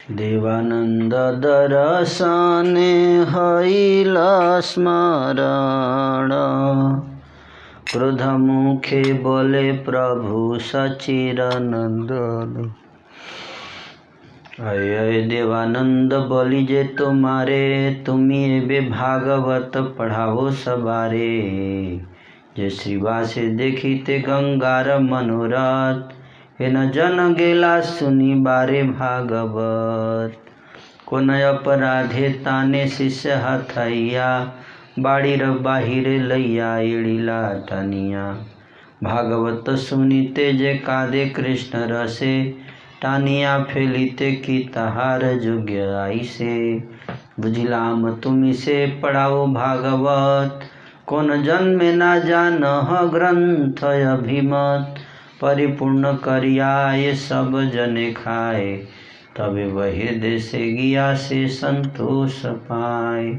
देवानंद दर्शने हईला स्मरण, क्रोध मुखे बोले प्रभु सचिदानंद। अय देवानंद बोली जे तुम्हारे, तुम्ही एबे भागवत पढ़ावो सबारे। जे श्रीवासे देखीते गंगार मनोरथ, हे न जन गेला सुनी बारे भागवत। कोन अपराधे ताने शिष्य हथैया, बाड़ीर बाहिरे लैया एड़िला टानिया। भागवत सुनीते जे कादे कृष्ण रसे, टानिया फैलीते की तहार जोग्य आईसे। बुझिलाम तुमी से पढ़ाओ भागवत, कौन जन में ना जान ग्रंथ अभिमत। परिपूर्ण करिया ये सब जने खाए, तबे वही देशे गिया से संतोष पाए।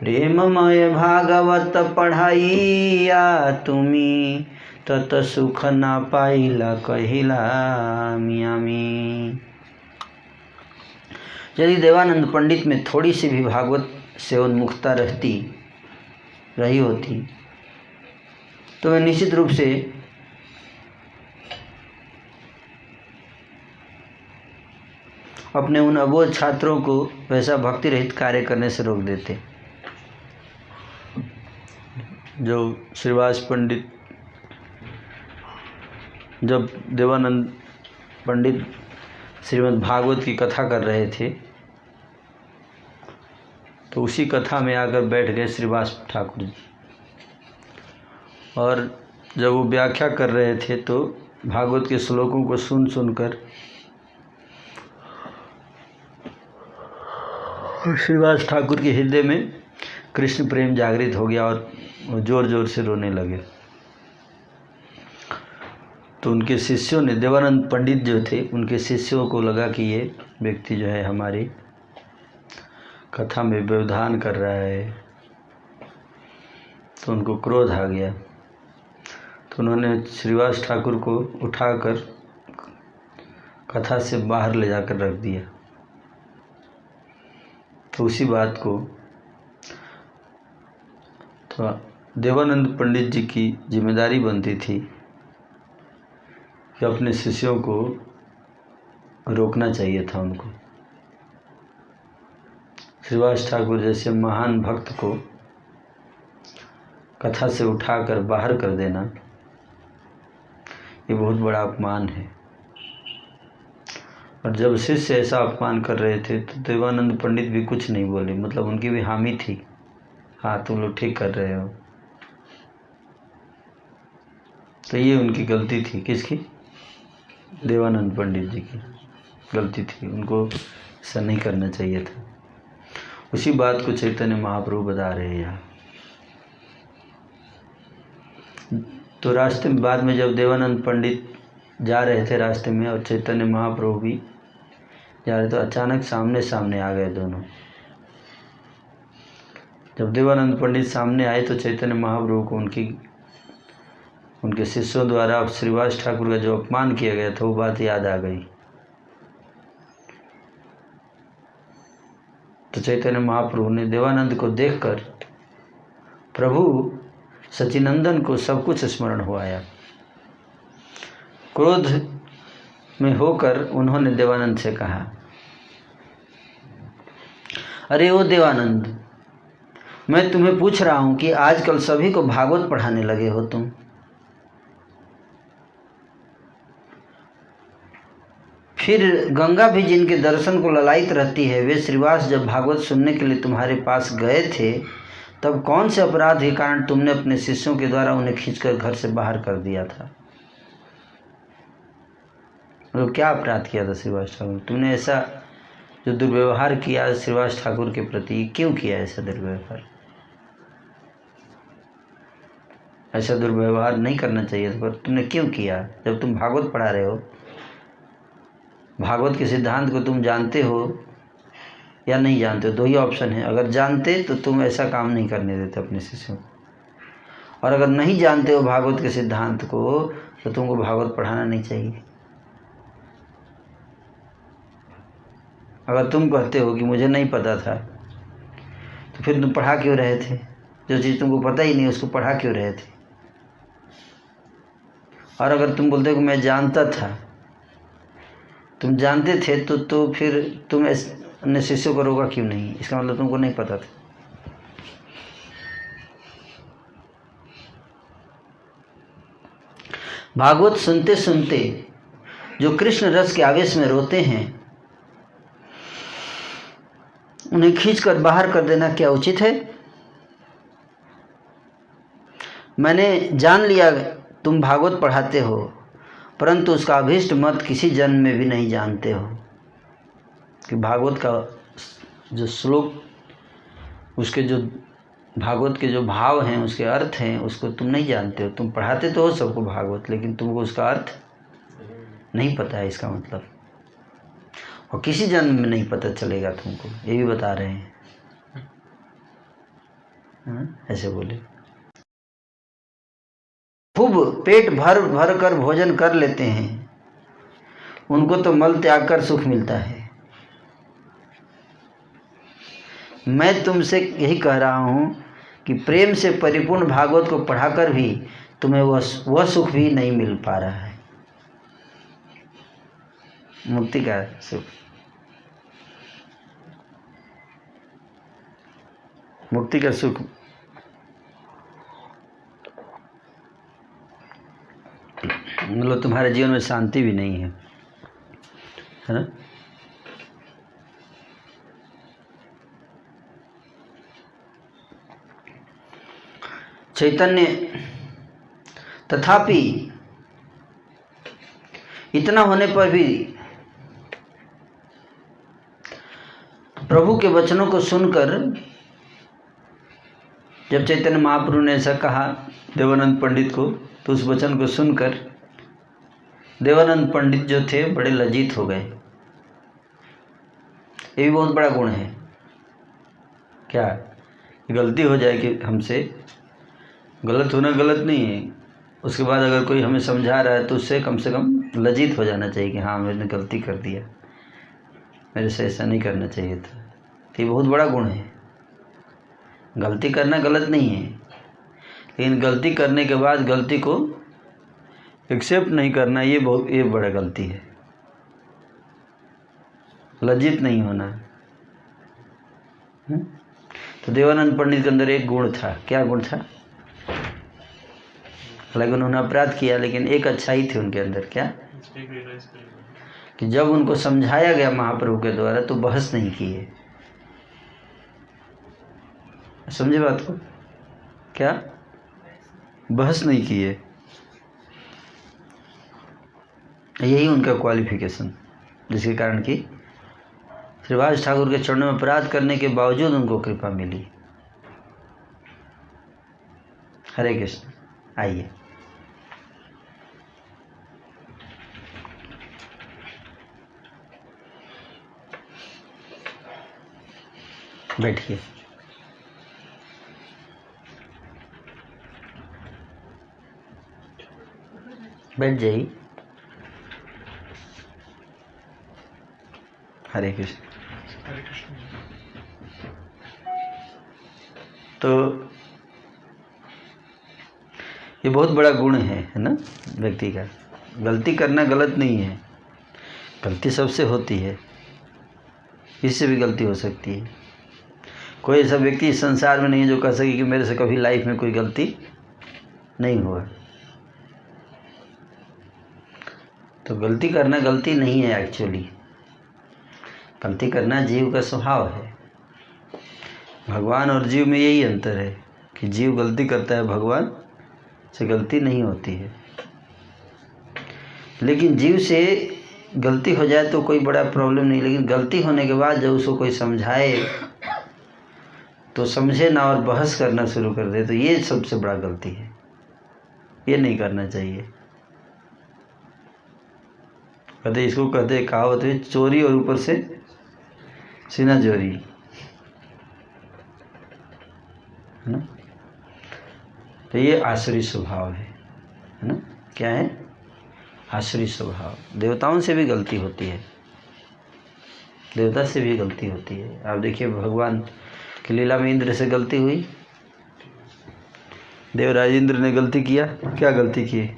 प्रेममय भागवत पढ़ाइया तुमी, तत सुख ना पाइला कहिला मियामी। यदि देवानंद पंडित में थोड़ी सी भी भागवत से उन्मुखता रही होती तो वे निश्चित रूप से अपने उन अबोध छात्रों को वैसा भक्ति रहित कार्य करने से रोक देते। जो श्रीवास पंडित, जब देवानंद पंडित श्रीमद् भागवत की कथा कर रहे थे तो उसी कथा में आकर बैठ गए श्रीवास ठाकुर जी, और जब वो व्याख्या कर रहे थे तो भागवत के श्लोकों को सुनकर श्रीवास ठाकुर के हृदय में कृष्ण प्रेम जागृत हो गया और जोर जोर से रोने लगे। तो उनके शिष्यों ने, देवानंद पंडित जो थे उनके शिष्यों को लगा कि ये व्यक्ति जो है हमारी कथा में व्यवधान कर रहा है, तो उनको क्रोध आ गया। तो उन्होंने श्रीवास ठाकुर को उठाकर कथा से बाहर ले जाकर रख दिया। तो उसी बात को तो देवानंद पंडित जी की जिम्मेदारी बनती थी कि अपने शिष्यों को रोकना चाहिए था उनको। श्रीवास ठाकुर जैसे महान भक्त को कथा से उठाकर बाहर कर देना, ये बहुत बड़ा अपमान है। और जब शिष्य ऐसा अपमान कर रहे थे तो देवानंद पंडित भी कुछ नहीं बोले, मतलब उनकी भी हामी थी, हाँ तुम लोग ठीक कर रहे हो। तो ये उनकी गलती थी। किसकी? देवानंद पंडित जी की गलती थी, उनको ऐसा नहीं करना चाहिए था। उसी बात को चैतन्य महाप्रभु बता रहे हैं यहाँ। तो रास्ते में बाद में जब देवानंद पंडित जा रहे थे रास्ते में और चैतन्य महाप्रभु भी जा रहे, तो अचानक सामने सामने आ गए दोनों। जब देवानंद पंडित सामने आए तो चैतन्य महाप्रभु को उनके शिष्यों द्वारा श्रीवास ठाकुर का जो अपमान किया गया था वो बात याद आ गई। तो चैतन्य महाप्रभु ने देवानंद को देखकर प्रभु सचिनंदन को सब कुछ स्मरण हो आया। क्रोध में होकर उन्होंने देवानंद से कहा, अरे ओ देवानंद, मैं तुम्हें पूछ रहा हूं कि आजकल सभी को भागवत पढ़ाने लगे हो तुम। फिर गंगा भी जिनके दर्शन को ललायित रहती है, वे श्रीवास जब भागवत सुनने के लिए तुम्हारे पास गए थे तब कौन से अपराध के कारण तुमने अपने शिष्यों के द्वारा उन्हें खींचकर घर से बाहर कर दिया था? तो क्या अपराध किया था श्रीवास ठाकुर? तुमने ऐसा जो दुर्व्यवहार किया श्रीवास ठाकुर के प्रति, क्यों किया ऐसा दुर्व्यवहार? ऐसा दुर्व्यवहार नहीं करना चाहिए था, पर तुमने क्यों किया? जब तुम भागवत पढ़ा रहे हो, भागवत के सिद्धांत को तुम जानते हो या नहीं जानते हो, दो ही ऑप्शन है। अगर जानते तो तुम ऐसा काम नहीं करने देते अपने शिष्यों को, और अगर नहीं जानते हो भागवत के सिद्धांत को तो तुमको भागवत पढ़ाना नहीं चाहिए। अगर तुम कहते हो कि मुझे नहीं पता था, तो फिर तुम पढ़ा क्यों रहे थे? जो चीज़ तुमको पता ही नहीं उसको पढ़ा क्यों रहे थे? और अगर तुम बोलते हो कि मैं जानता था, तुम जानते थे तो फिर तुम अन्य शिष्यों को रोका क्यों नहीं? इसका मतलब तुमको नहीं पता था। भागवत सुनते सुनते जो कृष्ण रस के आवेश में रोते हैं, उन्हें खींचकर बाहर कर देना क्या उचित है? मैंने जान लिया तुम भागवत पढ़ाते हो, परंतु उसका अभीष्ट मत किसी जन्म में भी नहीं जानते हो कि भागवत का जो श्लोक, उसके जो भागवत के जो भाव हैं, उसके अर्थ हैं, उसको तुम नहीं जानते हो। तुम पढ़ाते तो हो सबको भागवत, लेकिन तुमको उसका अर्थ नहीं पता है, इसका मतलब। और किसी जन्म में नहीं पता चलेगा तुमको, ये भी बता रहे हैं। ऐसे बोले। खूब पेट भर भर कर भोजन कर लेते हैं, उनको तो मल त्याग कर सुख मिलता है। मैं तुमसे यही कह रहा हूँ कि प्रेम से परिपूर्ण भागवत को पढ़ाकर भी तुम्हें वह सुख भी नहीं मिल पा रहा है, मुक्ति का सुख। मुक्ति का सुख मतलब तुम्हारे जीवन में शांति भी नहीं है ना? चैतन्य तथापि इतना होने पर भी प्रभु के वचनों को सुनकर, जब चैतन्य महाप्रभु ने ऐसा कहा देवानंद पंडित को, तो उस वचन को सुनकर देवानंद पंडित जो थे बड़े लज्जित हो गए। ये भी बहुत बड़ा गुण है। क्या गलती हो जाए कि हमसे, गलत होना गलत नहीं है, उसके बाद अगर कोई हमें समझा रहा है तो उससे कम से कम लज्जित हो जाना चाहिए कि हाँ मैंने गलती कर दिया, मेरे से ऐसा नहीं करना चाहिए था। तो ये बहुत बड़ा गुण है। गलती करना गलत नहीं है, लेकिन गलती करने के बाद गलती को एक्सेप्ट नहीं करना, ये बड़ा गलती है। लज्जित नहीं होना। तो देवानंद पंडित के अंदर एक गुण था। क्या गुण था? हालांकि उन्होंने अपराध किया, लेकिन एक अच्छाई थी उनके अंदर। क्या? कि जब उनको समझाया गया महाप्रभु के द्वारा तो बहस नहीं किए। समझे बात को? क्या? बहस नहीं किए। यही उनका क्वालिफिकेशन, जिसके कारण कि श्रीवास ठाकुर के चरणों में अपराध करने के बावजूद उनको कृपा मिली। हरे कृष्ण। आइए बैठिए। बैठ जाइए। हरे कृष्ण। तो ये बहुत बड़ा गुण है ना व्यक्ति का। गलती करना गलत नहीं है, गलती सबसे होती है, इससे भी गलती हो सकती है। कोई ऐसा व्यक्ति इस संसार में नहीं है जो कह सके कि मेरे से कभी लाइफ में कोई गलती नहीं हुआ। तो गलती करना गलती नहीं है, एक्चुअली गलती करना जीव का स्वभाव है। भगवान और जीव में यही अंतर है कि जीव गलती करता है, भगवान से गलती नहीं होती है। लेकिन जीव से गलती हो जाए तो कोई बड़ा प्रॉब्लम नहीं, लेकिन गलती होने के बाद जब उसको कोई समझाए तो समझे ना और बहस करना शुरू कर दे, तो ये सबसे बड़ा गलती है। ये नहीं करना चाहिए। कहते इसको कहते कहावत है, चोरी और ऊपर से सीना चोरी, है ना? तो ये आसुरी स्वभाव है ना? क्या है? आसुरी स्वभाव। देवताओं से भी गलती होती है, देवता से भी गलती होती है। आप देखिए भगवान की लीला में इंद्र से गलती हुई, देवराज इंद्र ने गलती किया। क्या गलती की है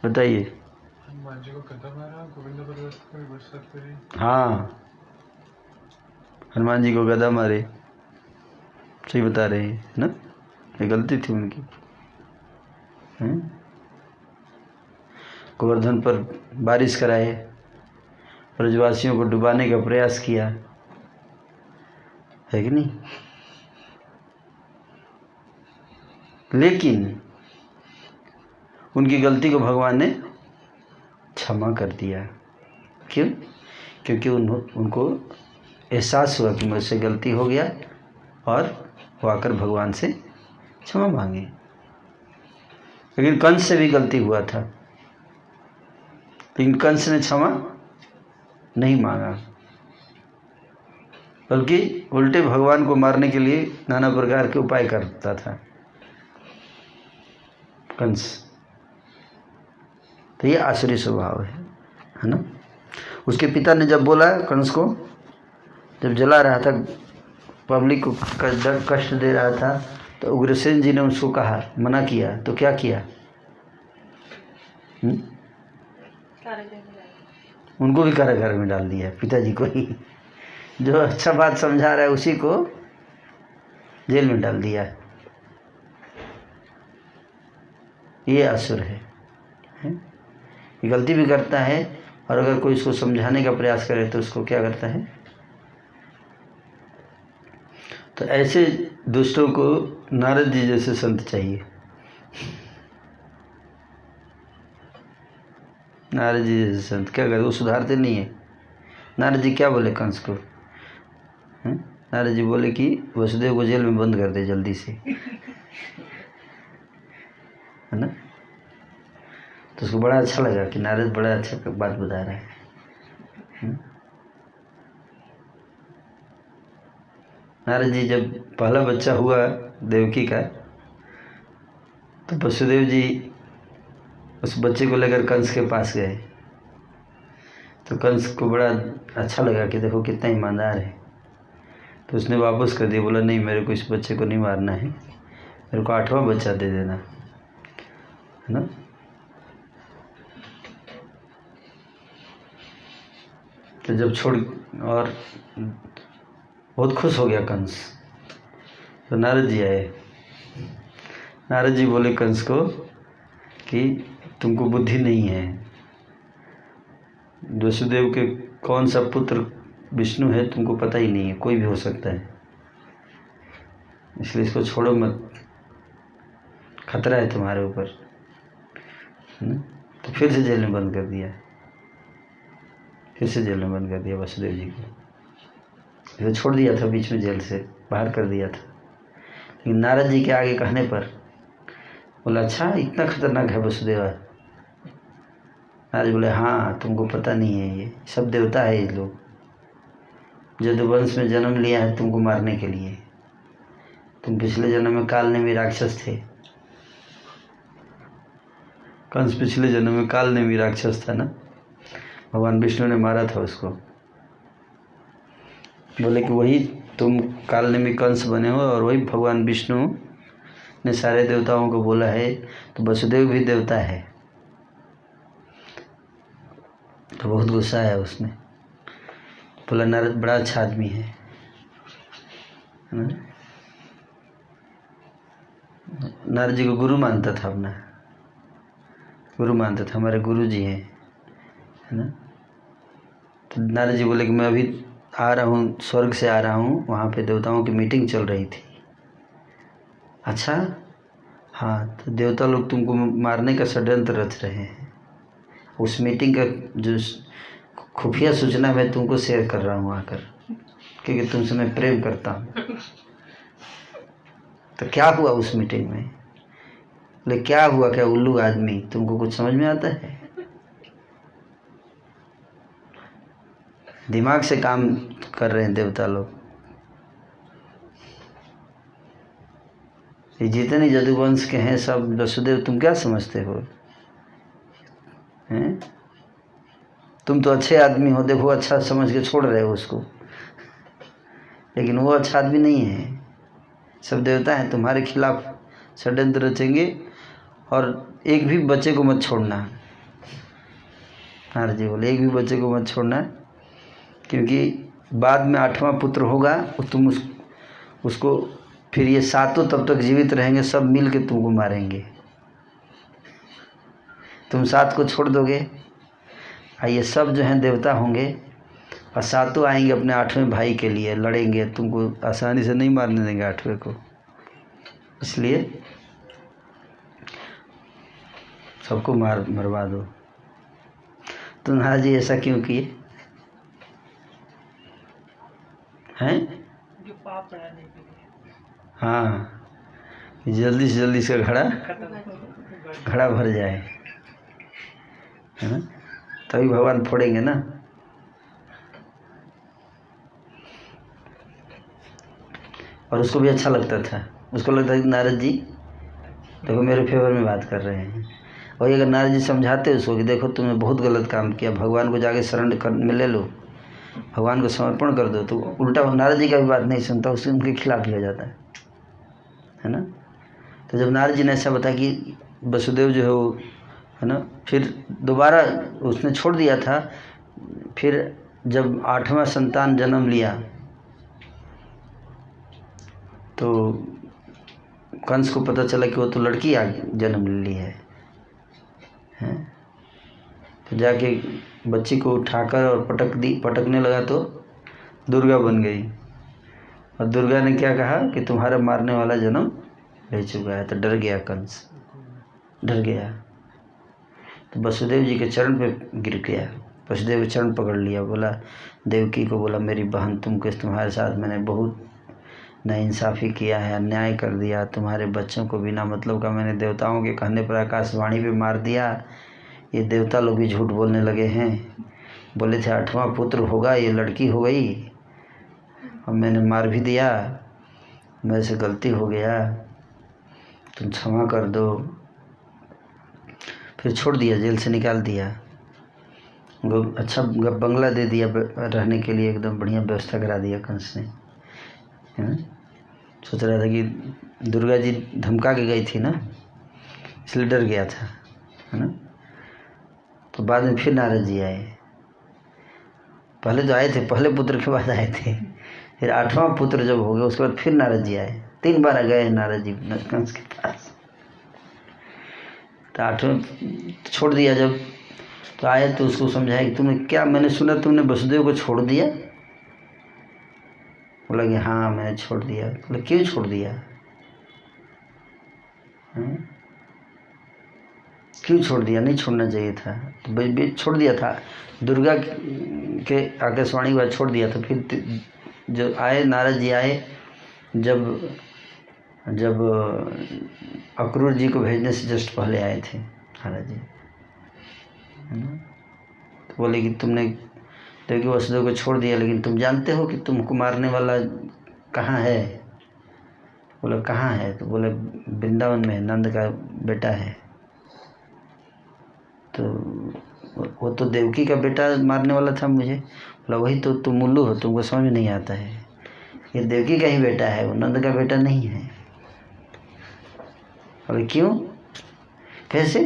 बताइए। हाँ, हनुमान जी को गदा मारे, सही बता रहे हैं ना, ये गलती थी उनकी। गोवर्धन पर बारिश कराए, ब्रजवासियों को डुबाने का प्रयास किया, है कि नहीं? लेकिन उनकी गलती को भगवान ने क्षमा कर दिया। क्यों? क्योंकि उनको एहसास हुआ कि मुझसे गलती हो गया, और वो आकर भगवान से क्षमा मांगे। लेकिन कंस से भी गलती हुआ था, लेकिन कंस ने क्षमा नहीं मांगा, बल्कि उल्टे भगवान को मारने के लिए नाना प्रकार के उपाय करता था कंस। तो ये आसुरी स्वभाव है ना। उसके पिता ने जब बोला कंस को, जब जला रहा था, पब्लिक को कष्ट दे रहा था, तो उग्रसेन जी ने उसको कहा, मना किया, तो क्या किया? उनको भी कारागार में डाल दिया, पिताजी को ही। जो अच्छा बात समझा रहा है उसी को जेल में डाल दिया। ये असुर है? ये गलती भी करता है, और अगर कोई इसको समझाने का प्रयास करे तो उसको क्या करता है? तो ऐसे दुष्टों को नारद जी जैसे संत चाहिए। नारद जी जैसे संत क्या करे? वो सुधारते नहीं है। नारद जी क्या बोले कंस को? नारद जी बोले कि वसुदेव को जेल में बंद कर दे जल्दी से, है ना। तो उसको बड़ा अच्छा लगा कि नारद बड़ा अच्छा बात बता रहा है। नारद जी जब पहला बच्चा हुआ देवकी का, तो वसुदेव जी उस बच्चे को लेकर कंस के पास गए। तो कंस को बड़ा अच्छा लगा कि देखो कितना ईमानदार है। तो उसने वापस कर दिया, बोला नहीं, मेरे को इस बच्चे को नहीं मारना है, मेरे को 8वां बच्चा दे देना, है ना। तो जब छोड़, और बहुत खुश हो गया कंस। तो नारद जी आए। नारद जी बोले कंस को कि तुमको बुद्धि नहीं है, वसुदेव के कौन सा पुत्र विष्णु है तुमको पता ही नहीं है, कोई भी हो सकता है, इसलिए इसको छोड़ो मत, खतरा है तुम्हारे ऊपर, है ना। तो फिर से जेल में बंद कर दिया, फिर से जेल में बंद कर दिया वसुदेव जी को। फिर छोड़ दिया था बीच में, जेल से बाहर कर दिया था। लेकिन नारद जी के आगे कहने पर बोला, अच्छा इतना खतरनाक है वसुदेव? नारद बोले, हाँ तुमको पता नहीं है, ये सब देवता है, ये लोग यदुवंश में जन्म लिया है तुमको मारने के लिए। तुम पिछले जन्म में कालनेमी राक्षस थे। कंस पिछले जन्म में कालनेमी राक्षस था ना, भगवान विष्णु ने मारा था उसको। बोले कि वही तुम कालनेमी कंस बने हो, और वही भगवान विष्णु ने सारे देवताओं को बोला है, तो वसुदेव भी देवता है। तो बहुत गुस्सा आया उसने, बोला नारद बड़ा अच्छा आदमी है ना। नारद जी को गुरु मानता था, अपना गुरु मानता था, हमारे गुरु जी हैं, है ना। तो नारद जी बोले कि मैं अभी आ रहा हूँ, स्वर्ग से आ रहा हूँ, वहाँ पे देवताओं की मीटिंग चल रही थी। अच्छा, हाँ, तो देवता लोग तुमको मारने का षड्यंत्र रच रहे हैं। उस मीटिंग का जो खुफिया सूचना मैं तुमको शेयर कर रहा हूँ आकर, क्योंकि तुमसे मैं प्रेम करता हूँ। तो क्या हुआ उस मीटिंग में? बोले क्या हुआ? क्या उल्लू आदमी, तुमको कुछ समझ में आता है? दिमाग से काम कर रहे हैं देवता लोग। ये जितने यदुवंश के हैं सब वसुदेव, तुम क्या समझते हो? हैं? तुम तो अच्छे आदमी हो, देखो अच्छा समझ के छोड़ रहे हो उसको, लेकिन वो अच्छा आदमी नहीं है। सब देवता हैं तुम्हारे खिलाफ षड्यंत्र रचेंगे, और एक भी बच्चे को मत छोड़ना। नारद जी बोले एक भी बच्चे को मत छोड़ना, क्योंकि बाद में 8वां पुत्र होगा, तुम उसको फिर ये 7 तब तक जीवित रहेंगे, सब मिल के तुमको मारेंगे। तुम 7 को छोड़ दोगे, ये सब जो हैं देवता होंगे, और 7 आएंगे अपने 8वें भाई के लिए, लड़ेंगे, तुमको आसानी से नहीं मारने देंगे 8वें को। इसलिए सबको मरवा दो। तो नारद जी ऐसा क्यों किए हैं? जो पाप बढ़ाने के लिए। हाँ, जल्दी से जल्दी इसका घड़ा भर जाए, है ना? तभी भगवान फोड़ेंगे ना। और उसको भी अच्छा लगता था, उसको लगता था कि नारद जी देखो मेरे फेवर में बात कर रहे हैं। और अगर नारद जी समझाते उसको कि देखो तुमने बहुत गलत काम किया, भगवान को जाके शरण कर में ले लो, भगवान को समर्पण कर दो, तो उल्टा नारद जी का भी बात नहीं सुनता, उसके उनके खिलाफ ही हो जाता है ना। तो जब नारद जी ने ऐसा बताया कि वसुदेव जो है वो, है ना, फिर दोबारा उसने छोड़ दिया था। फिर जब 8वां संतान जन्म लिया तो कंस को पता चला कि वो तो लड़की जन्म ली है, हैं? तो जाके बच्ची को उठाकर और पटकने लगा तो दुर्गा बन गई। और दुर्गा ने क्या कहा कि तुम्हारा मारने वाला जन्म ले चुका है। तो डर गया कंस, डर गया, तो वसुदेव जी के चरण पे गिर गया। वसुदेव के चरण पकड़ लिया, बोला देवकी को, बोला मेरी बहन, तुम्हारे साथ मैंने बहुत नाइंसाफ़ी किया है, अन्याय कर दिया, तुम्हारे बच्चों को बिना मतलब का मैंने देवताओं के कहने पर आकाशवाणी पे मार दिया। ये देवता लोग भी झूठ बोलने लगे हैं, बोले थे 8वां पुत्र होगा, ये लड़की हो गई, और मैंने मार भी दिया, मेरे से गलती हो गया, तुम क्षमा कर दो। फिर छोड़ दिया, जेल से निकाल दिया, अच्छा बंगला दे दिया रहने के लिए, एकदम बढ़िया व्यवस्था करा दिया कंस ने, है ना। सोच रहा था कि दुर्गा जी धमका के गई थी ना, इसलिए डर गया था, है ना। तो बाद में फिर नारद जी आए, पहले तो आए थे, पहले पुत्र के बाद आए थे, फिर 8वां पुत्र जब हो गया उसके बाद फिर नारद जी आए। 3 बार गए नारद जी कंस के पास। तो 8वें छोड़ दिया जब, तो आए तो उसको समझाया कि तुमने क्या, मैंने सुना तुमने वसुदेव को छोड़ दिया। बोला कि हाँ मैंने छोड़ दिया। बोले क्यों छोड़ दिया, क्यों छोड़ दिया, नहीं छोड़ना चाहिए था। तो छोड़ दिया था, दुर्गा के आकाशवाणी के बाद छोड़ दिया था। फिर जब आए नारद जी आए, जब अक्रूर जी को भेजने से जस्ट पहले आए थे नारद जी, है ना। तो बोले कि तुमने देखिए वसुदेव को छोड़ दिया, लेकिन तुम जानते हो कि तुमको मारने वाला कहाँ है। बोले कहाँ है, तो बोले वृंदावन में नंद का बेटा है। तो वो तो देवकी का बेटा मारने वाला था मुझे। बोला वही तो, तुम उल्लू हो, तुमको समझ में नहीं आता है, ये देवकी का ही बेटा है, वो नंद का बेटा नहीं है। बोले क्यों, कैसे।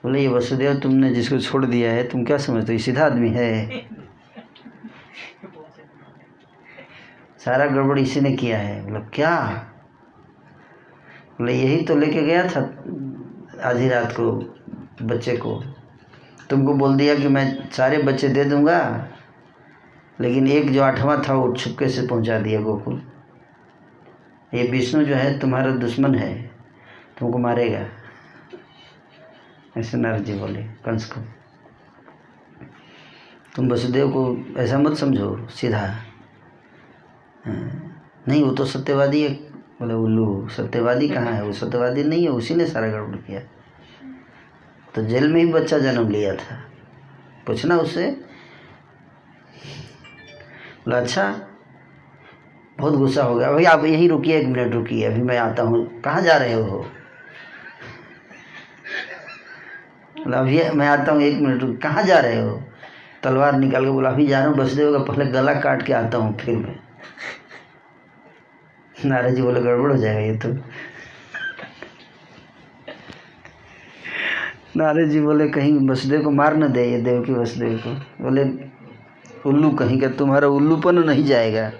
बोले ये वसुदेव तुमने जिसको छोड़ दिया है, तुम क्या समझते हो ये सीधा आदमी है, सारा गड़बड़ इसी ने किया है। मतलब क्या। बोले यही तो लेके गया था आधी रात को बच्चे को, तुमको बोल दिया कि मैं सारे बच्चे दे दूंगा, लेकिन एक जो 8वां था वो छुपके से पहुंचा दिया गोकुल। ये विष्णु जो है तुम्हारा दुश्मन है, तुमको मारेगा, ऐसे नारद जी बोले कंस को। तुम वसुदेव को ऐसा मत समझो सीधा, नहीं वो तो सत्यवादी है। बोले उल्लू, सत्यवादी कहाँ है, वो सत्यवादी नहीं है, उसी ने सारा गड़बड़ किया। तो जेल में ही बच्चा जन्म लिया था, पूछना उससे। बोला अच्छा, बहुत गुस्सा हो गया। भाई आप यहीं रुकिए, 1 मिनट रुकिए, अभी मैं आता हूँ। कहाँ जा रहे हो। बोला अभी मैं आता हूँ, 1 मिनट रुक। कहाँ जा रहे हो। तलवार निकाल के बोला अभी जा रहा हूँ वसुदेव का पहले गला काट के आता हूँ फिर मैं। नारद जी बोले गड़बड़ हो जाएगा ये तो। नारद जी बोले कहीं वसुदेव को मार न दे ये देवकी वसुदेव को। बोले उल्लू कहीं का, तुम्हारा उल्लूपन नहीं जाएगा।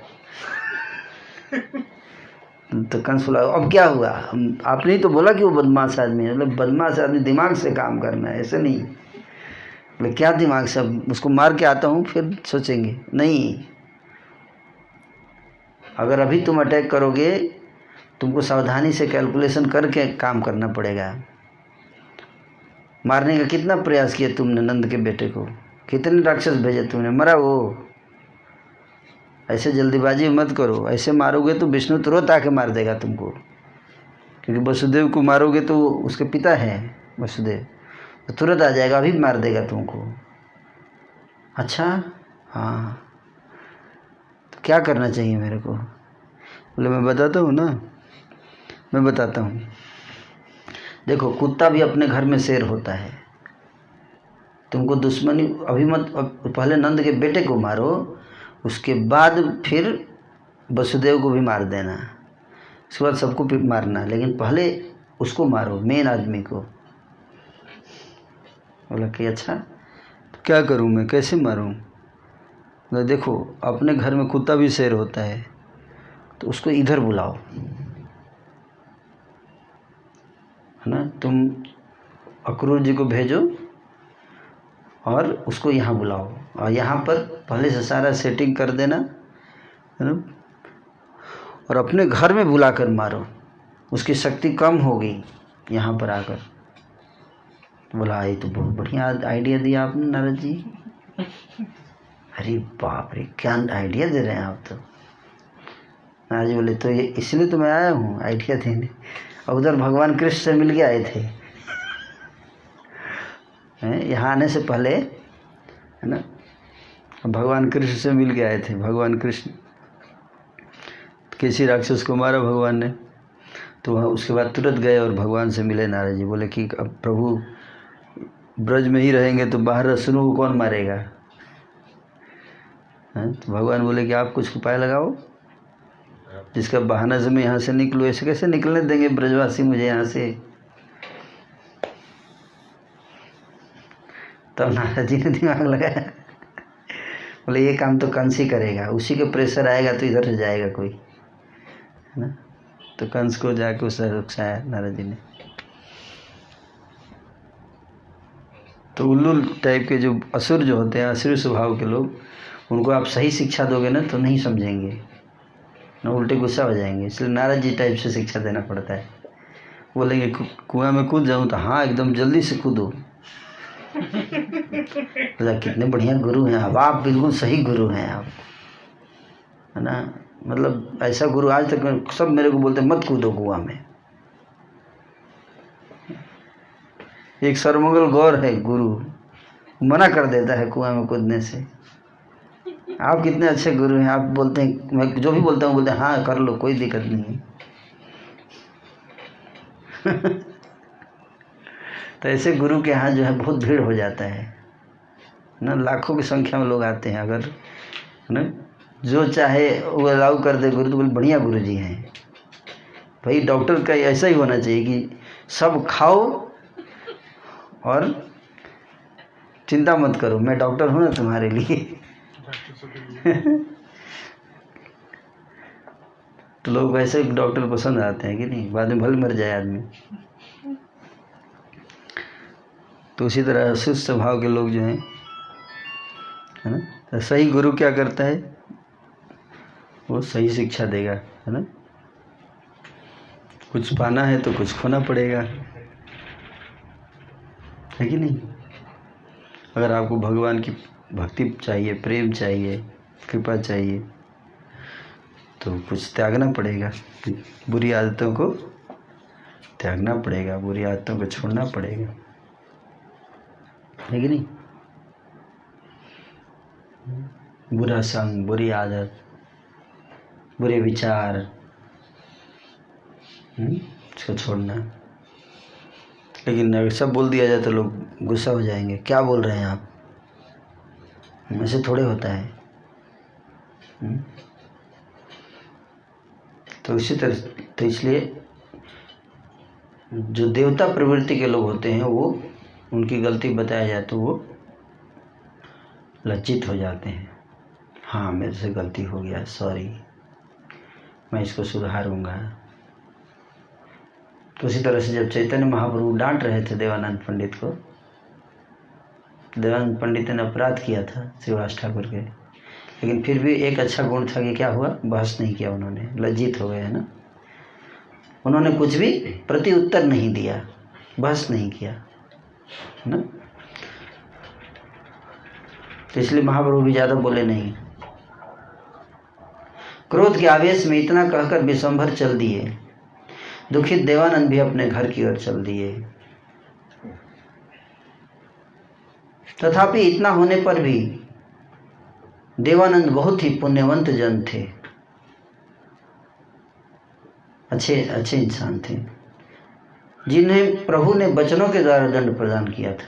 तो कंस बोला अब क्या हुआ, आपने ही तो बोला कि वो बदमाश आदमी है। मतलब बदमाश आदमी दिमाग से काम करना है, ऐसे नहीं। बोले क्या दिमाग से, उसको मार के आता हूँ फिर सोचेंगे। नहीं, अगर अभी तुम अटैक करोगे तुमको सावधानी से कैलकुलेशन करके काम करना पड़ेगा। मारने का कितना प्रयास किया तुमने नंद के बेटे को, कितने राक्षस भेजे तुमने, मरा वो। ऐसे जल्दीबाजी मत करो, ऐसे मारोगे तो विष्णु तुरंत आके मार देगा तुमको, क्योंकि वसुदेव को मारोगे तो उसके पिता हैं वसुदेव, तो तुरंत आ जाएगा, अभी मार देगा तुमको। अच्छा हाँ, तो क्या करना चाहिए मेरे को? बोले मैं बताता हूँ ना, मैं बताता हूँ। देखो कुत्ता भी अपने घर में शेर होता है। तुमको दुश्मनी अभी मत, पहले नंद के बेटे को मारो, उसके बाद फिर वसुदेव को भी मार देना, उसके बाद सबको मारना, लेकिन पहले उसको मारो, मेन आदमी को। बोला कि अच्छा तो क्या करूं मैं, कैसे मारूं? बोला देखो अपने घर में कुत्ता भी शेर होता है, तो उसको इधर बुलाओ, है ना। तुम अक्रूर जी को भेजो और उसको यहाँ बुलाओ, और यहाँ पर पहले से सारा सेटिंग कर देना, है ना, और अपने घर में बुलाकर मारो, उसकी शक्ति कम होगी यहाँ पर आकर। बोला ये तो बहुत बढ़िया आइडिया दिया आपने नारद जी। अरे बाप रे क्या आइडिया दे रहे हैं आप तो। नारद जी बोले तो ये इसलिए तो मैं आया हूँ आइडिया देने, और उधर भगवान कृष्ण से मिल के आए थे। यहाँ आने से पहले, है ना, भगवान कृष्ण से मिल के आए थे। भगवान कृष्ण किसी राक्षस को मारा भगवान ने, तो वहाँ उसके बाद तुरंत गए और भगवान से मिले। नारद जी बोले कि अब प्रभु ब्रज में ही रहेंगे तो बाहर असुरों को कौन मारेगा? तो भगवान बोले कि आप कुछ उपाय लगाओ जिसका बहाना से मैं यहाँ से निकलूँ। ऐसे कैसे निकलने देंगे ब्रजवासी मुझे यहाँ से? तब नारद जी ने दिमाग लगाया, बोले ये काम तो कंस ही करेगा, उसी के प्रेशर आएगा तो इधर से जाएगा कोई, है ना। तो कंस को जाके उससे रुकसाया नारद जी ने। तो उल्लू टाइप के जो असुर जो होते हैं, असुर स्वभाव के लोग, उनको आप सही शिक्षा दोगे ना तो नहीं समझेंगे ना, उल्टे गुस्सा हो जाएंगे। इसलिए नारद जी टाइप से शिक्षा देना पड़ता है। बोलेंगे कुआं में कूद जाऊँ तो हाँ एकदम जल्दी से कूदो। तो कितने बढ़िया गुरु हैं अब आप, बिल्कुल सही गुरु हैं आप, है ना। मतलब ऐसा गुरु आज तक सब मेरे को बोलते मत कूदो कुआं में। एक सर्वमंगल गौर है गुरु, मना कर देता है कुआं में कूदने से। आप कितने अच्छे गुरु हैं, आप बोलते हैं, मैं जो भी बोलता हूँ बोलते हैं हाँ कर लो कोई दिक्कत नहीं है। तो ऐसे गुरु के यहाँ जो है बहुत भीड़ हो जाता है ना, लाखों की संख्या में लोग आते हैं। अगर ना जो चाहे वो अलाउ कर दे गुरु, तो बोले बढ़िया गुरु जी हैं भाई। डॉक्टर का ऐसा ही होना चाहिए कि सब खाओ और चिंता मत करो, मैं डॉक्टर हूँ ना तुम्हारे लिए। तो लोग वैसे डॉक्टर पसंद आते हैं कि नहीं, बाद में भले मर जाए आदमी। तो उसी तरह सुस्त स्वभाव के लोग जो हैं, है ना, तो सही गुरु क्या करता है, वो सही शिक्षा देगा, है ना। कुछ पाना है तो कुछ खोना पड़ेगा, है कि नहीं। अगर आपको भगवान की भक्ति चाहिए, प्रेम चाहिए, कृपा चाहिए, तो कुछ त्यागना पड़ेगा, बुरी आदतों को त्यागना पड़ेगा, बुरी आदतों को छोड़ना पड़ेगा, है कि नहीं। बुरा संग, बुरी आदत, बुरे विचार, इसको छोड़ना। लेकिन अगर सब बोल दिया जाए तो लोग गुस्सा हो जाएंगे, क्या बोल रहे हैं आप, ऐसे थोड़े होता है। तो इसी तरह, तो इसलिए जो देवता प्रवृत्ति के लोग होते हैं वो, उनकी गलती बताया जाए तो वो लज्जित हो जाते हैं। हाँ मेरे से गलती हो गया, सॉरी, मैं इसको सुधारूंगा। तो उसी तरह से जब चैतन्य महाप्रभु डांट रहे थे देवानंद पंडित को, देवानंद पंडित ने अपराध किया था श्रीवास ठाकुर के, लेकिन फिर भी एक अच्छा गुण था कि क्या हुआ, बहस नहीं किया उन्होंने, लज्जित हो गए, है ना। उन्होंने कुछ भी प्रति उत्तर नहीं दिया, बहस नहीं किया, है ना। तो इसलिए महाप्रभु भी ज़्यादा बोले नहीं। क्रोध के आवेश में इतना कहकर विश्वंभर चल दिए। दुखित देवानंद भी अपने घर की ओर चल दिए। तथापि इतना होने पर भी देवानंद बहुत ही पुण्यवंत जन थे, अच्छे इंसान थे, जिन्हें प्रभु ने वचनों के द्वारा दंड प्रदान किया था।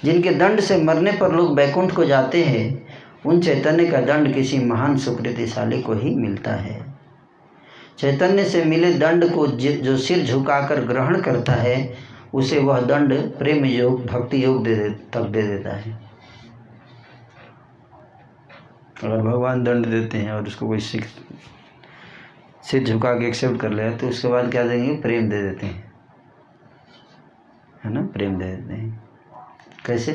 जिनके दंड से मरने पर लोग बैकुंठ को जाते हैं, उन चैतन्य का दंड किसी महान सुकृतिशाली को ही मिलता है। चैतन्य से मिले दंड को जो सिर झुकाकर ग्रहण करता है, उसे वह दंड प्रेम योग, भक्ति योग तक दे देता है। अगर भगवान दंड देते हैं और उसको कोई सिर झुका के एक्सेप्ट कर ले, तो उसके बाद क्या देंगे, प्रेम दे देते हैं, है ना, प्रेम दे देते हैं। कैसे?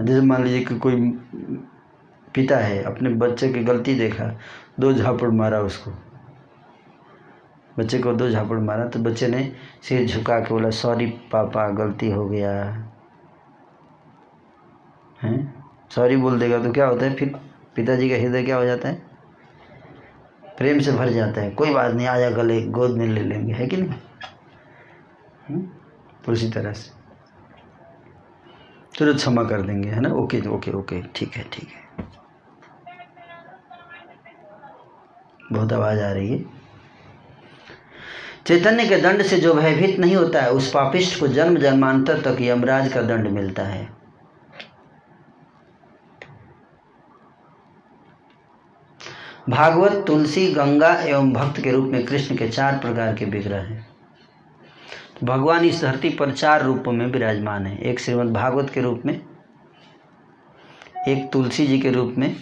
जैसे मान लीजिए कि कोई पिता है, अपने बच्चे की गलती देखा, 2 झापड़ मारा उसको, बच्चे को 2 झापड़ मारा, तो बच्चे ने सिर झुका के बोला सॉरी पापा, गलती हो गया है, सॉरी बोल देगा तो क्या होता है, फिर पिताजी का हृदय क्या हो जाता है, प्रेम से भर जाता है। कोई बात नहीं, आजा गले गोद में ले लेंगे, है कि नहीं। तो उसी तरह से तुरंत क्षमा कर देंगे, है ना, ओके ओके ओके, ठीक है ठीक है। बहुत आवाज़ आ रही है। चैतन्य के दंड से जो भयभीत नहीं होता है, उस पापिष्ट को जन्म जन्मांतर तक यमराज का दंड मिलता है। भागवत, तुलसी, गंगा एवं भक्त के रूप में कृष्ण के 4 प्रकार के विग्रह हैं। तो भगवान इस धरती पर 4 रूपों में विराजमान है। एक श्रीमद् भागवत के रूप में, एक तुलसी जी के रूप में,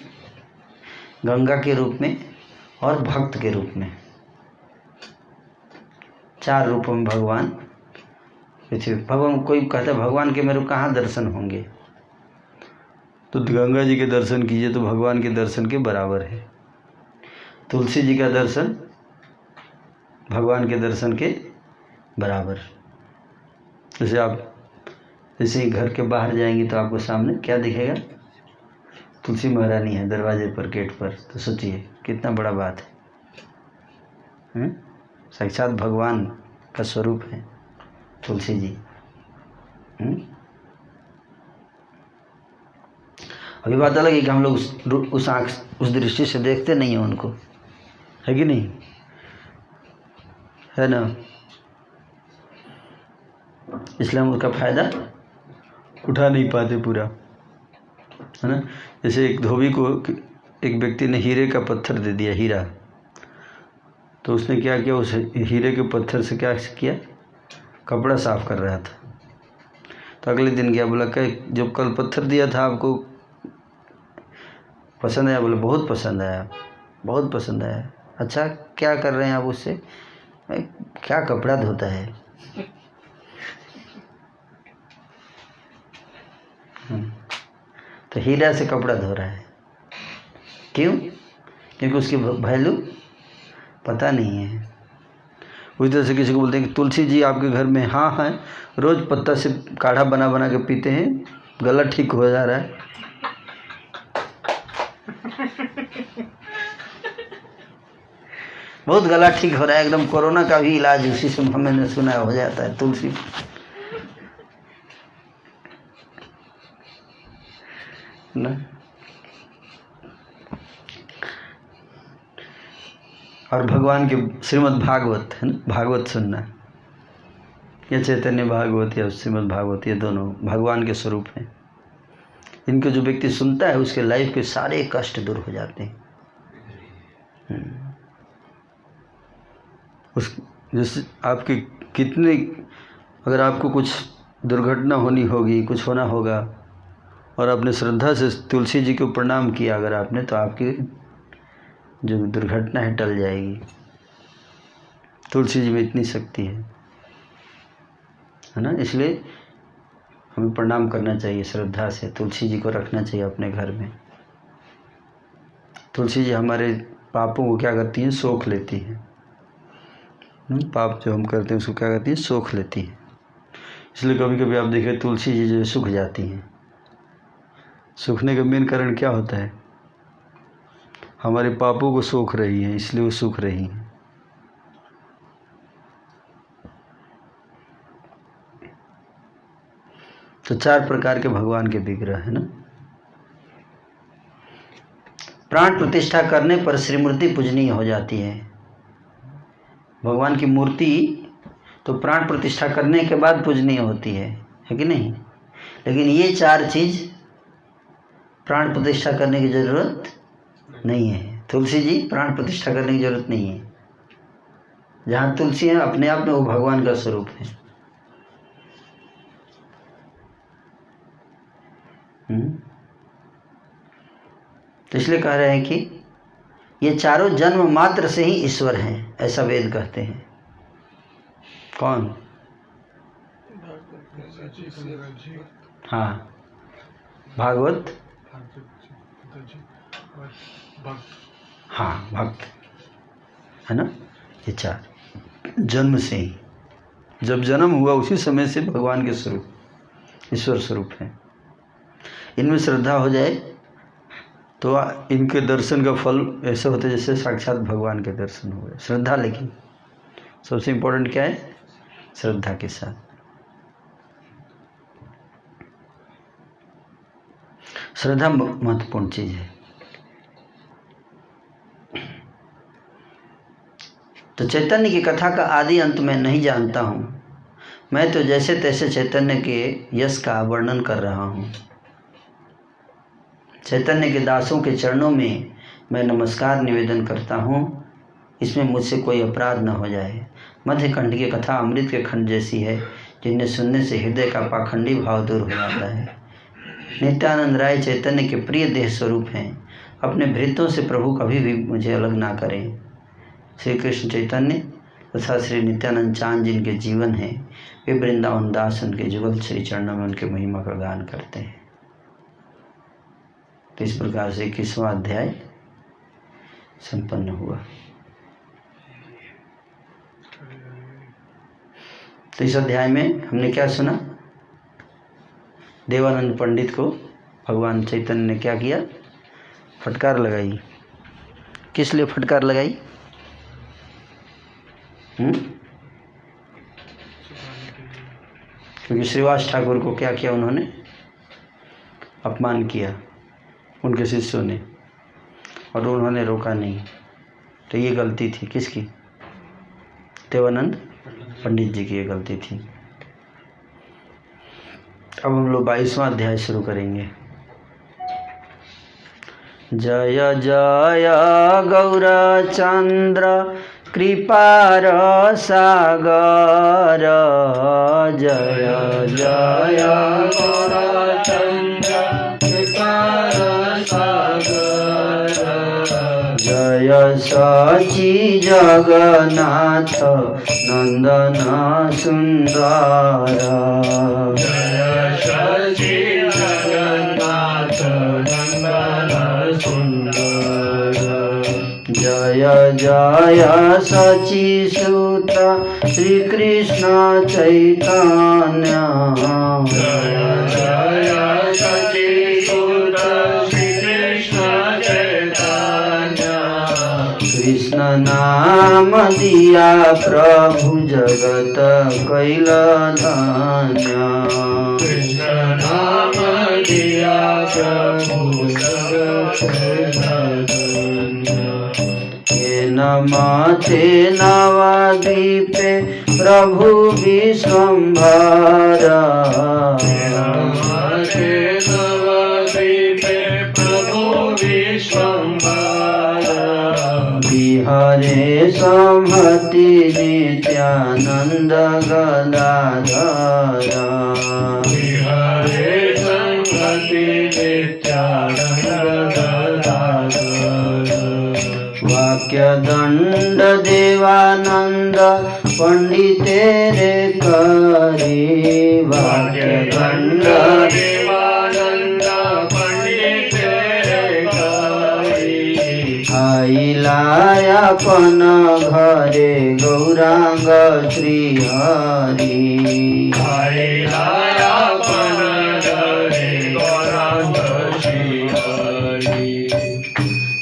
गंगा के रूप में और भक्त के रूप में। 4 रूपों में भगवान पृथ्वी। भगवान, कोई कहता है भगवान के मेरे कहाँ दर्शन होंगे, तो गंगा जी के दर्शन कीजिए तो भगवान के दर्शन के बराबर है। तुलसी जी का दर्शन भगवान के दर्शन के बराबर। जैसे आप जैसे ही घर के बाहर जाएंगे तो आपको सामने क्या दिखेगा, तुलसी महारानी है दरवाजे पर, गेट पर। तो सोचिए कितना बड़ा बात है, साक्षात भगवान का स्वरूप है तुलसी जी। अभी बात अलग है कि हम लोग उस आँख, उस दृष्टि से देखते नहीं हैं उनको, है कि नहीं, है ना। इसलिए हम उसका फायदा उठा नहीं पाते पूरा, है ना। जैसे एक धोबी को एक व्यक्ति ने हीरे का पत्थर दे दिया, हीरा, तो उसने क्या किया, उस हीरे के पत्थर से क्या किया, कपड़ा साफ कर रहा था। तो अगले दिन गया, बोला क्या जो कल पत्थर दिया था आपको पसंद आया? बोले बहुत पसंद आया, बहुत पसंद आया। अच्छा क्या कर रहे हैं आप उससे? क्या कपड़ा धोता है। तो हीरा से कपड़ा धो रहा है, क्यों? क्योंकि उसकी वैल्यू पता नहीं है। उसी तरह से किसी को बोलते हैं कि तुलसी जी आपके घर में, हाँ है, रोज़ पत्ता से काढ़ा बना बना के पीते हैं, गला ठीक हो जा रहा है। बहुत गला ठीक हो रहा है, एकदम कोरोना का भी इलाज उसी से मैंने सुना हो जाता है, तुलसी। ना और भगवान के श्रीमद् भागवत है ना, भागवत सुनना, या चैतन्य भागवत या श्रीमद् भागवत, ये दोनों भगवान के स्वरूप हैं। इनको जो व्यक्ति सुनता है उसके लाइफ के सारे कष्ट दूर हो जाते हैं। उस जैसे आपके कितने, अगर आपको कुछ दुर्घटना होनी होगी, कुछ होना होगा, और आपने श्रद्धा से तुलसी जी को प्रणाम किया अगर आपने, तो आपकी जो दुर्घटना है टल जाएगी। तुलसी जी में इतनी शक्ति है ना। इसलिए हमें प्रणाम करना चाहिए श्रद्धा से, तुलसी जी को रखना चाहिए अपने घर में। तुलसी जी हमारे पापों को क्या करती हैं, सोख लेती हैं। पाप जो हम करते हैं उसको क्या करती हैं, सोख लेती हैं। इसलिए कभी कभी आप देखिए तुलसी जी जो सूख जाती हैं, सूखने का मेन कारण क्या होता है, हमारे पापों को सोख रही है, इसलिए वो सूख रही हैं। तो 4 प्रकार के भगवान के विग्रह है ना। प्राण प्रतिष्ठा करने पर श्रीमूर्ति पूजनीय हो जाती है। भगवान की मूर्ति तो प्राण प्रतिष्ठा करने के बाद पूजनीय होती है कि नहीं। लेकिन ये 4 चीज प्राण प्रतिष्ठा करने की जरूरत नहीं है। तुलसी जी प्राण प्रतिष्ठा करने की जरूरत नहीं है। जहाँ तुलसी है अपने आप में वो भगवान का स्वरूप है। तो इसलिए कह रहे हैं कि ये चारों जन्म मात्र से ही ईश्वर हैं, ऐसा वेद कहते हैं। कौन? हाँ, भागवत, हाँ भक्त है ना। ये 4 जन्म से ही, जब जन्म हुआ उसी समय से भगवान के स्वरूप, ईश्वर स्वरूप है। इनमें श्रद्धा हो जाए तो इनके दर्शन का फल ऐसा होता है जैसे साक्षात भगवान के दर्शन हुए। श्रद्धा, लेकिन सबसे इम्पोर्टेंट क्या है, श्रद्धा के साथ। श्रद्धा महत्वपूर्ण चीज है। तो चैतन्य की कथा का आदि अंत मैं नहीं जानता हूँ, मैं तो जैसे तैसे चैतन्य के यश का वर्णन कर रहा हूँ। चैतन्य के दासों के चरणों में मैं नमस्कार निवेदन करता हूँ, इसमें मुझसे कोई अपराध न हो जाए। मध्य खंड की कथा अमृत के खंड जैसी है, जिन्हें सुनने से हृदय का पाखंडी भाव दूर हो जाता है। नित्यानंद राय चैतन्य के प्रिय देह स्वरूप हैं। अपने भृत्यों से प्रभु कभी भी मुझे अलग ना करें। श्री कृष्ण चैतन्य तथा श्री नित्यानंद चांद जिनके जीवन है, वे वृंदावन दास उनके जुगल श्री चरणों में उनके महिमा का गान करते हैं। तो इस प्रकार से 21वां अध्याय संपन्न हुआ। तो इस अध्याय में हमने क्या सुना, देवानंद पंडित को भगवान चैतन्य ने क्या किया, फटकार लगाई। किस लिए फटकार लगाई? क्योंकि श्रीवास ठाकुर को क्या किया उन्होंने, अपमान किया उनके शिष्यों ने, और उन्होंने रोका नहीं। तो ये गलती थी किसकी? देवानंद पंडित जी की ये गलती थी। अब हम लोग 22वां अध्याय शुरू करेंगे। जय जय गौरचंद्र कृपार सागर, जय जय गौरचंद्र कृपार सागर, जय सची जगन्नाथ नंदन सुंदर, जय सची जगन्नाथ नंदन सुंदर, जय जय सची सुत श्री कृष्ण चैतन्य, जय जय सची सुत श्री कृष्ण चैतन्य, कृष्ण नाम दिया प्रभु जगत कैल धन्य, कृष्ण नाम दिया प्रभु जगत कैल धन्य, नमते नवद्वीपे प्रभु विश्वम्भर, नमते नवद्वीपे विश्वम्भर बिहारे संहति नित्यानंद गदाधर हरे संगति नित्यानंद गदाधर वाक्य दंड देवानंद पंडितेरे करी वाक्य दंड देवानंद पंडित आइलाय अपन घरे गौरांग श्री हरि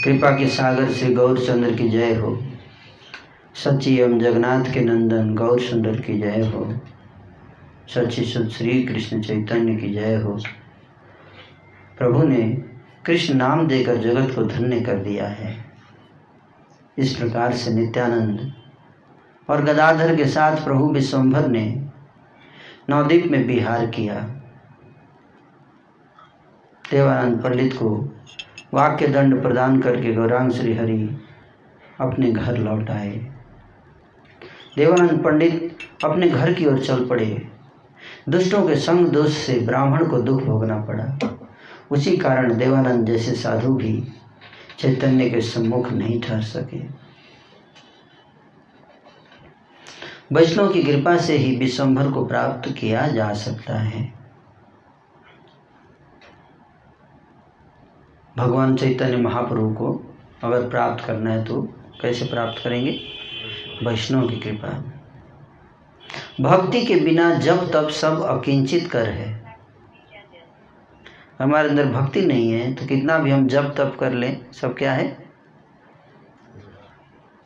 कृपा के सागर से गौरचंद्र की जय हो। सच्ची एवं जगन्नाथ के नंदन गौर सुंदर की जय हो। सच्ची शुद्ध श्री कृष्ण चैतन्य की जय हो। प्रभु ने कृष्ण नाम देकर जगत को धन्य कर दिया है। इस प्रकार से नित्यानंद और गदाधर के साथ प्रभु विश्वम्भर ने नवद्वीप में विहार किया। देवानंद पंडित को वाक्य दंड प्रदान करके गौरांग श्री हरि अपने घर लौट आए। देवानंद पंडित अपने घर की ओर चल पड़े। दुष्टों के संग दोष से ब्राह्मण को दुख भोगना पड़ा। उसी कारण देवानंद जैसे साधु भी चैतन्य के सम्मुख नहीं ठहर सके। वैष्णव की कृपा से ही विश्वम्भर को प्राप्त किया जा सकता है। भगवान चैतन्य महाप्रभु को अगर प्राप्त करना है तो कैसे प्राप्त करेंगे? वैष्णव की कृपा। भक्ति के बिना जब तब सब अकिंचित कर है। हमारे अंदर भक्ति नहीं है तो कितना भी हम जब तब कर लें, सब क्या है?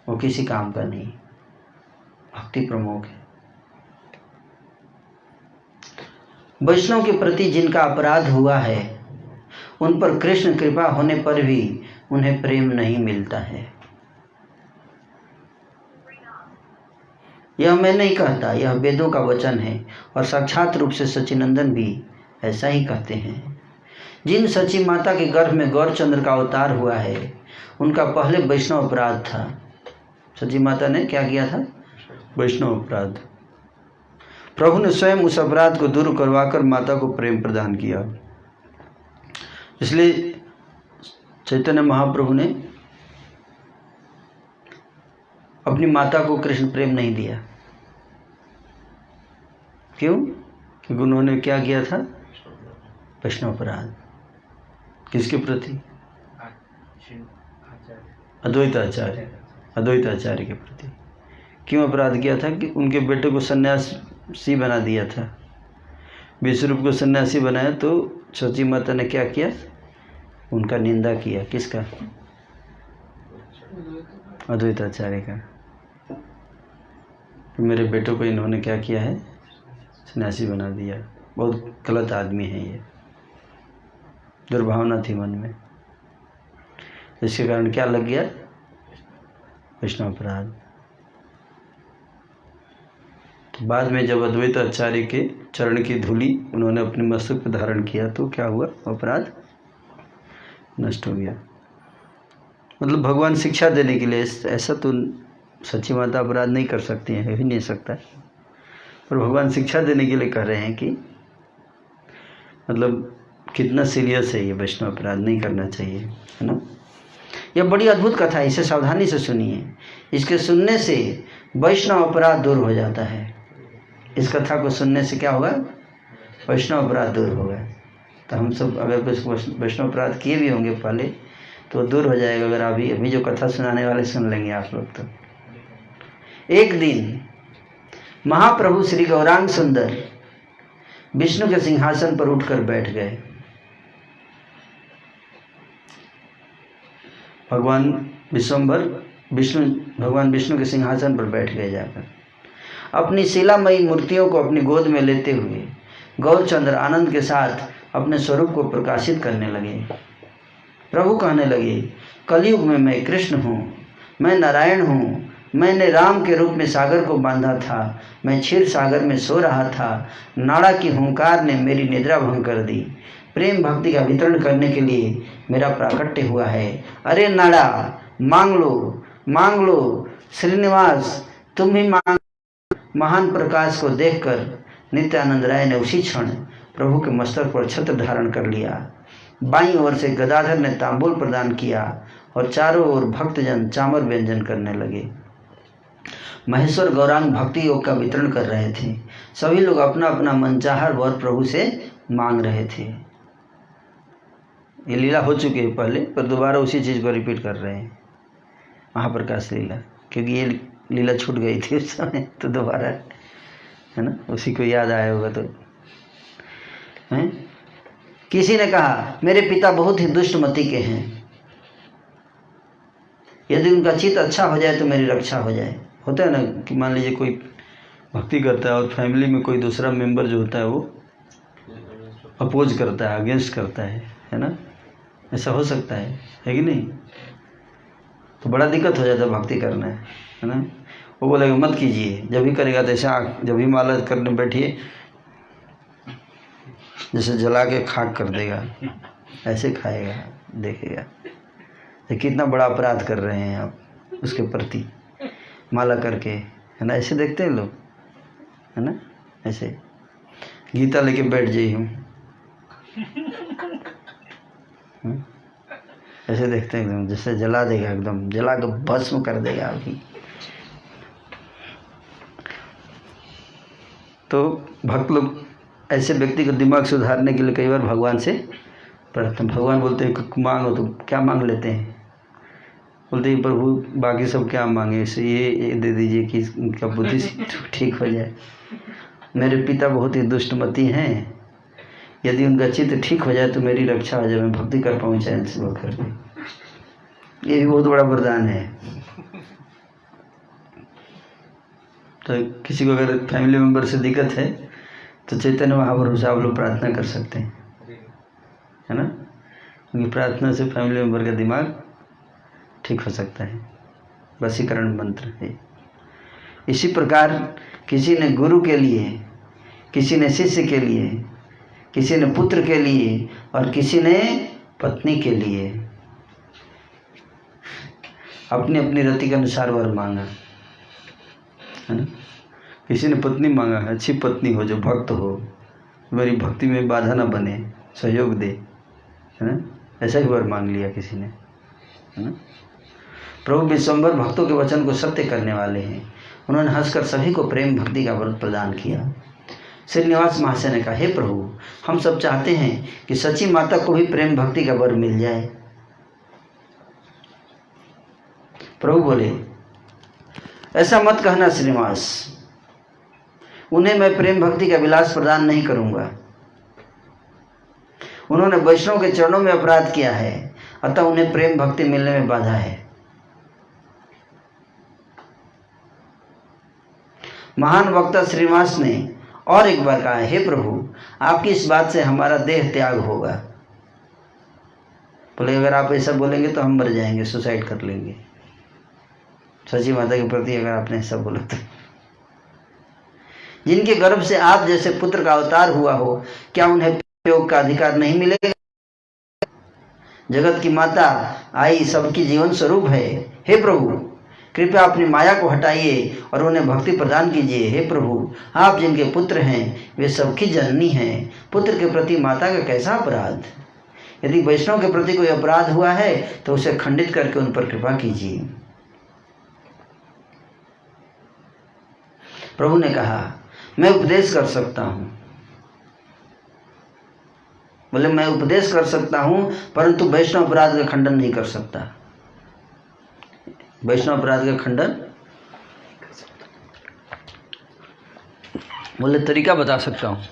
वो किसी काम का नहीं। भक्ति प्रमुख है। वैष्णव के प्रति जिनका अपराध हुआ है उन पर कृष्ण कृपा होने पर भी उन्हें प्रेम नहीं मिलता है। यह मैं नहीं कहता, यह वेदों का वचन है और साक्षात रूप से सच्चिनंदन भी ऐसा ही कहते हैं। जिन सची माता के गर्भ में गौरचंद्र का अवतार हुआ है उनका पहले वैष्णव अपराध था। सची माता ने क्या किया था? वैष्णव अपराध। प्रभु ने स्वयं उस अपराध को दूर करवाकर माता को प्रेम प्रदान किया। इसलिए चैतन्य महाप्रभु ने अपनी माता को कृष्ण प्रेम नहीं दिया। क्यों? क्योंकि उन्होंने क्या किया था? वैष्णव अपराध। किसके प्रति? अद्वैताचार्य के प्रति। क्यों अपराध किया था? कि उनके बेटे को सन्यासी बना दिया था। विश्वरूप को सन्यासी बनाया तो सची माता ने क्या किया? उनका निंदा किया। किसका? अद्वैताचार्य का। तो मेरे बेटों को इन्होंने क्या किया है? सन्यासी बना दिया। बहुत गलत आदमी है ये। दुर्भावना थी मन में। इसके कारण क्या लग गया? वैष्णव अपराध। तो बाद में जब अद्वैताचार्य के चरण की धूली उन्होंने अपने मस्तक पर धारण किया तो क्या हुआ? अपराध नष्ट हो गया। मतलब भगवान शिक्षा देने के लिए, ऐसा तो सच्ची माता अपराध नहीं कर सकती है, हो ही नहीं सकता। पर भगवान शिक्षा देने के लिए कह रहे हैं कि मतलब कितना सीरियस है ये, वैष्णव अपराध नहीं करना चाहिए, है ना। यह बड़ी अद्भुत कथा है, इसे सावधानी से सुनिए। इसके सुनने से वैष्णव अपराध दूर हो जाता है। इस कथा को सुनने से क्या होगा? वैष्णव अपराध दूर होगा। तो हम सब अगर वैष्णव अपराध किए भी होंगे पहले तो दूर हो जाएगा अगर अभी जो कथा सुनाने वाले सुन लेंगे आप लोग। तो एक दिन महाप्रभु श्री गौरांग सुंदर विष्णु के सिंहासन पर उठकर बैठ गए। भगवान विष्णु के सिंहासन पर बैठ गए। जाकर अपनी शिलामयी मूर्तियों को अपनी गोद में लेते हुए गौरचंद्र आनंद के साथ अपने स्वरूप को प्रकाशित करने लगे। प्रभु कहने लगे, कलयुग में मैं कृष्ण हूँ, मैं नारायण हूँ। मैंने राम के रूप में सागर को बांधा था। मैं क्षीर सागर में सो रहा था। नाड़ा की हुंकार ने मेरी निद्रा भंग कर दी। प्रेम भक्ति का वितरण करने के लिए मेरा प्राकट्य हुआ है। अरे नाड़ा, मांग लो श्रीनिवास, तुम भी मांग। महान प्रकाश को देखकर नित्यानंद राय ने उसी क्षण प्रभु के मस्तक पर छत्र धारण कर लिया। बाईं ओर से गदाधर ने तांबूल प्रदान किया और चारों ओर भक्तजन चामर व्यंजन करने लगे। महेश्वर गौरांग भक्ति योग का वितरण कर रहे थे। सभी लोग अपना अपना मनचाहा वर प्रभु से मांग रहे थे। ये लीला हो चुकी है पहले, पर दोबारा उसी चीज़ को रिपीट कर रहे हैं, महाप्रकाश लीला, क्योंकि ये लीला छूट गई थी उस समय, तो दोबारा है ना, उसी को याद आया होगा। तो हैं? किसी ने कहा मेरे पिता बहुत ही दुष्ट मति के हैं, यदि उनका चित्त अच्छा हो जाए तो मेरी रक्षा हो जाए। होता है ना कि मान लीजिए कोई भक्ति करता है और फैमिली में कोई दूसरा मेंबर जो होता है वो अपोज करता है, अगेंस्ट करता है ना, ऐसा हो सकता है कि नहीं? तो बड़ा दिक्कत हो जाता है भक्ति करना है ना। वो बोलेगा मत कीजिए, जब भी करेगा तो ऐसा, जब भी माला करने बैठिए जैसे जला के खाक कर देगा, ऐसे खाएगा, देखेगा तो कितना बड़ा अपराध कर रहे हैं आप उसके प्रति माला करके, है ना। ऐसे देखते हैं लोग, है ना। ऐसे गीता लेके बैठ जाइए हम, ऐसे देखते हैं एकदम जैसे जला देगा, एकदम जला के भस्म कर देगा अभी। तो भक्त लोग ऐसे व्यक्ति को दिमाग सुधारने के लिए कई बार भगवान से प्रार्थना, भगवान बोलते हैं मांगो, तो क्या मांग लेते हैं? बोलते हैं प्रभु बाकी सब क्या मांगे, इसे ये दे दीजिए कि उनका बुद्धि ठीक हो जाए। मेरे पिता बहुत ही दुष्टमती हैं, यदि उनका चित्त ठीक हो जाए तो मेरी रक्षा हो जाए, मैं भक्ति कर पाऊँ चैन से वो करके। ये भी बहुत बड़ा वरदान है। तो किसी को अगर फैमिली मेम्बर से दिक्कत है तो चैतन्य महाप्रभु से आप लोग प्रार्थना कर सकते हैं, है ना, क्योंकि प्रार्थना से फैमिली मेम्बर का दिमाग ठीक हो सकता है। वशीकरण मंत्र है। इसी प्रकार किसी ने गुरु के लिए, किसी ने शिष्य के लिए, किसी ने पुत्र के लिए और किसी ने पत्नी के लिए अपनी अपनी रति के अनुसार वर मांगा, है ना। किसी ने पत्नी मांगा है, अच्छी पत्नी हो जो भक्त हो, मेरी भक्ति में बाधा न बने, सहयोग दे, है ना, ऐसा ही वर मांग लिया किसी ने, है ना। प्रभु विश्वम्भर भक्तों के वचन को सत्य करने वाले हैं। उन्होंने हंसकर सभी को प्रेम भक्ति का वर प्रदान किया। श्रीनिवास महाशय ने कहा, हे प्रभु, हम सब चाहते हैं कि सच्ची माता को भी प्रेम भक्ति का वर मिल जाए। प्रभु बोले, ऐसा मत कहना श्रीनिवास, उन्हें मैं प्रेम भक्ति का विलास प्रदान नहीं करूंगा। उन्होंने वैष्णव के चरणों में अपराध किया है, अतः उन्हें प्रेम भक्ति मिलने में बाधा है। महान वक्ता श्रीनिवास ने और एक बार कहा, हे प्रभु, आपकी इस बात से हमारा देह त्याग होगा। बोले, अगर आप ऐसा बोलेंगे तो हम मर जाएंगे, सुसाइड कर लेंगे। सच्ची माता के प्रति अगर आपने ऐसा बोला तो, जिनके गर्भ से आप जैसे पुत्र का अवतार हुआ हो, क्या उन्हें योग का अधिकार नहीं मिलेगा? जगत की माता आई सबकी जीवन स्वरूप है। हे प्रभु, कृपया अपनी माया को हटाइए और उन्हें भक्ति प्रदान कीजिए। हे प्रभु, आप जिनके पुत्र हैं वे सबकी जननी हैं। पुत्र के प्रति माता का कैसा अपराध? यदि वैष्णव के प्रति कोई अपराध हुआ है तो उसे खंडित करके उन पर कृपा कीजिए। प्रभु ने कहा, मैं उपदेश कर सकता हूँ। बोले, मैं उपदेश कर सकता हूँ परंतु वैष्णव अपराध का खंडन नहीं कर सकता। वैष्णव अपराध का खंडन, बोले तरीका बता सकता हूँ,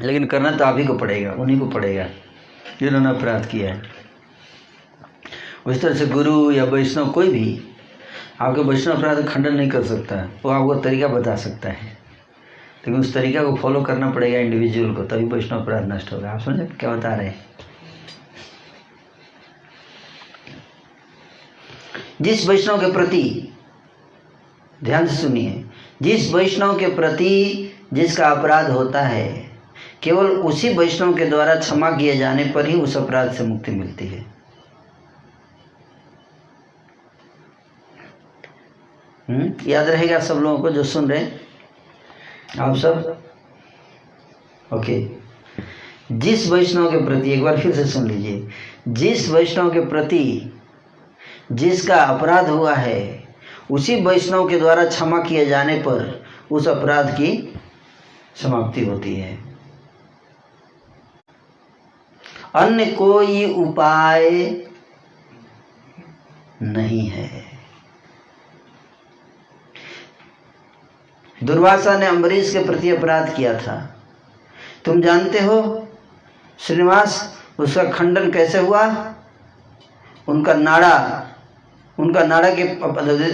लेकिन करना तो आप ही को पड़ेगा, उन्हीं को पड़ेगा जिन्होंने अपराध किया है। उस तरह से गुरु या वैष्णव कोई भी आपके वैष्णव अपराध का खंडन नहीं कर सकता, वो आपको तरीका बता सकता है, लेकिन उस तरीका को फॉलो करना पड़ेगा इंडिविजुअल को, तभी वैष्णव अपराध नष्ट होगा। आप समझे क्या बता रहे हैं? जिस वैष्णव के प्रति, ध्यान से सुनिए, जिस वैष्णव के प्रति जिसका अपराध होता है, केवल उसी वैष्णव के द्वारा क्षमा किए जाने पर ही उस अपराध से मुक्ति मिलती है। याद रहेगा सब लोगों को जो सुन रहे हैं आप सब? ओके। जिस वैष्णव के प्रति, एक बार फिर से सुन लीजिए, जिस वैष्णव के प्रति जिसका अपराध हुआ है उसी वैष्णव के द्वारा क्षमा किए जाने पर उस अपराध की समाप्ति होती है। अन्य कोई उपाय नहीं है। दुर्वासा ने अम्बरीश के प्रति अपराध किया था, तुम जानते हो श्रीनिवास, उसका खंडन कैसे हुआ? उनका नाड़ा के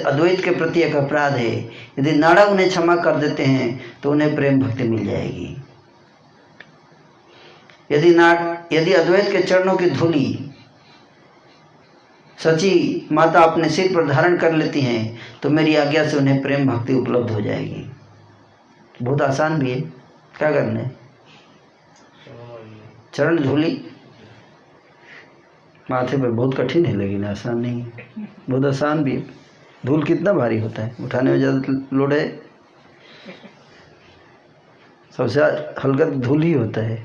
अद्वैत के प्रति एक अपराध है। यदि नाड़ा उन्हें क्षमा कर देते हैं तो उन्हें प्रेम भक्ति मिल जाएगी। यदि अद्वैत के चरणों की धूली सची माता अपने सिर पर धारण कर लेती हैं तो मेरी आज्ञा से उन्हें प्रेम भक्ति उपलब्ध हो जाएगी। बहुत आसान भी है, क्या करना है? चरण धूली माथे पर बहुत कठिन है, लेकिन आसान नहीं है, बहुत आसान भी है। धूल कितना भारी होता है, उठाने में ज़्यादा लोड है, सबसे हल्का धूल ही होता है,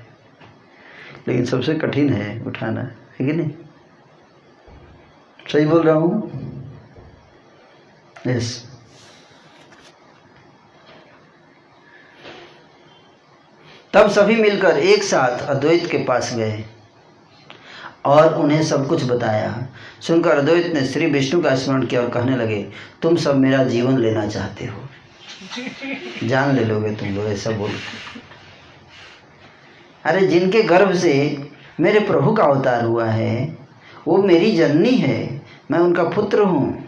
लेकिन सबसे कठिन है उठाना, है कि नहीं? सही बोल रहा हूँ? यस। तब सभी मिलकर एक साथ अद्वैत के पास गए और उन्हें सब कुछ बताया। सुनकर अद्वैत ने श्री विष्णु का स्मरण किया और कहने लगे, तुम सब मेरा जीवन लेना चाहते हो, जान ले लोगे तुम लोग, ऐसा बोल। अरे जिनके गर्भ से मेरे प्रभु का अवतार हुआ है वो मेरी जननी है, मैं उनका पुत्र हूँ।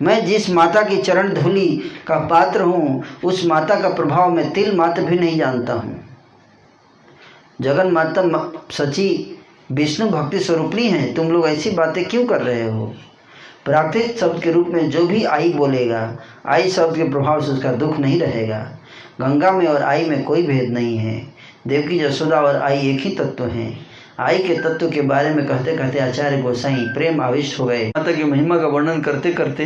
मैं जिस माता की चरण धूलि का पात्र हूँ उस माता का प्रभाव मैं तिल मात्र भी नहीं जानता हूँ। जगन माता सची विष्णु भक्ति स्वरूपणी है, तुम लोग ऐसी बातें क्यों कर रहे हो? प्राकृतिक शब्द के रूप में जो भी आई बोलेगा, आई शब्द के प्रभाव से उसका दुख नहीं रहेगा। गंगा में और आई में कोई भेद नहीं है। देवकी यशोदा और आई एक ही तत्व हैं। आई के तत्व के बारे में कहते कहते आचार्य गोसाई प्रेम आविष्ट हो गए। माता की महिमा का वर्णन करते करते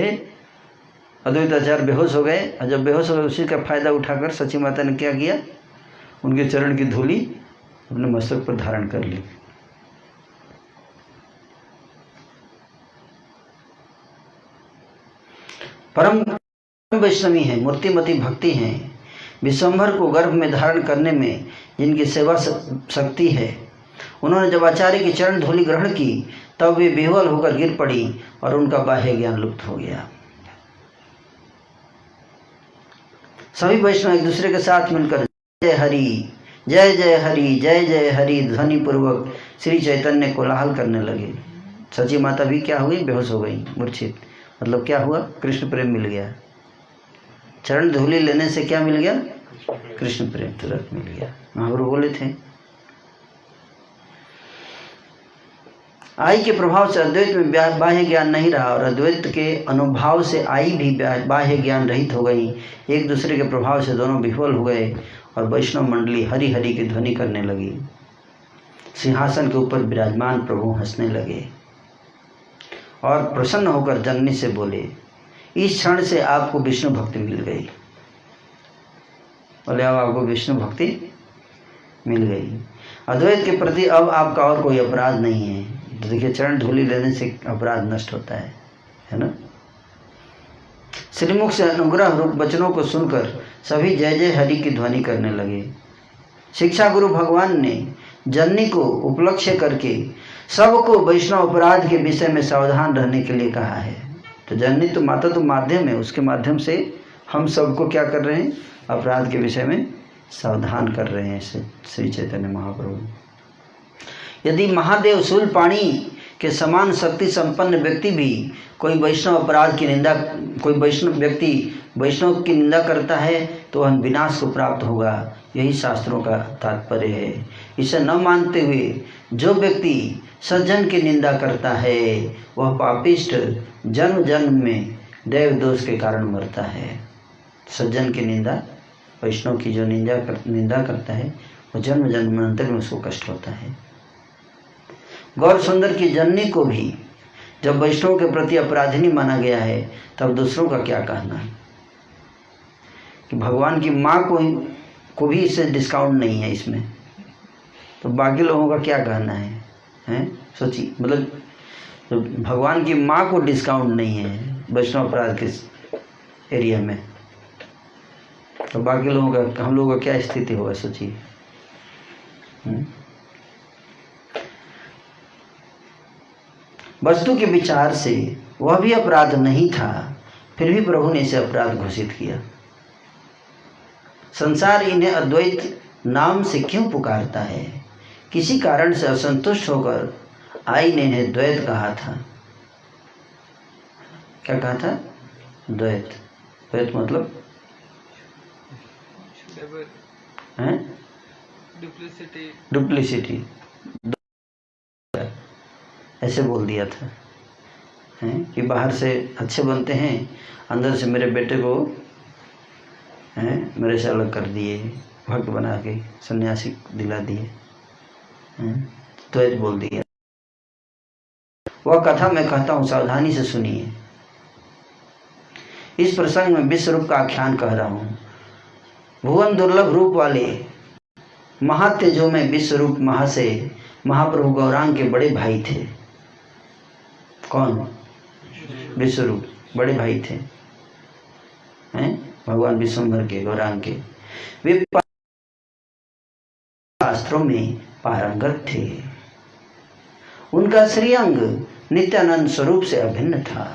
अद्वैत आचार्य बेहोश हो गए, और जब बेहोश हो गए उसी का फायदा उठाकर सची माता ने क्या किया? उनके चरण की धूली अपने मस्तक पर धारण कर ली। परम वैष्णवी हैं, मूर्तिमती भक्ति हैं। विश्वंभर को गर्भ में धारण करने में जिनकी सेवा शक्ति है, उन्होंने जब आचार्य की चरण धूलि ग्रहण की तब वे बेहोल होकर गिर पड़ी और उनका बाह्य ज्ञान लुप्त हो गया। सभी वैष्णव एक दूसरे के साथ मिलकर जय हरि जय जय हरि जय जय हरि ध्वनि पूर्वक श्री चैतन्य कोलाहल करने लगे। सची माता भी क्या हुई? बेहोश हो गई, मूर्छित। मतलब क्या हुआ? कृष्ण प्रेम मिल गया। चरण धूलि लेने से क्या मिल गया? कृष्ण प्रेम तुरंत मिल गया। महाप्रभु बोले थे, आई के प्रभाव से अद्वैत में बाह्य ज्ञान नहीं रहा और अद्वैत के अनुभव से आई भी बाह्य ज्ञान रहित हो गई। एक दूसरे के प्रभाव से दोनों विफल हो गए और वैष्णव मंडली हरि हरि की ध्वनि करने लगी। सिंहासन के ऊपर विराजमान प्रभु हंसने लगे और प्रसन्न होकर जननी से बोले, इस क्षण से आपको विष्णु भक्ति मिल गई। बोले अब आपको विष्णु भक्ति मिल गई। अद्वैत के प्रति अब आपका और कोई अपराध नहीं है। तो देखिए, चरण धूलि लेने से अपराध नष्ट होता है ना। श्रीमुख से अनुग्रह रूप वचनों को सुनकर सभी जय जय हरि की ध्वनि करने लगे। शिक्षा गुरु भगवान ने जननी को उपलक्ष्य करके सबको वैष्णव अपराध के विषय में सावधान रहने के लिए कहा है। तो जननी तो माता तो माध्यम है, उसके माध्यम से हम सबको क्या कर रहे हैं? अपराध के विषय में सावधान कर रहे हैं श्री चैतन्य महाप्रभु। यदि महादेव शूलपाणी के समान शक्ति संपन्न व्यक्ति भी कोई वैष्णव अपराध की निंदा, कोई वैष्णव की निंदा करता है तो वह विनाश को प्राप्त होगा। यही शास्त्रों का तात्पर्य है। इसे न मानते हुए जो व्यक्ति सज्जन की निंदा करता है वह पापिष्ट जन्म जन्म में दैव दोष के कारण मरता है। सज्जन की निंदा वैष्णव की जो निंदा करता है वो जन्म जन्मांतर में उसको कष्ट होता है। गौर सुंदर की जननी को भी जब वैष्णव के प्रति अपराधिनी माना गया है तब दूसरों का क्या कहना कि भगवान की माँ को भी इससे डिस्काउंट नहीं है इसमें, तो बाकी लोगों का क्या कहना है? सोचिए, मतलब तो भगवान की माँ को डिस्काउंट नहीं है वैष्णव अपराध के एरिया में, तो बाकी लोगों का, हम लोगों का क्या स्थिति होगा सोचिए। वस्तु के विचार से वह भी अपराध नहीं था, फिर भी प्रभु ने इसे अपराध घोषित किया। संसार इन्हें अद्वैत नाम से क्यों पुकारता है? किसी कारण से असंतुष्ट होकर आई ने इन्हें द्वैत कहा था। क्या कहा था? द्वैत। द्वैत मतलब डुप्लीसिटी ऐसे बोल दिया था कि बाहर से अच्छे बनते हैं, अंदर से मेरे बेटे को मेरे से अलग कर दिए, भक्त बना के सन्यासी दिला दिए, द्वैत बोल दिया। वह कथा मैं कहता हूँ, सावधानी से सुनिए। इस प्रसंग में विश्व रूप का आख्यान कह रहा हूँ। भुवन दुर्लभ रूप वाले महातेजो में विश्व रूप महाप्रभु गौरांग के बड़े भाई थे। कौन? विश्व रूप बड़े भाई थे, भगवान विश्वम्भर के, गौरांग के। वे शास्त्रों में पारंगत थे। उनका श्रीअंग नित्यानंद स्वरूप से अभिन्न था।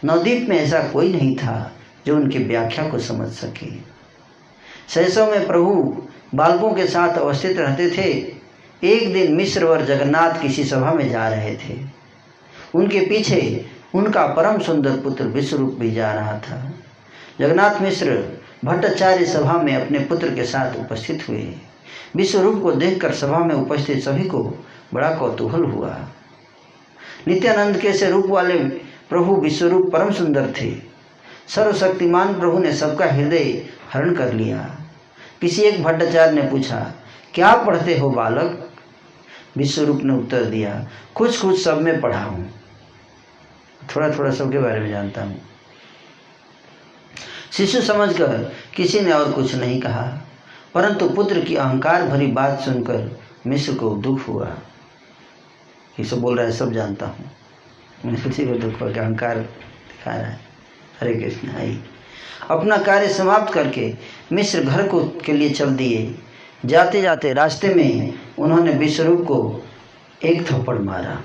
नवद्वीप में ऐसा कोई नहीं था जो उनकी व्याख्या को समझ सके। शैशव में प्रभु बालकों के साथ अवस्थित रहते थे। एक दिन मिश्र और जगन्नाथ किसी सभा में जा रहे थे। उनके पीछे उनका परम सुंदर पुत्र विश्वरूप भी जा रहा था। जगन्नाथ मिश्र भट्टाचार्य सभा में अपने पुत्र के साथ उपस्थित हुए। विश्वरूप को देखकर सभा में उपस्थित सभी को बड़ा कौतूहल हुआ। नित्यानंद के से रूप वाले प्रभु विश्वरूप परम सुंदर थे। सर्वशक्तिमान प्रभु ने सबका हृदय हरण कर लिया। किसी एक भट्टाचार्य ने पूछा, क्या पढ़ते हो बालक? विश्वरूप ने उत्तर दिया, कुछ कुछ सब में पढ़ा हूँ, थोड़ा थोड़ा सबके बारे में जानता हूँ। शिशु समझकर किसी ने और कुछ नहीं कहा, परंतु पुत्र की अहंकार भरी बात सुनकर मिश्र को दुख हुआ। ये सब बोल रहा है, सब जानता हूँ, किसी को दुख हुआ कि अहंकार दिखा रहा है। हरे कृष्ण। आई अपना कार्य समाप्त करके मिश्र घर के लिए चल दिए। जाते जाते रास्ते में उन्होंने विश्वरूप को एक थप्पड़ मारा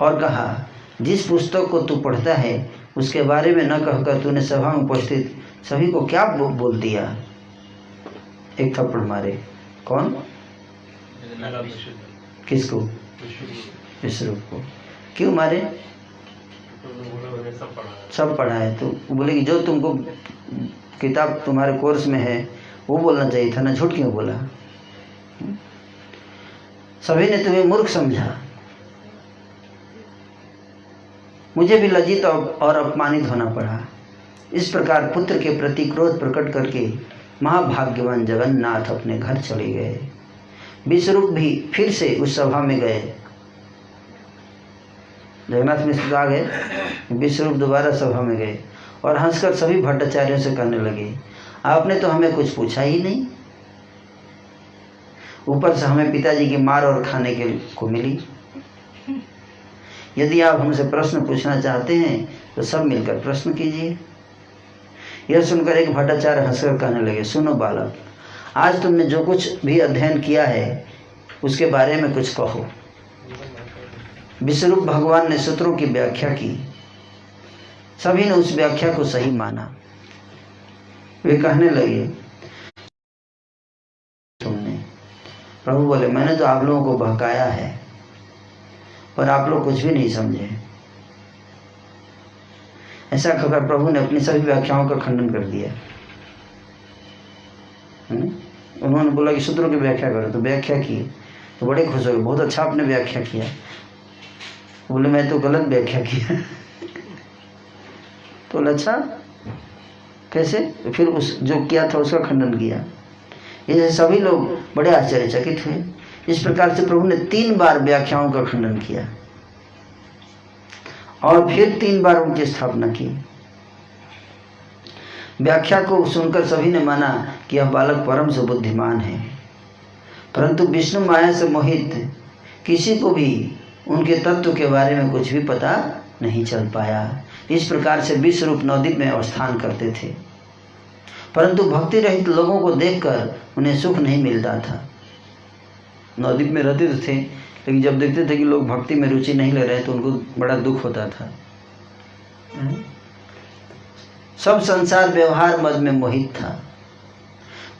और कहा, जिस पुस्तक को तू पढ़ता है उसके बारे में न कहकर तूने सभा में उपस्थित सभी को क्या बोल दिया? एक थप्पड़ मारे। कौन? किसको? विश्वरूप को। क्यों मारे? सब पढ़ा है। तो बोले कि जो तुमको किताब तुम्हारे कोर्स में है वो बोलना चाहिए था ना, झूठ क्यों बोला? सभी ने तुम्हें मूर्ख समझा। मुझे भी लज्जित और अपमानित होना पड़ा। इस प्रकार पुत्र के प्रति क्रोध प्रकट करके महाभाग्यवान जगन्नाथ अपने घर चले गए। विश्वरूप भी फिर से उस सभा में गए। जगन्नाथ मिश्र आ गए, विश्वरूप दोबारा सभा में गए और हंसकर सभी भट्टाचार्यों से कहने लगे, आपने तो हमें कुछ पूछा ही नहीं, ऊपर से हमें पिताजी की मार और खाने के को मिली। यदि आप हमसे प्रश्न पूछना चाहते हैं तो सब मिलकर प्रश्न कीजिए। यह सुनकर एक भट्टाचार्य हंसकर कहने लगे, सुनो बालक, आज तुमने जो कुछ भी अध्ययन किया है उसके बारे में कुछ कहो। विश्वरूप भगवान ने सूत्रों की व्याख्या की। सभी ने उस व्याख्या को सही माना। वे कहने लगे, तुमने? प्रभु बोले, मैंने तो आप लोगों को बहकाया है पर आप लोग कुछ भी नहीं समझे। ऐसा कहकर प्रभु ने अपनी सभी व्याख्याओं का खंडन कर दिया। उन्होंने बोला कि सूत्रों की व्याख्या करो, तो व्याख्या की तो बड़े खुश हो गए, बहुत अच्छा आपने व्याख्या किया। बोले, मैं तो गलत व्याख्या किया। तो अच्छा कैसे? फिर उस जो किया था उसका खंडन किया। इससे सभी लोग बड़े आश्चर्यचकित हुए। इस प्रकार से प्रभु ने 3 बार व्याख्याओं का खंडन किया और फिर 3 बार उनकी स्थापना की। व्याख्या को सुनकर सभी ने माना कि यह बालक परम से बुद्धिमान है, परंतु विष्णु माया से मोहित किसी को भी उनके तत्व के बारे में कुछ भी पता नहीं चल पाया। इस प्रकार से विश्वरूप नवद्वीप में अवस्थान करते थे, परंतु भक्ति रहित लोगों को देखकर उन्हें सुख नहीं मिलता था। नवद्वीप में रहते थे, लेकिन जब देखते थे कि लोग भक्ति में रुचि नहीं ले रहे तो उनको बड़ा दुख होता था। सब संसार व्यवहार मद में मोहित था।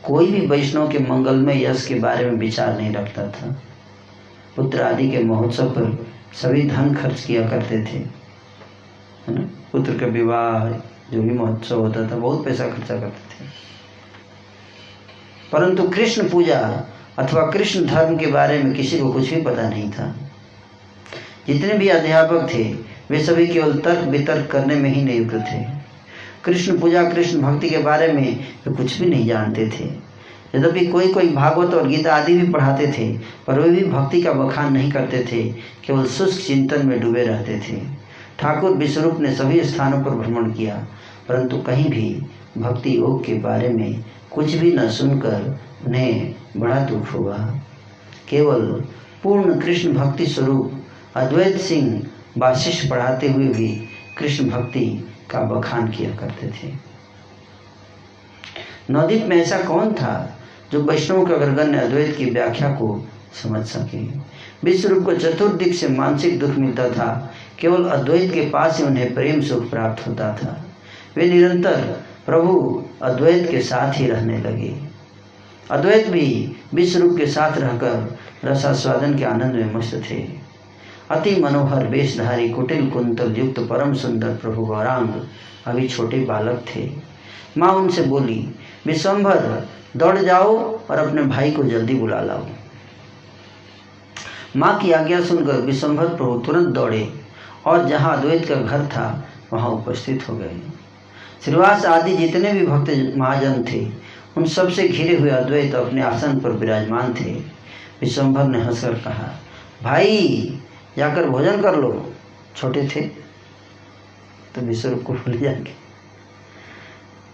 कोई भी वैष्णव के मंगलमय यश के बारे में विचार नहीं रखता था। पुत्र आदि के महोत्सव पर सभी धन खर्च किया करते थे, है ना। पुत्र का विवाह जो भी महोत्सव होता था बहुत पैसा खर्चा करते थे, परंतु कृष्ण पूजा अथवा कृष्ण धर्म के बारे में किसी को कुछ भी पता नहीं था। जितने भी अध्यापक थे वे सभी केवल तर्क वितर्क करने में ही नियुक्त थे। कृष्ण पूजा कृष्ण भक्ति के बारे में वे कुछ भी नहीं जानते थे। यद्यपि कोई कोई भागवत और गीता आदि भी पढ़ाते थे, पर वे भी भक्ति का बखान नहीं करते थे, केवल शुष्क चिंतन में डूबे रहते थे। ठाकुर विश्वरूप ने सभी स्थानों पर भ्रमण किया, परंतु कहीं भी भक्ति योग के बारे में कुछ भी न सुनकर उन्हें बड़ा दुख हुआ। केवल पूर्ण कृष्ण भक्ति स्वरूप अद्वैत सिंह वाशिष्ठ पढ़ाते हुए भी कृष्ण भक्ति का बखान किया करते थे। नवद्वीप में ऐसा कौन था जो वैष्णव के अग्रगण्य अद्वैत की व्याख्या को समझ सके? विश्वरूप को चतुर्दिक से मानसिक दुख मिलता था, केवल अद्वैत के पास ही उन्हें प्रेम सुख प्राप्त होता था। वे निरंतर प्रभु अद्वैत के साथ ही रहने लगे। अद्वैत भी विश्वरूप के साथ रहकर रसास्वादन के आनंद में मस्त थे। अति मनोहर वेशधारी कुटिल कुंतल युक्त परम सुंदर प्रभु गौरांग अभी छोटे बालक थे। माँ उनसे बोली, विश्वंभर दौड़ जाओ और अपने भाई को जल्दी बुला लाओ। माँ की आज्ञा सुनकर विश्वंभर प्रभु तुरंत दौड़े और जहाँ अद्वैत का घर था वहाँ उपस्थित हो गए। श्रीवास आदि जितने भी भक्त महाजन थे उन सबसे घिरे हुए अद्वैत अपने आसन पर विराजमान थे। विश्वंभर ने हंसकर कहा, भाई जाकर भोजन कर लो। छोटे थे तो विश्वरूप को भूल जाएंगे,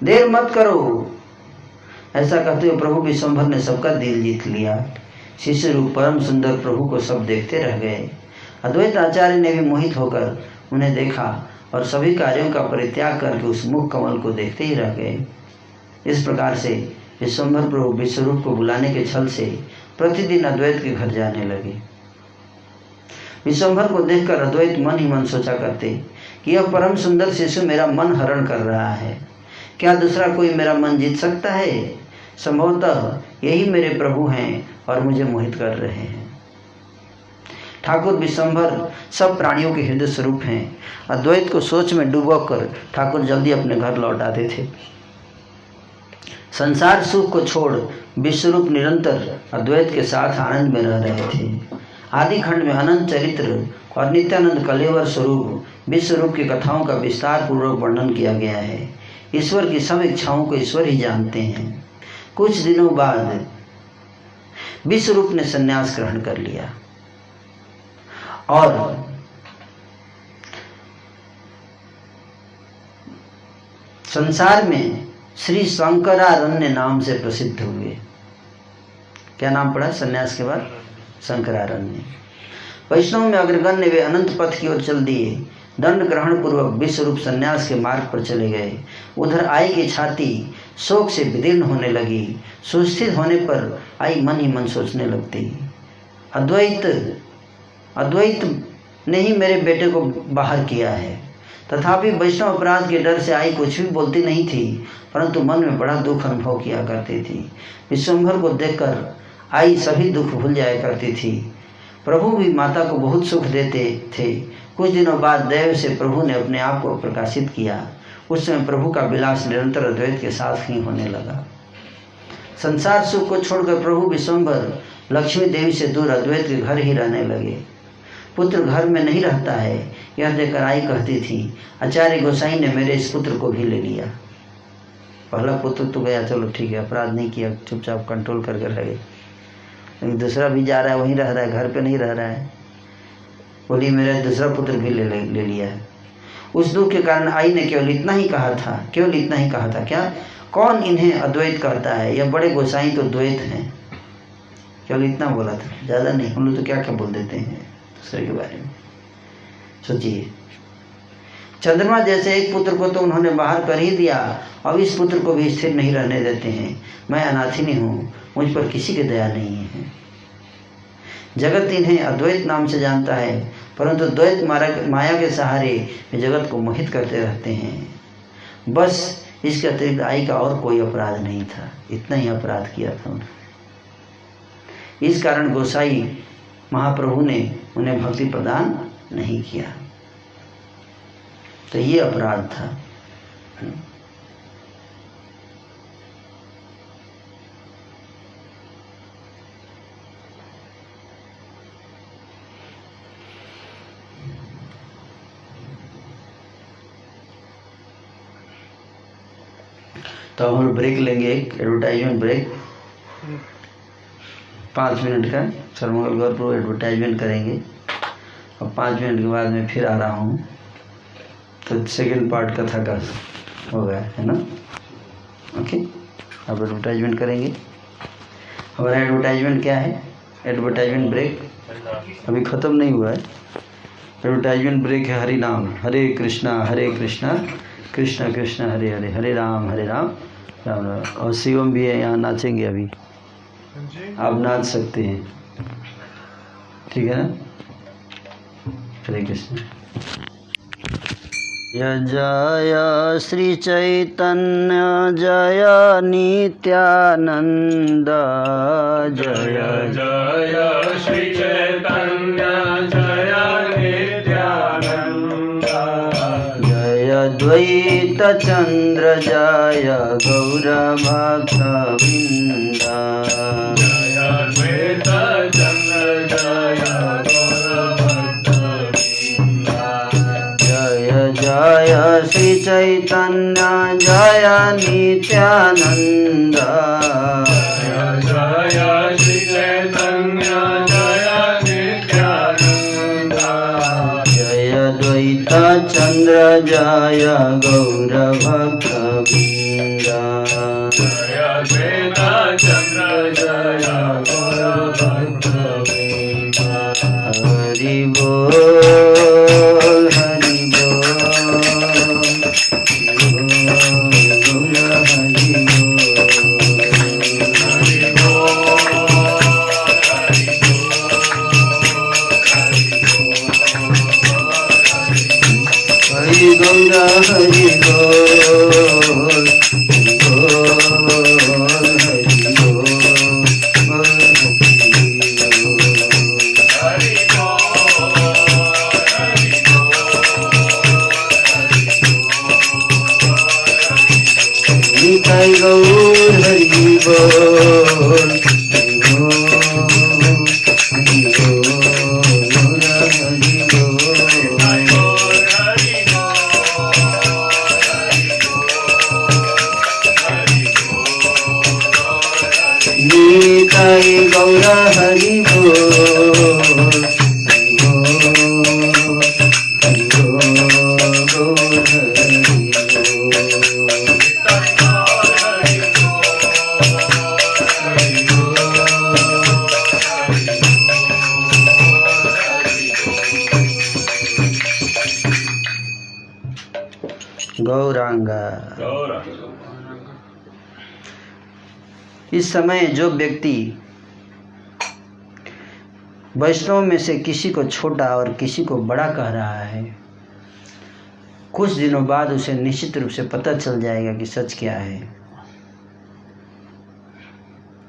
देर मत करो। ऐसा कहते हुए प्रभु विश्वंभर ने सबका दिल जीत लिया। शिष्य रूप परम सुंदर प्रभु को सब देखते रह गए। अद्वैत आचार्य ने भी मोहित होकर उन्हें देखा और सभी कार्यों का परित्याग करके उस मुख कमल को देखते ही रह गए। इस प्रकार से विश्वंभर प्रभु विश्वरूप को बुलाने के छल से प्रतिदिन अद्वैत के घर जाने लगे। विश्वंभर को देखकर अद्वैत मन ही मन सोचा करते कि यह परम सुंदर शिशु मेरा मन हरण कर रहा है। क्या दूसरा कोई मेरा मन जीत सकता है? संभवतः यही मेरे प्रभु हैं और मुझे मोहित कर रहे हैं। ठाकुर विश्वंभर सब प्राणियों के हृदय स्वरूप हैं। अद्वैत को सोच में डूबकर ठाकुर जल्दी अपने घर लौट आते थे। संसार सुख को छोड़ विश्वरूप निरंतर अद्वैत के साथ आनंद में रह रहे थे। आदि खंड में अनंत चरित्र और नित्यानंद कलेवर स्वरूप विश्वरूप की कथाओं का विस्तार पूर्वक वर्णन किया गया है। ईश्वर की सब इच्छाओं को ईश्वर ही जानते हैं। कुछ दिनों बाद विश्वरूप ने संन्यास ग्रहण कर लिया और संसार में श्री शंकरारण्य नाम से प्रसिद्ध हुए। क्या नाम पड़ा संन्यास के बाद? शंकरारण्य। वैष्णव में अग्रगण्य वे अनंत पथ की ओर चल दिए। दंड ग्रहण पूर्वक विश्वरूप संन्यास के मार्ग पर चले गए। उधर आई की छाती शोक से विदीर्ण होने लगी। सुस्थित होने पर आई मन ही मन सोचने लगती, अद्वैत ने ही मेरे बेटे को बाहर किया है। तथापि वैष्णव अपराध के डर से आई कुछ भी बोलती नहीं थी, परंतु मन में बड़ा दुख अनुभव किया करती थी। विश्वंभर को देखकर आई सभी दुख भूल जाया करती थी। प्रभु भी माता को बहुत सुख देते थे। कुछ दिनों बाद दैव से प्रभु ने अपने आप को प्रकाशित किया। उस समय प्रभु का विलास निरंतर अद्वैत के साथ ही होने लगा। संसार सुख को छोड़कर प्रभु विश्वंभर लक्ष्मी देवी से दूर अद्वैत के घर ही रहने लगे। पुत्र घर में नहीं रहता है, यह देखकर आई कहती थी, आचार्य गोसाई ने मेरे इस पुत्र को भी ले लिया। पहला पुत्र तो गया, चलो ठीक है, अपराध नहीं किया, चुपचाप कंट्रोल करके रह गए। लेकिन दूसरा भी जा रहा है, वहीं रह रहा है, घर पे नहीं रह रहा है। बोली मेरा दूसरा पुत्र भी ले लिया है। उस दुख के कारण आई ने केवल इतना ही कहा था, केवल इतना ही कहा था, क्या कौन इन्हें अद्वैत कहता है, यह बड़े गोसाई तो द्वैत हैं। केवल इतना बोला था, ज़्यादा नहीं। हम लोग तो क्या क्या बोल देते हैं दूसरे के बारे में। सोचिए, चंद्रमा जैसे एक पुत्र को तो उन्होंने बाहर कर ही दिया, अब इस पुत्र को भी स्थिर नहीं रहने देते हैं। मैं अनाथिनी हूँ, मुझ पर किसी की दया नहीं है। जगत इन्हें अद्वैत नाम से जानता है, परंतु द्वैत माया के सहारे वे जगत को मोहित करते रहते हैं। बस इसके अतिरिक्त आई का और कोई अपराध नहीं था, इतना ही अपराध किया था उन्होंने। इस कारण गोसाई महाप्रभु ने उन्हें भक्ति प्रदान नहीं किया। तो ये अपराध था। तो हम ब्रेक लेंगे, एक एडवर्टाइजमेंट ब्रेक 5 मिनट का। सर्वमंगल गौरपुर एडवर्टाइजमेंट करेंगे और 5 मिनट के बाद मैं फिर आ रहा हूँ। तो सेकेंड पार्ट कथा का हो गया है ना। ओके, अब एडवर्टाइजमेंट करेंगे। हमारा एडवर्टाइजमेंट क्या है? एडवर्टाइजमेंट ब्रेक अभी ख़त्म नहीं हुआ है। एडवर्टाइजमेंट ब्रेक है हरि नाम, हरे कृष्णा कृष्णा कृष्णा हरे हरे, हरे राम राम राम। और शिवम भी है यहाँ, नाचेंगे अभी, आप नाच सकते हैं, ठीक है ना। हरे कृष्ण। जय श्री चैतन्य जय नित्यानंद, जय जय श्री चैतन्य जय नित्यानंद, जय द्वैत चंद्र जय गौर भक्तवृंद, जय द्वैत चंद्र जय गौर भक्तवृंद, जय जय श्री चैतन्य जय नित्यानंद, जय श्री चैतन्य जय नित्यानंद, जय द्वैत चंद्र जय गौर भक्तवृंद, जय द्वैत चंद्र जय गौर भक्तवृंद। हरि बोल हरि बोल, हरि गौर हरि बोल, हरि बोल, निताई गौर हरि बोल, हरि बोल, हरि बोल, निताई गौर हरि बोल, हरि बोल, हरि बोल, गौर हरि बोल। गौरांगा। इस समय जो व्यक्ति वैष्णव में से किसी को छोटा और किसी को बड़ा कह रहा है, कुछ दिनों बाद उसे निश्चित रूप से पता चल जाएगा कि सच क्या है।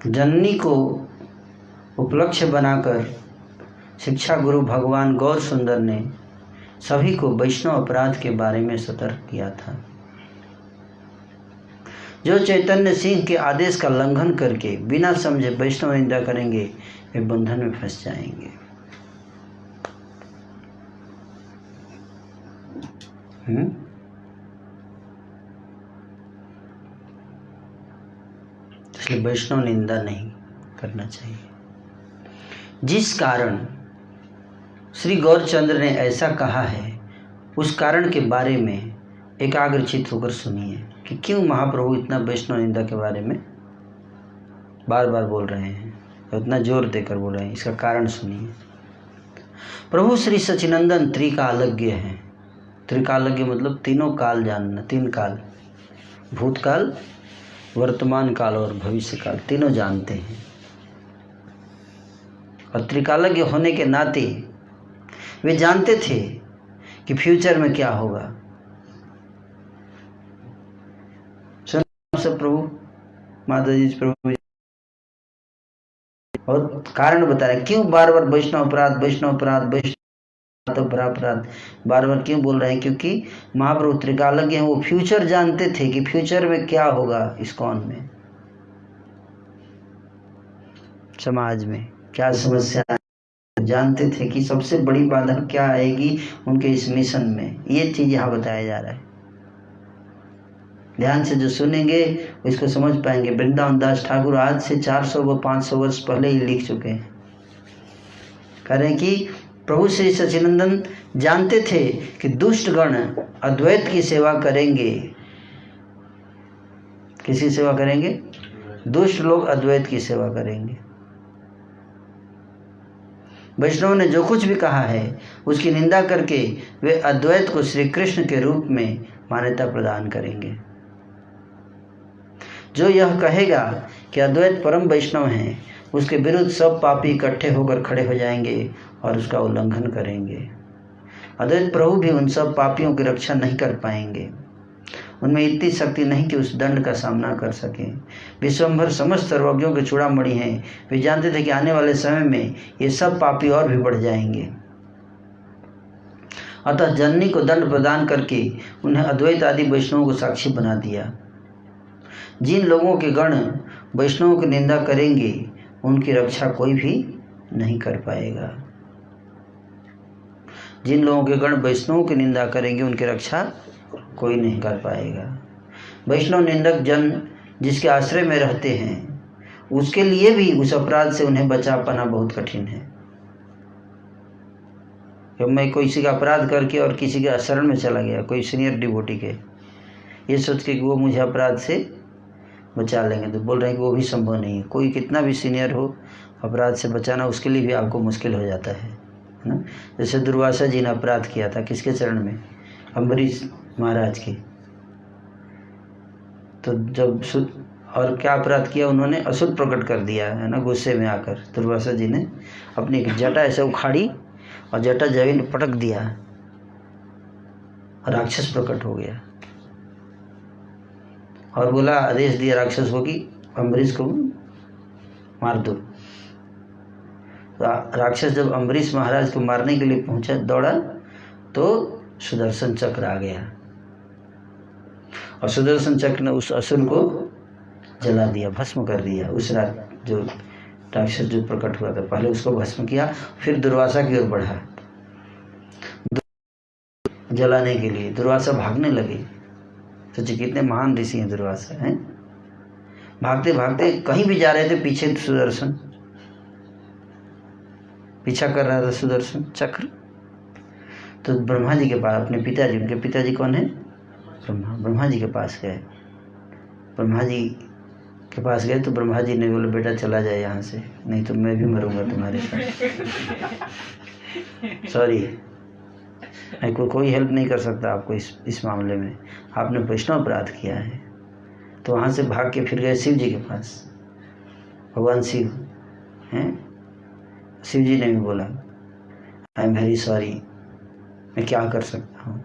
जननी को उपलक्ष्य बनाकर शिक्षा गुरु भगवान गौर सुंदर ने सभी को वैष्णव अपराध के बारे में सतर्क किया था। जो चैतन्य सिंह के आदेश का उल्लंघन करके बिना समझे वैष्णव निंदा करेंगे वे बंधन में फंस जाएंगे। कि वैष्णव निंदा नहीं करना चाहिए। जिस कारण श्री गौरचंद्र ने ऐसा कहा है उस कारण के बारे में एकाग्रचित होकर सुनिए कि क्यों महाप्रभु इतना वैष्णव निंदा के बारे में बार बार बोल रहे हैं, इतना जोर देकर बोल रहे हैं। इसका कारण सुनिए। प्रभु श्री सच्चिनंदन त्रिकालज्ञ हैं। त्रिकालज्ञ मतलब तीनों काल जानना, तीन काल, भूतकाल, वर्तमान काल और भविष्य काल, तीनों जानते हैं। और त्रिकालज्ञ होने के नाते वे जानते थे कि फ्यूचर में क्या होगा। सुनो सब प्रभु, माता जी प्रभु, और कारण बता रहे क्यों बार बार वैष्णव अपराध, वैष्णव अपराध, वैष्णव अपराध बार बार क्यों बोल रहे हैं? क्योंकि महाप्रभु त्रिकालज्ञ हैं, वो फ्यूचर जानते थे कि फ्यूचर में क्या होगा, इस्कॉन में, समाज में क्या समस्या, जानते थे कि सबसे बड़ी बाधा क्या आएगी उनके इस मिशन में। ये चीज यहाँ बताया जा रहा है। ध्यान से जो सुनेंगे इसको समझ पाएंगे। वृंदावन दास ठाकुर आज से 400 व 500 वर्ष पहले ही लिख चुके हैं। कह रहे हैं कि प्रभु श्री सच्चिनंदन जानते थे कि दुष्ट गण अद्वैत की सेवा करेंगे। किसी सेवा करेंगे? दुष्ट लोग अद्वैत की सेवा करेंगे। वैष्णव ने जो कुछ भी कहा है उसकी निंदा करके वे अद्वैत को श्री कृष्ण के रूप में मान्यता प्रदान करेंगे। जो यह कहेगा कि अद्वैत परम वैष्णव हैं, उसके विरुद्ध सब पापी इकट्ठे होकर खड़े हो जाएंगे और उसका उल्लंघन करेंगे। अद्वैत प्रभु भी उन सब पापियों की रक्षा नहीं कर पाएंगे। उनमें इतनी शक्ति नहीं कि उस दंड का सामना कर सकें। विश्वभर समस्त सर्वज्ञों के चूड़ामणि हैं। वे जानते थे कि आने वाले समय में ये सब पापी और भी बढ़ जाएंगे। अतः जननी को दंड प्रदान करके उन्हें अद्वैत आदि वैष्णवों को साक्षी बना दिया। जिन लोगों के गण वैष्णवों की निंदा करेंगे उनकी रक्षा कोई भी नहीं कर पाएगा। जिन लोगों के गण वैष्णवों की निंदा करेंगे उनकी रक्षा कोई नहीं कर पाएगा। वैष्णव निंदक जन जिसके आश्रय में रहते हैं उसके लिए भी उस अपराध से उन्हें बचा पाना बहुत कठिन है। जब मैं किसी का अपराध करके और किसी के शरण में चला गया, कोई सीनियर डिवोटी के, ये सोच के कि वो मुझे अपराध से बचा लेंगे, तो बोल रहे हैं कि वो भी संभव नहीं है। कोई कितना भी सीनियर हो, अपराध से बचाना उसके लिए भी आपको मुश्किल हो जाता है ना। जैसे दुर्वासा जी ने अपराध किया था किसके चरण में? अम्बरीश महाराज की। तो जब और क्या अपराध किया उन्होंने? असुर प्रकट कर दिया है ना, गुस्से में आकर दुर्वासा जी ने अपनी एक जटा ऐसे उखाड़ी और जटा जमीन में पटक दिया और राक्षस प्रकट हो गया और बोला, आदेश दिया राक्षस को कि अम्बरीश को मार दो। तो राक्षस जब अम्बरीश महाराज को मारने के लिए पहुंचा, दौड़ा, तो सुदर्शन चक्र आ गया और सुदर्शन चक्र ने उस असुर को जला दिया, भस्म कर दिया। उस रात जो राक्षस जो प्रकट हुआ था, पहले उसको भस्म किया, फिर दुर्वासा की ओर बढ़ा जलाने के लिए। दुर्वासा भागने लगे। सोचिए कितने महान ऋषि हैं दुर्वासा, हैं? भागते भागते कहीं भी जा रहे थे, पीछे सुदर्शन पीछा कर रहा था, सुदर्शन चक्र। तो ब्रह्मा जी के पास, अपने पिताजी, उनके पिताजी कौन है? ब्रह्मा जी के पास गए। ब्रह्मा जी के पास गए तो ब्रह्मा जी ने बोले, बेटा चला जाए यहाँ से, नहीं तो मैं भी मरूंगा तुम्हारे साथ। सॉरी, कोई हेल्प नहीं कर सकता आपको इस मामले में, आपने वैष्णव अपराध किया है। तो वहाँ से भाग के फिर गए शिव जी के पास। भगवान शिव हैं, शिव जी ने भी बोला, आई एम वेरी सॉरी, मैं क्या कर सकता हूँ,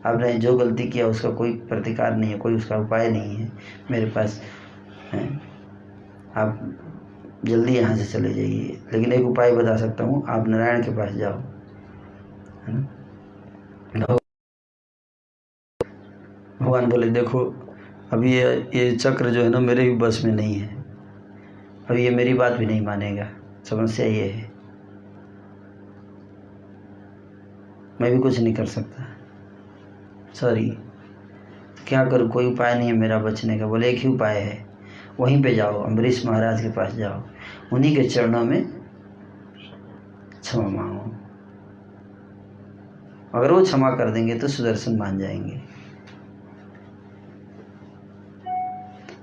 आपने जो गलती किया उसका कोई प्रतिकार नहीं है, कोई उसका उपाय नहीं है मेरे पास, है? आप जल्दी यहाँ से चले जाइए, लेकिन एक उपाय बता सकता हूँ, आप नारायण के पास जाओ, है ना। भगवान बोले, देखो अभी ये चक्र जो है ना मेरे भी बस में नहीं है, अभी ये मेरी बात भी नहीं मानेगा, समस्या ये है, मैं भी कुछ नहीं कर सकता, सॉरी। क्या करूँ, कोई उपाय नहीं है मेरा बचने का। बोले, एक ही उपाय है, वहीं पे जाओ, अम्बरीश महाराज के पास जाओ, उन्हीं के चरणों में क्षमा मांगो। अगर वो क्षमा कर देंगे तो सुदर्शन मान जाएंगे।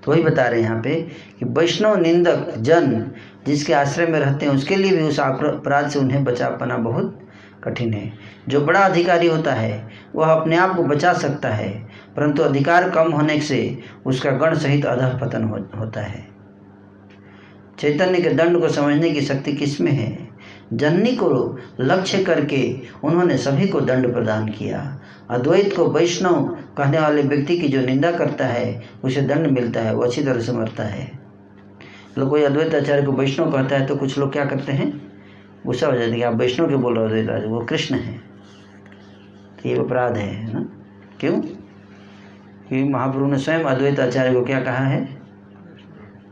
तो वही बता रहे हैं यहाँ पे कि वैष्णव निंदक जन जिसके आश्रय में रहते हैं उसके लिए भी उस अपराध से उन्हें बचा पाना बहुत कठिन है। जो बड़ा अधिकारी होता है वह अपने आप को बचा सकता है, परंतु अधिकार कम होने से उसका गण सहित अधः पतन होता है। चैतन्य के दंड को समझने की शक्ति किसमें है? जननी को लक्ष्य करके उन्होंने सभी को दंड प्रदान किया। अद्वैत को वैष्णव कहने वाले व्यक्ति की जो निंदा करता है उसे दंड मिलता है, वो अच्छी तरह से मरता है। लोग कोई अद्वैत आचार्य को वैष्णव कहता है तो कुछ लोग क्या करते हैं, गुस्सा हो जाते हैं कि आप वैष्णव क्यों बोल रहे हो, अद्वैत आचार्य वो कृष्ण है। तो ये अपराध है ना। क्यों? कि महाप्रभु ने स्वयं अद्वैत आचार्य को क्या कहा है,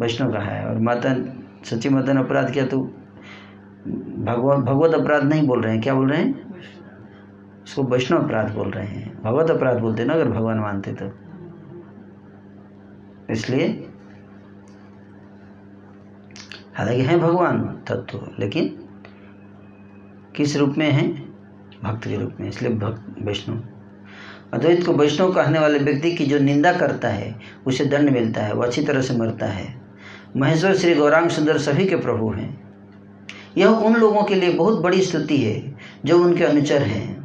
वैष्णव कहा है। और माता सच्ची माता ने अपराध किया तो भगवत अपराध नहीं बोल रहे हैं, क्या बोल रहे हैं, उसको वैष्णव अपराध बोल रहे हैं। भगवत अपराध बोलते ना अगर भगवान मानते तो। इसलिए हालांकि हैं भगवान तत्व, लेकिन किस रूप में हैं, भक्त के रूप में, इसलिए भक्त वैष्णव। अद्वैत को वैष्णव कहने वाले व्यक्ति की जो निंदा करता है उसे दंड मिलता है, वो अच्छी तरह से मरता है। महेश्वर श्री गौरांग सुंदर सभी के प्रभु हैं। यह उन लोगों के लिए बहुत बड़ी स्तुति है जो उनके अनुचर हैं।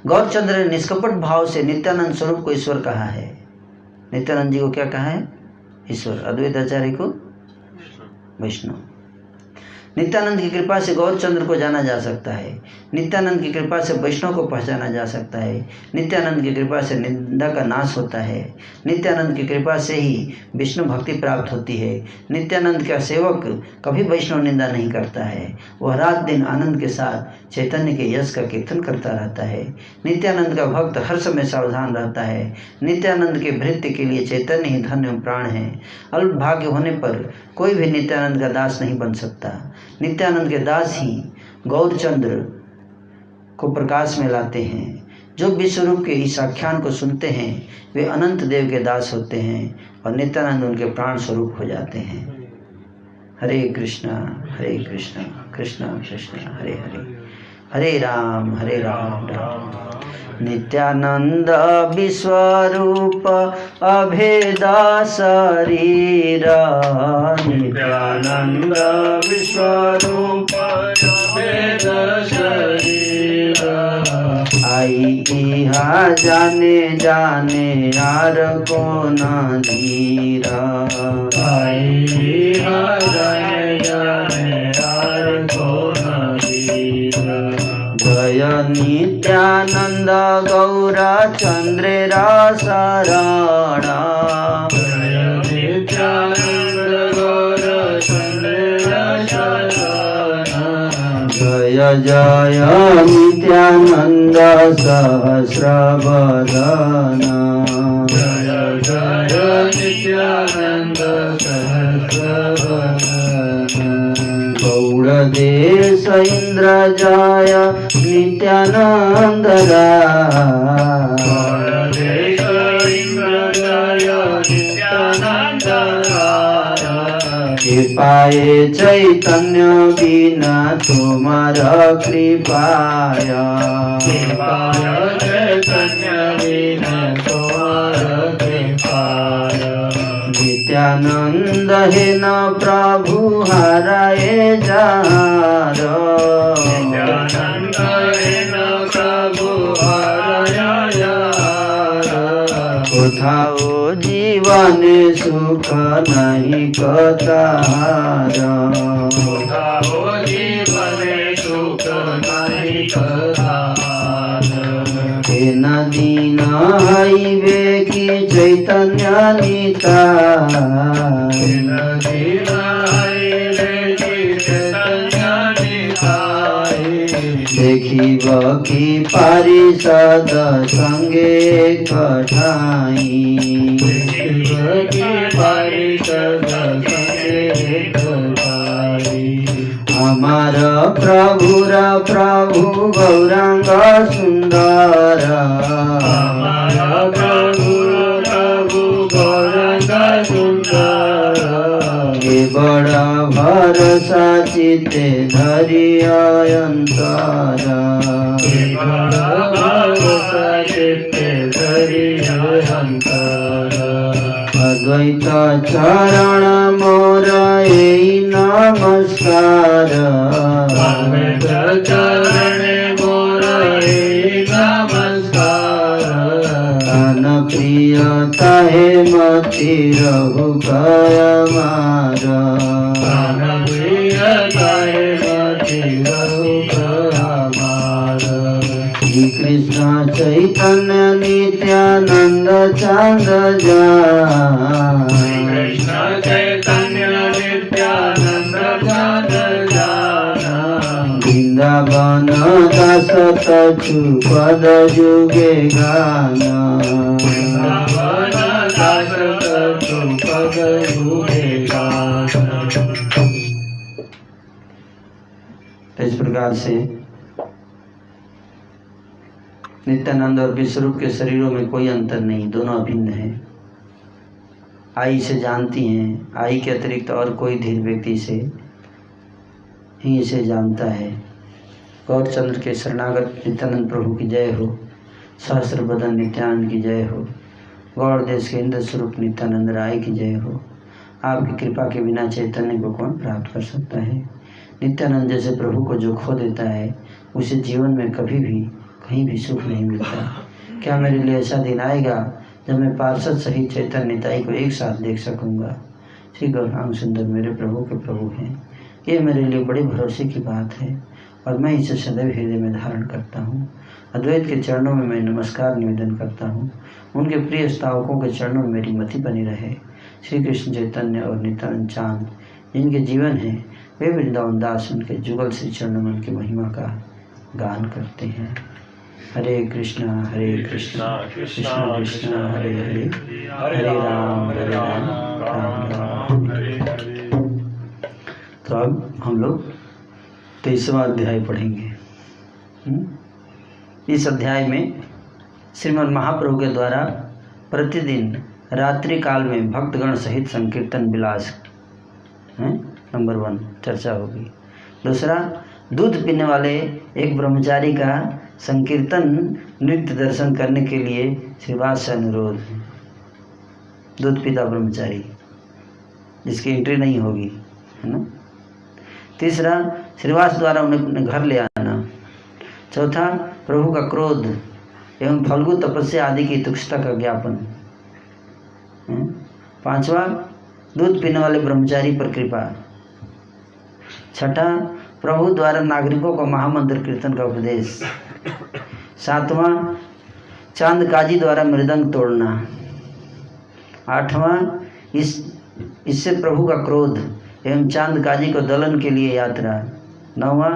गौरचंद्र ने निष्कपट भाव से नित्यानंद स्वरूप को ईश्वर कहा है। नित्यानंद जी को क्या कहा है, ईश्वर। अद्वैत आचार्य को वैष्णव। नित्यानंद की कृपा से गौरचंद्र को जाना जा सकता है। नित्यानंद की कृपा से वैष्णव को पहचाना जा सकता है। नित्यानंद की कृपा से निंदा का नाश होता है। नित्यानंद की कृपा से ही विष्णु भक्ति प्राप्त होती है। नित्यानंद का सेवक कभी वैष्णव निंदा नहीं करता है, वह रात दिन आनंद के साथ चैतन्य के यश का कीर्तन करता रहता है। नित्यानंद का भक्त हर समय सावधान रहता है। नित्यानंद के भृत्य के लिए चैतन्य ही धन एवं प्राण है। अल्प भाग्य होने पर कोई भी नित्यानंद का दास नहीं बन सकता। नित्यानंद के दास ही गौरचंद्र को प्रकाश में लाते हैं। जो विश्वरूप के इस आख्यान को सुनते हैं वे अनंत देव के दास होते हैं और नित्यानंद उनके प्राण स्वरूप हो जाते हैं। हरे कृष्णा कृष्ण कृष्ण हरे हरे, हरे राम राम नित्यानंद विश्वरूप अभेदा शरीर। नित्यानंद विश्वरूप अभेदा शरीर। आई इहा जाने यार को न धीरा। आई इहा जाने यार को न धीरा। जय नित्यानंद गौरचंद्र शरण। जय नित्यानंद गौरचंद्र शरण। जय जय नित्यानंद सहस्रवदन। जय जय नित्यानंद सहस्रवदन। गौड़देश इंद्र जय नित्यानंद गौड़देश इंद्र जय नित्यानंद। कृपाए चैतन्य बिना तुम्हारा कृपाय। कृपाय चैतन्य बिना तुम्हारा कृपाय। नित्यानंद है न प्रभु हराए जार। नित्यानंद है न प्रभु हराया जार। कोथाओ जीवन सुख नहीं कतार। कोथाओ जीवन सुख नहीं कतार। तेन दीन हईवे की चैतन्य निता। देखिब की पारिषद संगे कठाई। हमार प्रभु गौरांग सुंदर। प्रभु गौरांग सुंदर। भरोसा चित्ते धरिया अंतरा भरोसा चित्ते धरिया अंतरा अद्वैत चरण मोर एई नमस्कार अद्वैत चरण मोर एई नमस्कार तन प्रिय ताहे मति रहु कय मार तन प्रिय ताहे मति रहु कय मार श्री कृष्ण चैतन्य नित्यानंद चांद जान कृष्ण चैतन्य नित्यानंद चांद जान वृंदावन दास तचु पद जुगे गान वृंदावन दास तचु पद जुगे गान। इस प्रकार से नित्यानंद और विश्वरूप के शरीरों में कोई अंतर नहीं, दोनों अभिन्न हैं। आई से जानती हैं, आई के अतिरिक्त और कोई धीर व्यक्ति से ही इसे जानता है। गौरचंद्र के शरणागत नित्यानंद प्रभु की जय हो। सहस्त्र बदन नित्यानंद की जय हो। गौड़ देश के इंद्र स्वरूप नित्यानंद राय की जय हो। आपकी कृपा के बिना चैतन्य को कौन प्राप्त कर सकता है। नित्यानंद जैसे प्रभु को जो खो देता है उसे जीवन में कभी भी कहीं भी सुख नहीं मिलता। क्या मेरे लिए ऐसा दिन आएगा जब मैं पार्षद सहित चैतन्य निताई को एक साथ देख सकूंगा। श्री गौरांग सुंदर मेरे प्रभु के प्रभु हैं। ये मेरे लिए बड़े भरोसे की बात है और मैं इसे सदैव हृदय में धारण करता हूँ। अद्वैत के चरणों में मैं नमस्कार निवेदन करता हूँ। उनके प्रिय स्थावकों के चरणों में मेरी मति बनी रहे। श्री कृष्ण चैतन्य और नित्यानंद चांद जिनके जीवन है वे वृंदावन दास उनके जुगल श्री चरणमन की महिमा का गान करते हैं। हरे कृष्णा कृष्णा कृष्णा हरे हरे, हरे राम राम राम हरे हरे। तो अब हम लोग 23वां अध्याय पढ़ेंगे। इस अध्याय में श्रीमद् महाप्रभु के द्वारा प्रतिदिन रात्रि काल में भक्तगण सहित संकीर्तन विलास नंबर 1 चर्चा होगी। दूसरा, दूध पीने वाले एक ब्रह्मचारी का संकीर्तन नृत्य दर्शन करने के लिए श्रीवास से अनुरोध। दूध पीता ब्रह्मचारी जिसकी एंट्री नहीं होगी, है ना। तीसरा, श्रीवास द्वारा उन्हें अपने घर ले आना। चौथा, प्रभु का क्रोध एवं फल्गु तपस्या आदि की तुच्छता का ज्ञापन। पांचवा, दूध पीने वाले ब्रह्मचारी पर कृपा। छठा, प्रभु द्वारा नागरिकों को महामंत्र कीर्तन का उपदेश। सातवां, चांद काजी द्वारा मृदंग तोड़ना। आठवां, इससे प्रभु का क्रोध एवं चांद काजी को दलन के लिए यात्रा। नौवां,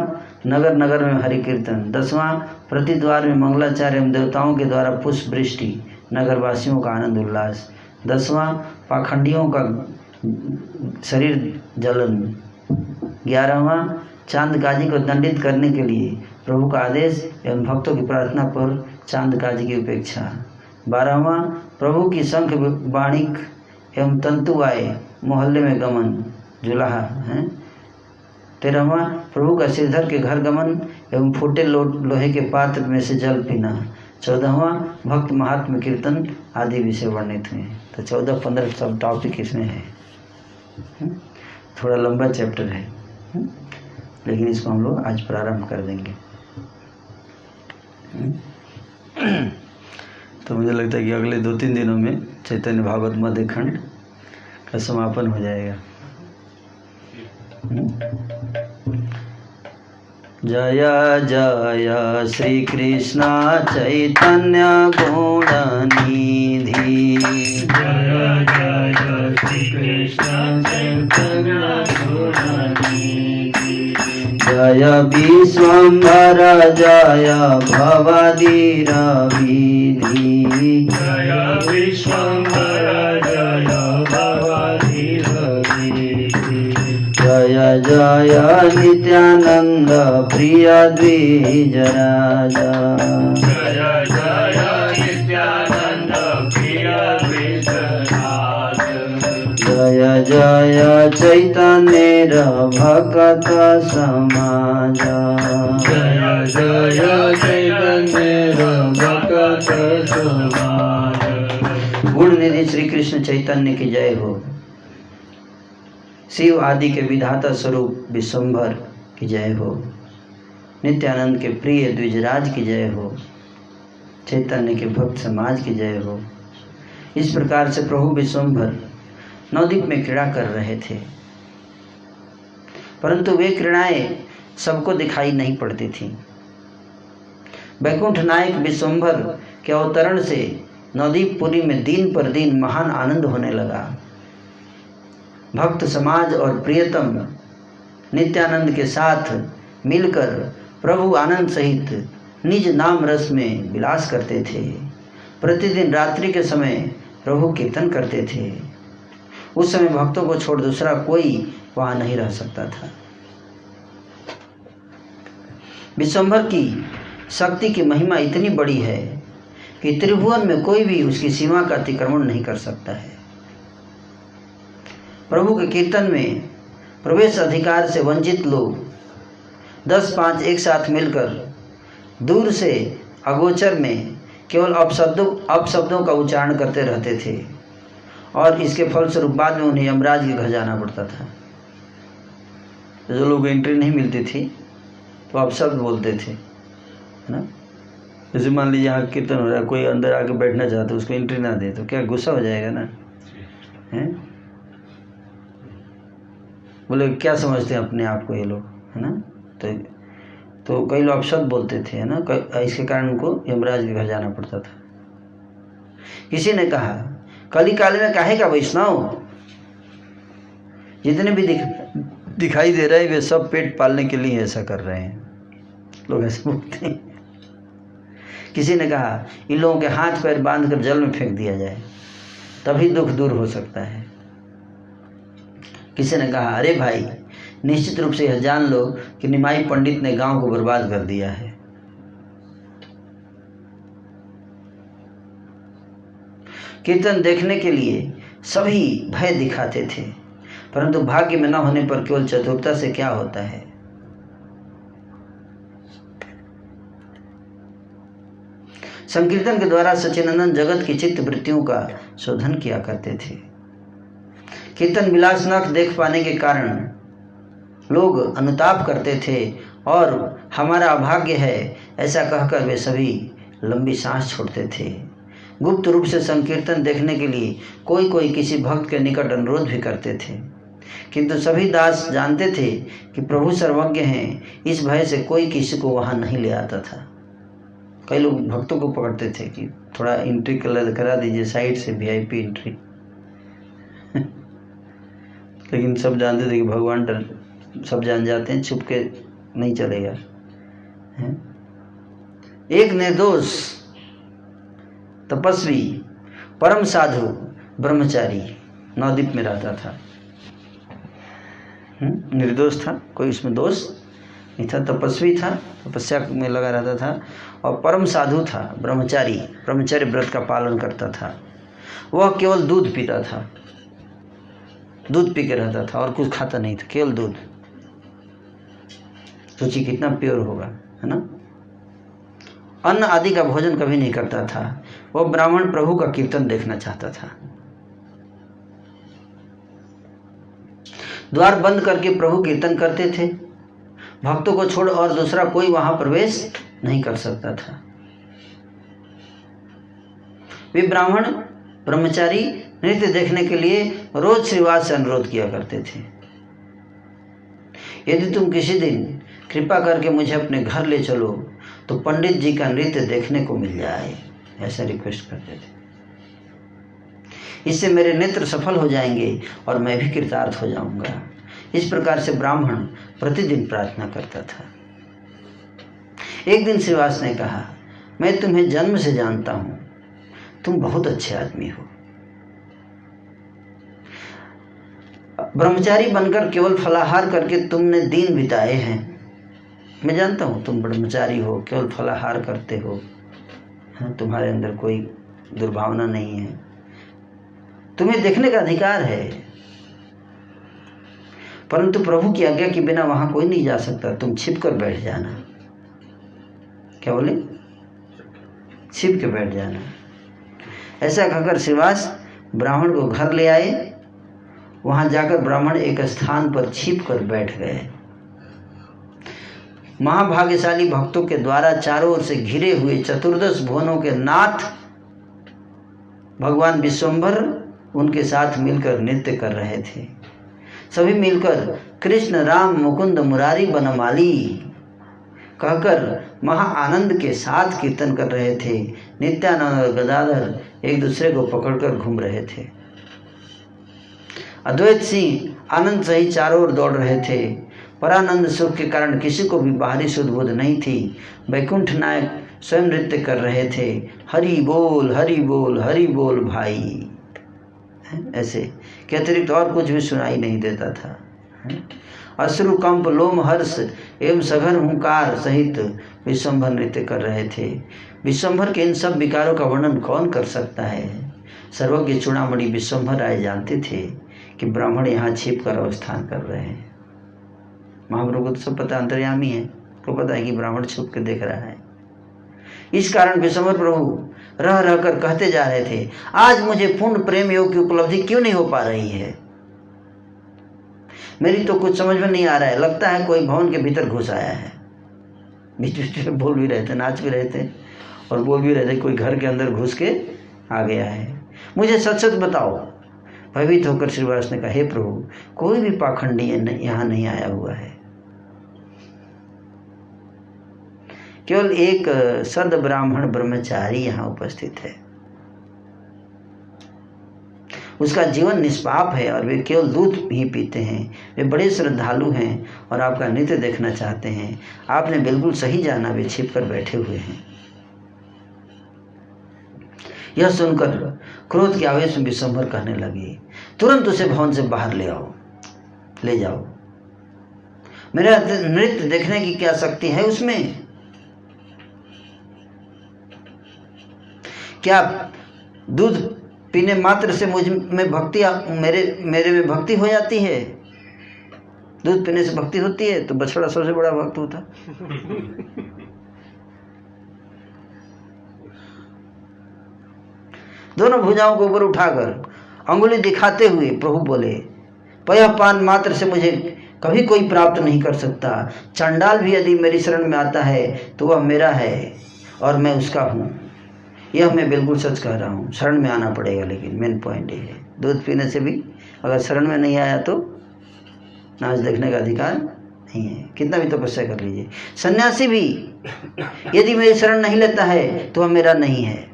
नगर नगर में हरि कीर्तन। 10वां, प्रतिद्वार में मंगलाचार्य एवं देवताओं के द्वारा पुष्प वृष्टि, नगरवासियों का आनंद उल्लास। 10वां, पाखंडियों का शरीर जलन। 11वां, चांद काजी को दंडित करने के लिए प्रभु का आदेश एवं भक्तों की प्रार्थना पर चांद काजी की उपेक्षा। 12वां, प्रभु की शंख बाणिक एवं तंतुआए मोहल्ले में गमन जुलाहा है। 13वां, प्रभु का सिरधर के घर गमन एवं फूटे लोहे के पात्र में से जल पीना। 14वां, भक्त महात्म कीर्तन आदि विषय वर्णित हुए। तो 14-15 सब टॉपिक इसमें है। थोड़ा लंबा चैप्टर है, लेकिन इसको हम लोग आज प्रारंभ कर देंगे। तो मुझे लगता है कि अगले 2-3 दिनों में चैतन्य भागवत मध्य खंड का समापन हो जाएगा। जय जय श्री कृष्ण चैतन्य गुण निधि। जय जय श्री कृष्ण चैतन्य गुण निधि। जय विश्वम्भर जय भवधीर विधि। जय विश्वम्भर जय भवधीर विधि। जय जय नित्यानंद प्रिय द्विज राजा। जय जय नित्यानंद प्रिय द्विज राजा। जय जय चैतन्य मेरा भक्त समाज। जय जय चैतन्य भक्त समाज। गुण निधि श्री कृष्ण चैतन्य की जय हो। शिव आदि के विधाता स्वरूप विश्वम्भर की जय हो। नित्यानंद के प्रिय द्विजराज की जय हो। चैतन्य के भक्त समाज की जय हो। इस प्रकार से प्रभु विश्वम्भर नवद्वीप में क्रीड़ा कर रहे थे, परंतु वे क्रीड़ाएं सबको दिखाई नहीं पड़ती थीं। वैकुंठ नायक विश्वम्भर के अवतरण से नवद्वीपपुरी में दिन पर दिन महान आनंद होने लगा। भक्त समाज और प्रियतम नित्यानंद के साथ मिलकर प्रभु आनंद सहित निज नाम रस में विलास करते थे। प्रतिदिन रात्रि के समय प्रभु कीर्तन करते थे। उस समय भक्तों को छोड़ दूसरा कोई वहां नहीं रह सकता था। विश्वम्भर की शक्ति की महिमा इतनी बड़ी है कि त्रिभुवन में कोई भी उसकी सीमा का अतिक्रमण नहीं कर सकता है। प्रभु के कीर्तन में प्रवेश अधिकार से वंचित लोग 10-5 एक साथ मिलकर दूर से अगोचर में केवल अपशब्दों का उच्चारण करते रहते थे और इसके फलस्वरूप बाद में उन्हें यमराज के घर जाना पड़ता था। जो लोग एंट्री नहीं मिलती थी तो अपशब्द बोलते थे, है ना। जैसे मान लीजिए यहाँ कीर्तन हो रहा है, कोई अंदर आके बैठना चाहता है, उसको एंट्री ना दे तो क्या गुस्सा हो जाएगा ना, हैं। बोले क्या समझते हैं अपने आप को ये लोग, है ना। तो कई लोग अपशब्द बोलते थे, है ना। इसके कारण उनको यमराज के घर जाना पड़ता था। किसी ने कहा कली काल में काहे का वैष्णव, जितने भी दिखाई दे रहे हैं वे सब पेट पालने के लिए ऐसा कर रहे हैं, लोग ऐसे बोलते हैं। किसी ने कहा इन लोगों के हाथ पैर बांधकर जल में फेंक दिया जाए तभी दुख दूर हो सकता है। किसी ने कहा अरे भाई निश्चित रूप से यह जान लो कि निमाई पंडित ने गांव को बर्बाद कर दिया है। कीर्तन देखने के लिए सभी भय दिखाते थे, परंतु भाग्य में न होने पर केवल चतुरता से क्या होता है। संकीर्तन के द्वारा सच्चिदानंद जगत की चित्त वृत्तियों का शोधन किया करते थे। कीर्तन विलास न देख पाने के कारण लोग अनुताप करते थे और हमारा अभाग्य है ऐसा कहकर वे सभी लंबी सांस छोड़ते थे। गुप्त रूप से संकीर्तन देखने के लिए कोई किसी भक्त के निकट अनुरोध भी करते थे, किंतु सभी दास जानते थे कि प्रभु सर्वज्ञ हैं, इस भय से कोई किसी को वहां नहीं ले आता था। कई लोग भक्तों को पकड़ते थे कि थोड़ा एंट्री करा दीजिए साइड से, VIP एंट्री। लेकिन सब जानते थे कि भगवान डर, सब जान जाते हैं, छुप के नहीं चलेगा। एक निर्दोष तपस्वी परम साधु ब्रह्मचारी नवद्वीप में रहता था। निर्दोष था, कोई इसमें दोष नहीं था, तपस्वी था, तपस्या में लगा रहता था और परम साधु था, ब्रह्मचारी व्रत का पालन करता था। वह केवल दूध पीता था, दूध पी के रहता था और कुछ खाता नहीं था, केवल दूध। सोचिए कितना प्योर होगा, है ना। अन्न आदि का भोजन कभी नहीं करता था। वह ब्राह्मण प्रभु का कीर्तन देखना चाहता था। द्वार बंद करके प्रभु कीर्तन करते थे। भक्तों को छोड़ और दूसरा कोई वहां प्रवेश नहीं कर सकता था। वे ब्राह्मण ब्रह्मचारी नृत्य देखने के लिए रोज श्रीवास से अनुरोध किया करते थे, यदि तुम किसी दिन कृपा करके मुझे अपने घर ले चलो तो पंडित जी का नृत्य देखने को मिल जाए, ऐसा रिक्वेस्ट करते थे। इससे मेरे नेत्र सफल हो जाएंगे और मैं भी कृतार्थ हो जाऊंगा। इस प्रकार से ब्राह्मण प्रतिदिन प्रार्थना करता था। एक दिन श्रीवास ने कहा, मैं तुम्हें जन्म से जानता हूं, तुम बहुत अच्छे आदमी हो। ब्रह्मचारी बनकर केवल फलाहार करके तुमने दिन बिताए हैं। मैं जानता हूँ तुम ब्रह्मचारी हो, केवल फलाहार करते हो, तुम्हारे अंदर कोई दुर्भावना नहीं है, तुम्हें देखने का अधिकार है। परंतु प्रभु की आज्ञा के बिना वहां कोई नहीं जा सकता, तुम छिप कर बैठ जाना। क्या बोले? छिप के बैठ जाना। ऐसा कहकर श्रीवास ब्राह्मण को घर ले आए। वहां जाकर ब्राह्मण एक स्थान पर छिप कर बैठ गए। महाभाग्यशाली भक्तों के द्वारा चारों ओर से घिरे हुए चतुर्दश भुवनों के नाथ भगवान विश्वम्भर उनके साथ मिलकर नृत्य कर रहे थे। सभी मिलकर कृष्ण राम मुकुंद मुरारी बनमाली कहकर महा आनंद के साथ कीर्तन कर रहे थे। नित्यानंद और गदाधर एक दूसरे को पकड़कर घूम रहे थे। अद्वैत सिंह आनंद सहित चारों ओर दौड़ रहे थे। परानंद सुख के कारण किसी को भी बाहरी सुध बुध नहीं थी। वैकुंठ नायक स्वयं नृत्य कर रहे थे। हरि बोल हरि बोल हरि बोल भाई, ऐसे के अतिरिक्त और कुछ भी सुनाई नहीं देता था। अश्रु कंप लोम हर्ष एवं सघन हुंकार सहित विश्वम्भर नृत्य कर रहे थे। विश्वम्भर के इन सब विकारों का वर्णन कौन कर सकता है। सर्वज्ञ चूड़ामणि विश्वम्भर राय जानते थे कि ब्राह्मण यहाँ छिप कर अवस्थान कर रहे हैं। महाप्रभु को तो सब पता, अंतर्यामी है, को पता है कि ब्राह्मण छुप के देख रहा है। इस कारण विश्वम्भर प्रभु रह रह कर कहते जा रहे थे, आज मुझे पूर्ण प्रेम योग की उपलब्धि क्यों नहीं हो पा रही है। मेरी तो कुछ समझ में नहीं आ रहा है। लगता है कोई भवन के भीतर घुस आया है। बीच बीच में बोल भी रहे थे, नाच भी रहे थे और बोल भी रहे थे, कोई घर के अंदर घुस के आ गया है। मुझे सच सच बताओ। भयभीत होकर श्रीवास ने कहा, हे प्रभु, कोई भी पाखंडी यहाँ नहीं आया हुआ है। केवल एक सद ब्राह्मण ब्रह्मचारी यहाँ उपस्थित है। उसका जीवन निष्पाप है और वे केवल दूध ही पीते हैं। वे बड़े श्रद्धालु हैं और आपका नृत्य देखना चाहते हैं। आपने बिल्कुल सही जाना, वे छिप कर बैठे हुए हैं। यह सुनकर क्रोध के आवेश में विश्वम्भर कहने लगे, तुरंत उसे भवन से बाहर ले जाओ। मेरा नृत्य देखने की क्या शक्ति है उसमें? क्या दूध पीने मात्र से मुझ में भक्ति मेरे में भक्ति हो जाती है? दूध पीने से भक्ति होती है तो बछड़ा सबसे बड़ा भक्त होता। दोनों भुजाओं को ऊपर उठाकर अंगुली दिखाते हुए प्रभु बोले, पयःपान मात्र से मुझे कभी कोई प्राप्त नहीं कर सकता। चंडाल भी यदि मेरी शरण में आता है तो वह मेरा है और मैं उसका हूँ। यह मैं बिल्कुल सच कह रहा हूँ। शरण में आना पड़ेगा, लेकिन मेन पॉइंट ये है, दूध पीने से भी अगर शरण में नहीं आया तो नाच देखने का अधिकार नहीं है। कितना भी तपस्या कर लीजिए। सन्यासी भी यदि मेरी शरण नहीं लेता है तो वह मेरा नहीं है।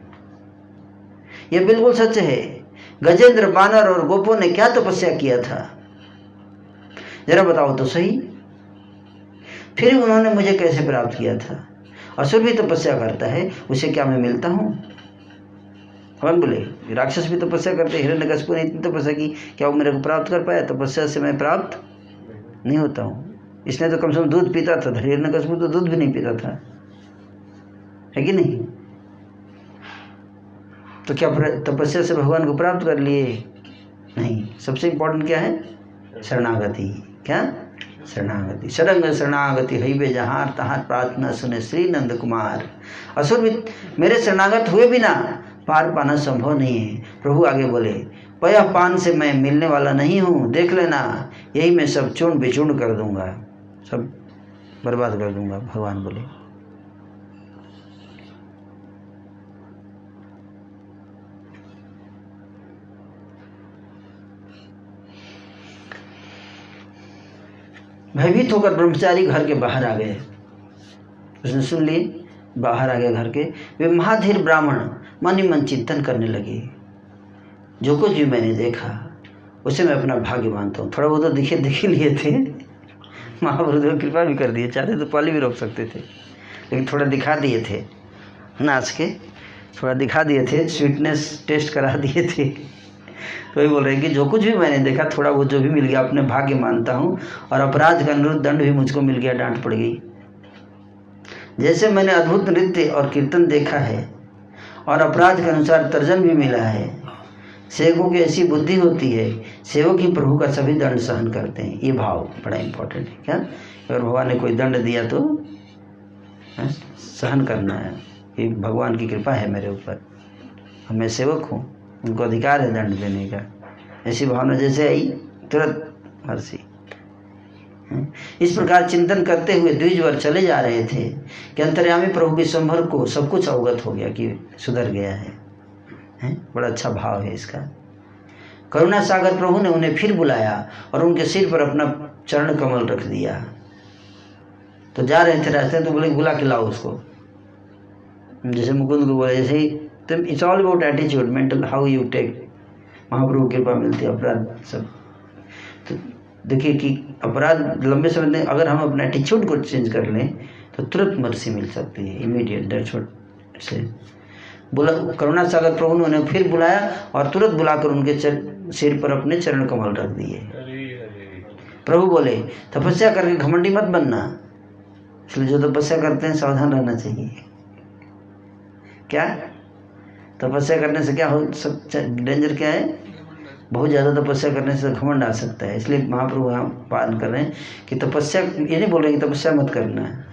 यह बिल्कुल सच है। गजेंद्र, बानर और गोपों ने क्या तपस्या किया था, जरा बताओ तो सही। फिर उन्होंने मुझे कैसे प्राप्त किया था। असुर भी तपस्या करता है, उसे क्या मैं मिलता हूँ? भगवान बोले, राक्षस भी तपस्या करते। हिरण्यकशिपु ने इतनी तपस्या की, क्या वो मेरे को प्राप्त कर पाया? तपस्या से मैं प्राप्त नहीं होता हूँ। इसने तो कम से कम दूध पीता था, हिरण्यकशिपु तो दूध भी नहीं पीता था, है कि नहीं? तो क्या तपस्या से भगवान को प्राप्त कर लिए? नहीं। सबसे इम्पोर्टेंट क्या है? शरणागति। क्या? शरणागति। शरंग शरणागति हईबे जहार तहार प्रार्थना सुने श्री नंद कुमार। असुर भी मेरे शरणागत हुए बिना पार पाना संभव नहीं है। प्रभु आगे बोले, पयःपान से मैं मिलने वाला नहीं हूँ, देख लेना। यही मैं सब चूर्ण बिचूर्ण कर दूंगा, सब बर्बाद कर दूंगा। भगवान बोले। भयभीत होकर ब्रह्मचारी घर के बाहर आ गए। उसने सुन लिए, बाहर आ गए घर के। वे महाधीर ब्राह्मण मन ही मन चिंतन करने लगे, जो कुछ भी मैंने देखा उसे मैं अपना भाग्य मानता हूँ। थोड़ा बहुत तो दिखे लिए थे, महाप्रभु कृपा भी कर दिए। चाहते तो पाली भी रोक सकते थे, लेकिन थोड़ा दिखा दिए थे, नाच के थोड़ा दिखा दिए थे, स्वीटनेस टेस्ट करा दिए थे। तो वही बोल रहे हैं कि जो कुछ भी मैंने देखा, थोड़ा बहुत जो भी मिल गया अपने भाग्य मानता हूँ, और अपराध का अनुरूप दंड भी मुझको मिल गया, डांट पड़ गई। जैसे मैंने अद्भुत नृत्य और कीर्तन देखा है और अपराध के अनुसार तर्जन भी मिला है, सेवकों की ऐसी बुद्धि होती है, सेवक ही प्रभु का सभी दंड सहन करते हैं। ये भाव बड़ा इंपॉर्टेंट है। क्या अगर भगवान ने कोई दंड दिया तो सहन करना है, ये भगवान की कृपा है मेरे ऊपर, मैं सेवक हूँ, उनको अधिकार है दंड देने का। ऐसी भावना जैसे आई तुरंत हर्षी। इस प्रकार चिंतन करते हुए द्विजवर चले जा रहे थे कि अंतर्यामी प्रभु विश्वम्भर को सब कुछ अवगत हो गया कि सुधर गया है। बड़ा अच्छा भाव है इसका। करुणा सागर प्रभु ने उन्हें फिर बुलाया और उनके सिर पर अपना चरण कमल रख दिया। तो जा रहे थे रास्ते, तो बोले बुला के लाओ उसको। जैसे मुकुंद को बोले, जैसे ही तुम, it's all about attitude, mental, how you take. महाप्रभु कृपा मिलती है, अपराध सब। तो देखिए कि अपराध लंबे समय में अगर हम अपने एटीट्यूड को चेंज कर लें तो तुरंत मर्सी मिल सकती है, इमीडिएट। दैट्स व्हाट से बोला। करुणा सागर प्रभु ने उन्हें फिर बुलाया और तुरंत बुलाकर उनके सिर पर अपने चरण कमल रख दिए। प्रभु बोले, तपस्या करके घमंडी मत बनना। इसलिए जो तपस्या करते हैं सावधान रहना चाहिए। क्या तपस्या करने से क्या हो सकता, डेंजर क्या है? बहुत ज़्यादा तपस्या करने से घमंड आ सकता है। इसलिए महाप्रभु यहाँ पालन कर रहे हैं कि तपस्या, ये नहीं बोल रहे कि तपस्या मत करना है।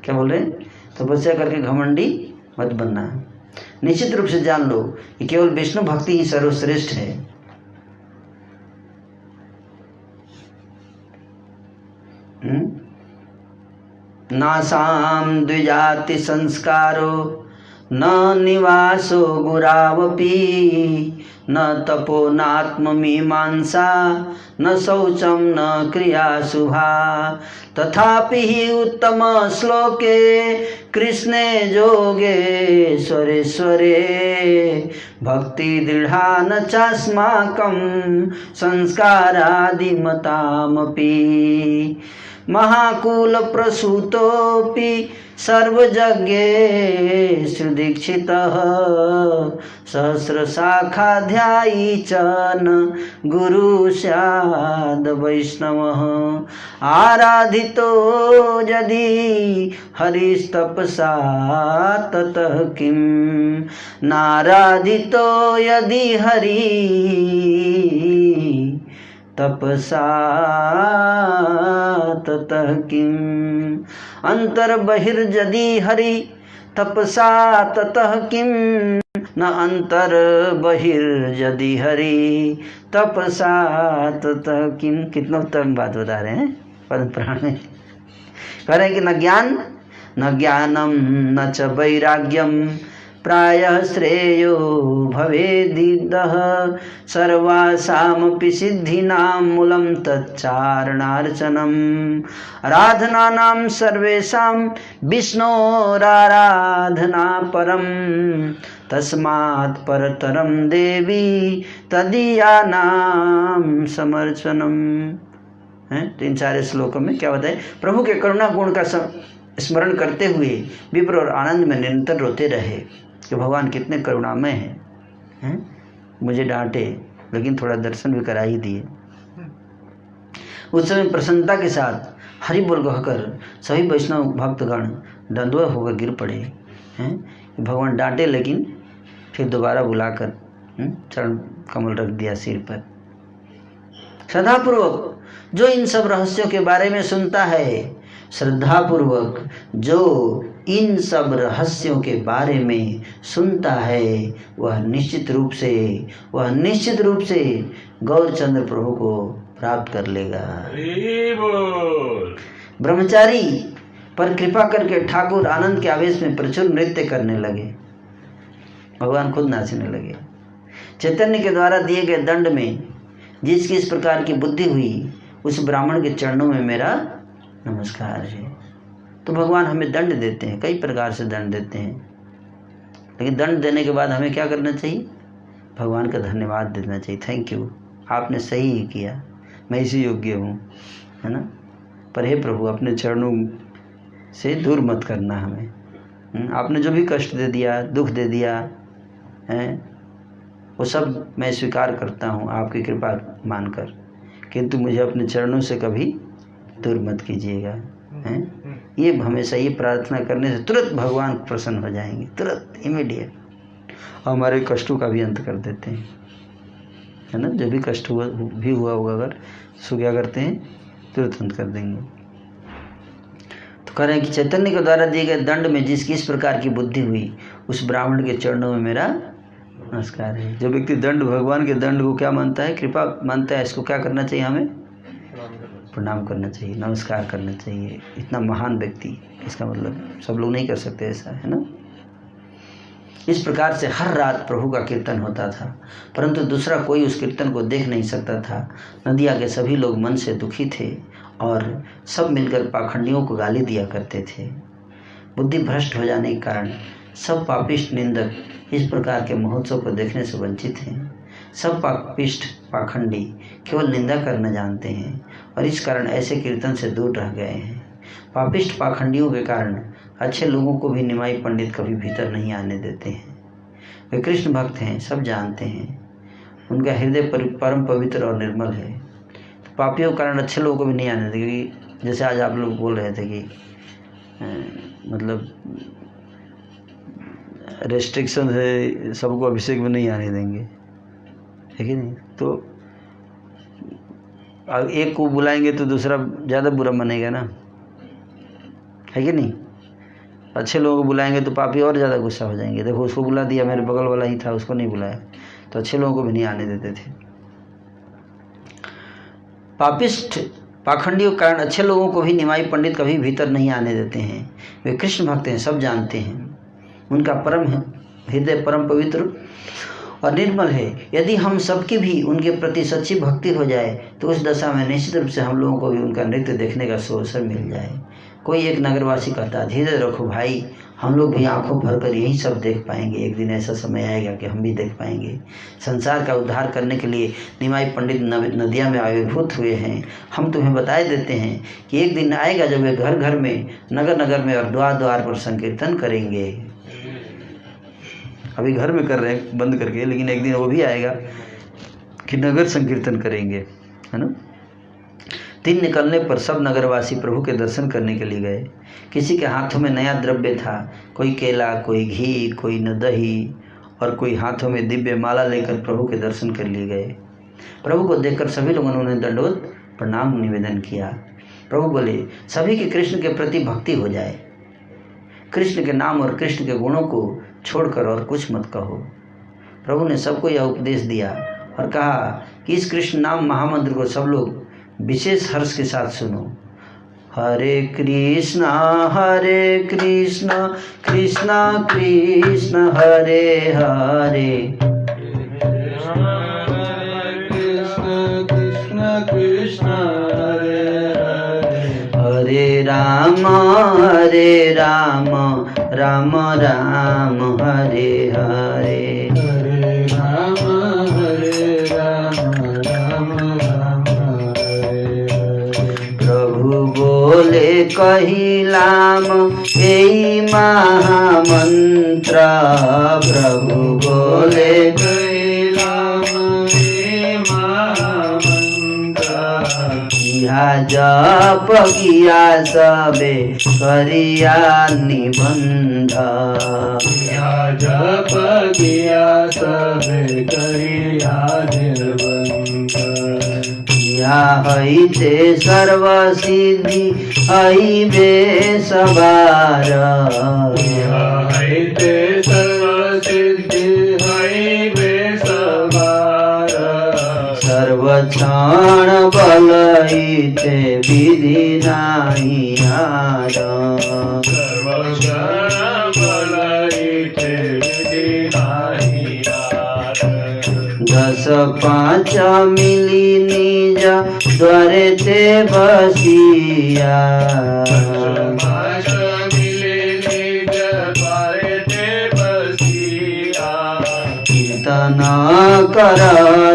क्या बोल रहे हैं? तपस्या करके घमंडी मत बनना। निश्चित रूप से जान लो कि केवल विष्णु भक्ति ही सर्वश्रेष्ठ है। नासाम द्विजाति संस्कारो न निवासो गुरावपि न तपो नात्ममीमांसा न शौचम न क्रिया शुभा तथापि ही उत्तम श्लोके कृष्णे जोगे स्वरे भक्ति दृढ़ा न चास्माकं संस्कारादि मतामपि महाकूल प्रसूतोपि सर्वयज्ञेषु दीक्षितः सहस्रशाखाध्यायी च न गुरु स्याद् वैष्णवः आराधितो यदि हरिस्तपसा ततः किं नाराधितो यदि हरि तपसा ततः किम् अंतर्बहिर्यदि हरि तपसा ततः किम् न अंतर्बहिर्यदि हरि तपसा ततः किम्। कितना उत्तम बात बता रहे हैं पद्म पुराण में। कह रहे हैं कि न ज्ञान न ज्ञानम न च वैराग्यम प्रायः श्रेयो भवेदिदः सर्वासामपि सिद्धीनां मूलं तच्चारणार्चनम् आराधनानां सर्वेषां विष्णोराराधना परं तस्मात् परतरं देवी तदीयानां समर्चनम्। तो इन सारे श्लोकों में क्या बताए? प्रभु के करुणा गुण का स्मरण करते हुए विप्र और आनंद में निरंतर रोते रहे कि भगवान कितने करुणामय हैं। मुझे डांटे लेकिन थोड़ा दर्शन भी करा ही दिए। उस समय प्रसन्नता के साथ हरि बोल कहकर सभी वैष्णव भक्तगण दंडवत होकर गिर पड़े हैं। भगवान डांटे लेकिन फिर दोबारा बुलाकर चरण कमल रख दिया सिर पर। श्रद्धापूर्वक जो इन सब रहस्यों के बारे में सुनता है, श्रद्धापूर्वक जो इन सब रहस्यों के बारे में सुनता है, वह निश्चित रूप से गौरचंद्र प्रभु को प्राप्त कर लेगा। ब्रह्मचारी पर कृपा करके ठाकुर आनंद के आवेश में प्रचुर नृत्य करने लगे। भगवान खुद नाचने लगे। चैतन्य के द्वारा दिए गए दंड में जिसकी इस प्रकार की बुद्धि हुई, उस ब्राह्मण के चरणों में मेरा नमस्कार है। तो भगवान हमें दंड देते हैं, कई प्रकार से दंड देते हैं, लेकिन दंड देने के बाद हमें क्या करना चाहिए? भगवान का धन्यवाद देना चाहिए। थैंक यू, आपने सही ही किया, मैं इसी योग्य हूँ, है ना। पर हे प्रभु, अपने चरणों से दूर मत करना हमें। आपने जो भी कष्ट दे दिया, दुख दे दिया है, वो सब मैं स्वीकार करता हूँ आपकी कृपा मानकर, किंतु मुझे अपने चरणों से कभी दूर मत कीजिएगा। हैं, ये हमेशा ये प्रार्थना करने से तुरंत भगवान प्रसन्न हो जाएंगे, तुरंत, इमीडिएट। और हमारे कष्टों का भी अंत कर देते हैं, है ना। जो भी कष्ट हुआ होगा अगर सो क्या करते हैं, तुरंत अंत कर देंगे। तो कह रहे हैं कि चैतन्य के द्वारा दिए गए दंड में जिसकी इस प्रकार की बुद्धि हुई, उस ब्राह्मण के चरणों में मेरा नमस्कार है। जो व्यक्ति दंड, भगवान के दंड को क्या मानता है, कृपा मानता है, इसको क्या करना चाहिए, हमें प्रणाम करना चाहिए, नमस्कार करना चाहिए। इतना महान व्यक्ति, इसका मतलब सब लोग नहीं कर सकते ऐसा, है ना। इस प्रकार से हर रात प्रभु का कीर्तन होता था, परंतु दूसरा कोई उस कीर्तन को देख नहीं सकता था। नदिया के सभी लोग मन से दुखी थे और सब मिलकर पाखंडियों को गाली दिया करते थे। बुद्धि भ्रष्ट हो जाने के कारण सब पापिष्ट निंदक इस प्रकार के महोत्सव को देखने से वंचित हैं। सब पापिष्ट पाखंडी केवल निंदा करना जानते हैं और इस कारण ऐसे कीर्तन से दूर रह गए हैं। पापिष्ट पाखंडियों के कारण अच्छे लोगों को भी निमाई पंडित कभी भीतर नहीं आने देते हैं। वे कृष्ण भक्त हैं, सब जानते हैं, उनका हृदय परम पवित्र और निर्मल है। तो पापियों के कारण अच्छे लोगों को भी नहीं आने देते, क्योंकि जैसे आज आप लोग बोल रहे थे कि मतलब रेस्ट्रिक्शन है, सबको अभिषेक में नहीं आने देंगे, है कि नहीं। तो अब एक को बुलाएंगे तो दूसरा ज़्यादा बुरा मानेगा ना, है कि नहीं। अच्छे लोगों को बुलाएंगे तो पापी और ज़्यादा गुस्सा हो जाएंगे। देखो उसको बुला दिया, मेरे बगल वाला ही था, उसको नहीं बुलाया, तो अच्छे लोगों को भी नहीं आने देते थे। पापिष्ट पाखंडियों के कारण अच्छे लोगों को भी निमाई पंडित कभी भीतर नहीं आने देते हैं। वे कृष्ण भक्त हैं, सब जानते हैं, उनका परम हृदय परम पवित्र और निर्मल है। यदि हम सबकी भी उनके प्रति सच्ची भक्ति हो जाए तो उस दशा में निश्चित रूप से हम लोगों को भी उनका नृत्य देखने का अवसर मिल जाए। कोई एक नगरवासी कहता, धीरे रखो भाई, हम लोग भी आंखों भरकर यही सब देख पाएंगे। एक दिन ऐसा समय आएगा कि हम भी देख पाएंगे। संसार का उद्धार करने के लिए निमाई पंडित नदिया में आविर्भूत हुए हैं। हम तुम्हें बताए देते हैं कि एक दिन आएगा जब वे घर घर में, नगर नगर में और द्वार द्वार पर संकीर्तन करेंगे। अभी घर में कर रहे हैं बंद करके, लेकिन एक दिन वो भी आएगा कि नगर संकीर्तन करेंगे, है ना। दिन निकलने पर सब नगरवासी प्रभु के दर्शन करने के लिए गए। किसी के हाथों में नया द्रव्य था, कोई केला, कोई घी, कोई न दही, और कोई हाथों में दिव्य माला लेकर प्रभु के दर्शन कर लिए गए। प्रभु को देखकर सभी लोगों ने उन्हें दंडवत प्रणाम निवेदन किया। प्रभु बोले, सभी की कृष्ण के प्रति भक्ति हो जाए। कृष्ण के नाम और कृष्ण के गुणों को छोड़कर और कुछ मत कहो। प्रभु ने सबको यह उपदेश दिया और कहा कि इस कृष्ण नाम महामंत्र को सब लोग विशेष हर्ष के साथ सुनो। हरे कृष्णा कृष्णा कृष्ण हरे हरे, कृष्ण कृष्ण हरे हरे, हरे राम राम राम हरे हरे, हरे राम राम राम हरे हरे। प्रभु बोले कहिलाम यही महामंत्र, प्रभु बोले कहिलाम यही महामंत्र, किया जप किया सबे करिया निबंध, किया जप किया सबे करिया निर्बंध, किया हईते सर्व सिद्धि हईबे सवार, किया हईते सर्व सिद्धि हईबे सवार, सर्व क्षण बलईते विधि नाही हार, सर्वक्षण बलईते विधि नाही हार, 10 5 मिली निज द्वारे ते बसिया, कीर्तन कर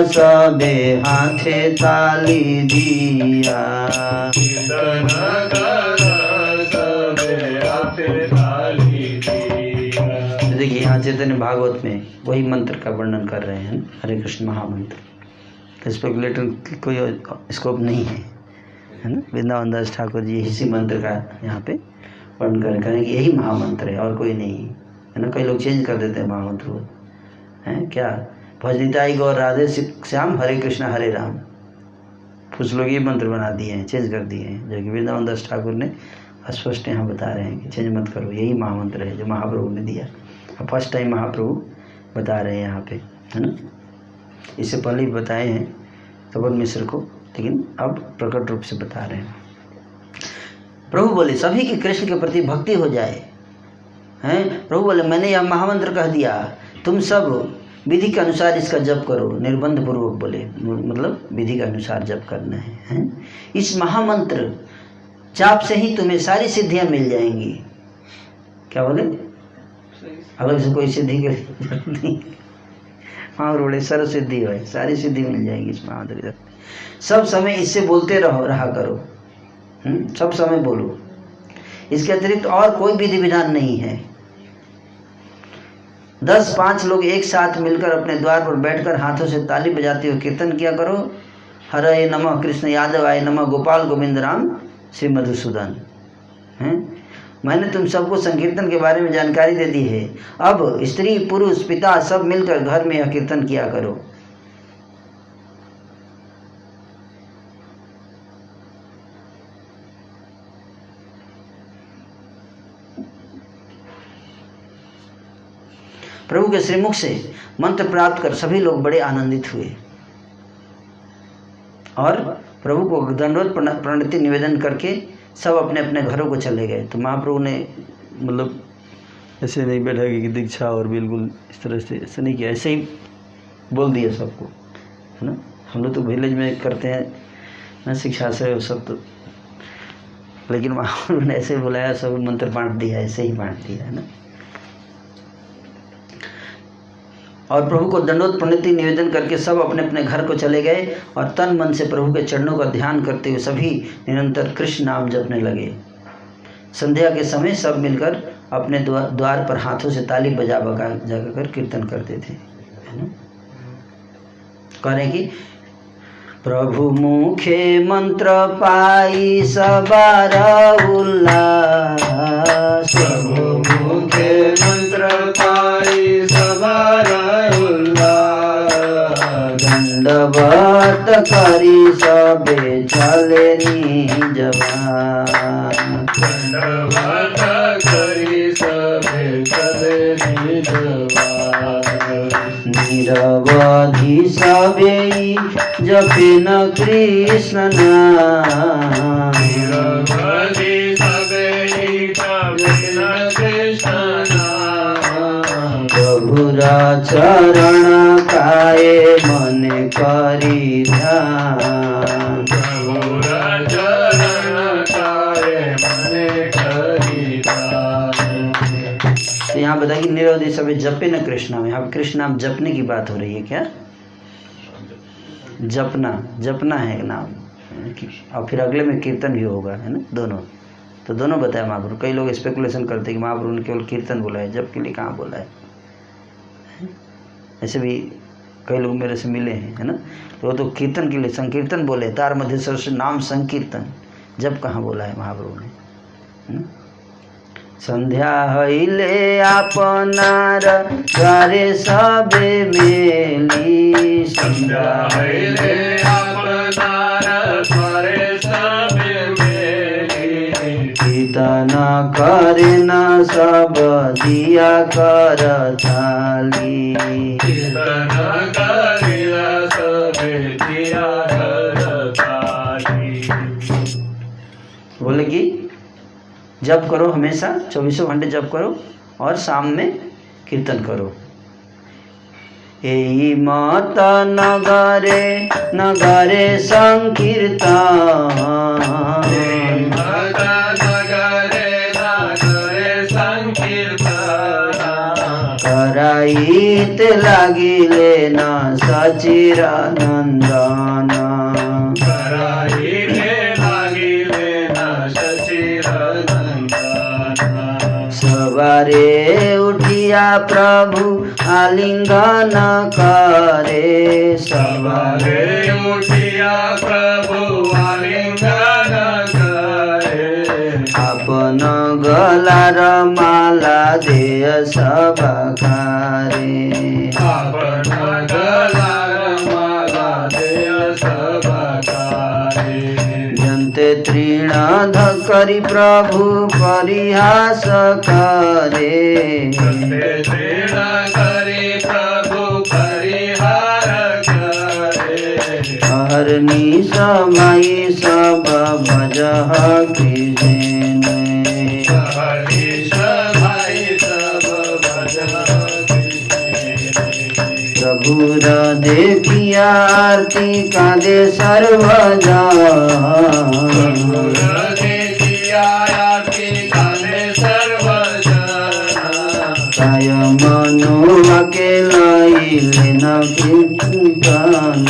सबे हाथे ताली दिया, कीर्तन कर सबे हाथे ताली दिया। देखिए यहाँ चैतन्य भागवत में वही मंत्र का वर्णन कर रहे हैं, हरे कृष्ण महामंत्र। स्पेकुलेटर की कोई स्कोप नहीं है ना। वृंदावन दास ठाकुर जी इसी मंत्र का यहाँ पे वर्णन करें कि यही महामंत्र है और कोई नहीं है ना। कई लोग चेंज कर देते हैं महामंत्र को, हैं क्या, भजनिताई गौर राधे श्याम हरे कृष्णा हरे राम। कुछ लोग ये मंत्र बना दिए हैं, चेंज कर दिए हैं, जो कि वृंदावन दास ठाकुर ने स्पष्ट यहाँ बता रहे हैं कि चेंज मत करो, यही महामंत्र है जो महाप्रभु ने दिया। अब फर्स्ट टाइम महाप्रभु बता रहे हैं यहाँ पे, है ना। इससे पहले भी बताए हैं तपन मिश्र को, लेकिन अब प्रकट रूप से बता रहे हैं। प्रभु बोले सभी की कृष्ण के प्रति भक्ति हो जाए, हैं। प्रभु बोले मैंने यह महामंत्र कह दिया, तुम सब विधि के अनुसार इसका जप करो। निर्बंध पूर्वक बोले, मतलब विधि के अनुसार जप करना है, हैं। इस महामंत्र जाप से ही तुम्हें सारी सिद्धियां मिल जाएंगी। क्या बोले, अलग से कोई सिद्धि की जरूरत नहीं। हाँ बोले सर्व सिद्धि है, सारी सिद्धि मिल जाएगी इस महामंत्र के। सब समय इससे बोलते रहा करो, सब समय बोलो। इसके अतिरिक्त और कोई विधि विधान नहीं है। 10-5 लोग एक साथ मिलकर अपने द्वार पर बैठकर हाथों से ताली बजाते हुए कीर्तन किया करो। हरे नमः कृष्ण यादव आय नमः गोपाल गोविंद राम श्री मधुसूदन, हैं। मैंने तुम सबको संकीर्तन के बारे में जानकारी दे दी है। अब स्त्री पुरुष पिता सब मिलकर घर में यह कीर्तन किया करो। प्रभु के श्रीमुख से मंत्र प्राप्त कर सभी लोग बड़े आनंदित हुए और प्रभु को दंडवत प्रणति निवेदन करके सब अपने अपने घरों को चले गए। तो महाप्रभु ने मतलब ऐसे नहीं बैठा कि दीक्षा और बिल्कुल इस तरह से ऐसे नहीं किया, ऐसे ही बोल दिया सबको, है ना। हम लोग तो विलेज में करते हैं ना शिक्षा से सब, तो लेकिन महाप्रभु ने ऐसे बुलाया, सब मंत्र बांट दिया, ऐसे ही बांट दिया, है ना। और प्रभु को दंडवत प्रणति निवेदन करके सब अपने अपने घर को चले गए और तन मन से प्रभु के चरणों का ध्यान करते हुए सभी निरंतर कृष्ण नाम जपने लगे। संध्या के समय सब मिलकर अपने द्वार पर हाथों से ताली बजा कर कीर्तन करते थे, है ना। कह रहे कि प्रभु मुखे मंत्र पाई सबार उल्लास, प्रभु मुखे मंत्र पाई सबार उल्लास, दंडवत करी सबे चले निजवान, दंडवत करी सबे चले निजवान, निरवधि सबे जपे न कृष्ण नाम, निरवधि सबे जपे न कृष्ण नाम, प्रभुरा चरण काये मन करी ध्यान, प्रभुरा चरण काये मन करी ध्यान। तो यहाँ बताइए निरवधि सबे जपे न कृष्ण नाम। यहाँ कृष्ण नाम जपने की बात हो रही है क्या, जपना है नाम, और फिर अगले में कीर्तन भी होगा, है ना, दोनों। तो दोनों बताया महाप्रभु। कई लोग स्पेकुलेशन करते हैं कि महाप्रभु ने केवल कीर्तन बोला है, जप के लिए कहाँ बोला है। ऐसे भी कई लोग मेरे से मिले हैं, है ना। तो वो तो कीर्तन के लिए संकीर्तन बोले, तार मध्य सरस नाम संकीर्तन, जब कहाँ बोला है महाप्रभु ने, है ना। संध्या हईले आपनार द्वारे सबे मेली, संध्या हईले आपनार द्वारे सबे मेली, कीर्तन करे न सब दिया कर थाली, कीर्तन करिला सबे दिया कर थाली। बोले कि जप करो, हमेशा 24 घंटे जप करो और शाम में कीर्तन करो। एई मत नगरे नगरे संकीर्तन, कराईत लागिले न सचिरानंदन, सवारे उठिया प्रभु आलिंगन करे, सवारे उठिया प्रभु आलिंगन करे, अपन गला माला देय सब कारे। आपण गलार माला देय सब कारे। जंते तृण धकरि प्रभु परिहास करे। जंते तृण करि प्रभु परिहार करे। हरनी समाई सब भजह कृष्ण। हरि सभाई सब भजह प्रभुर देखिया आरती कांदे सर्वजन। काय मनो अकेलाई लेना कीर्तन।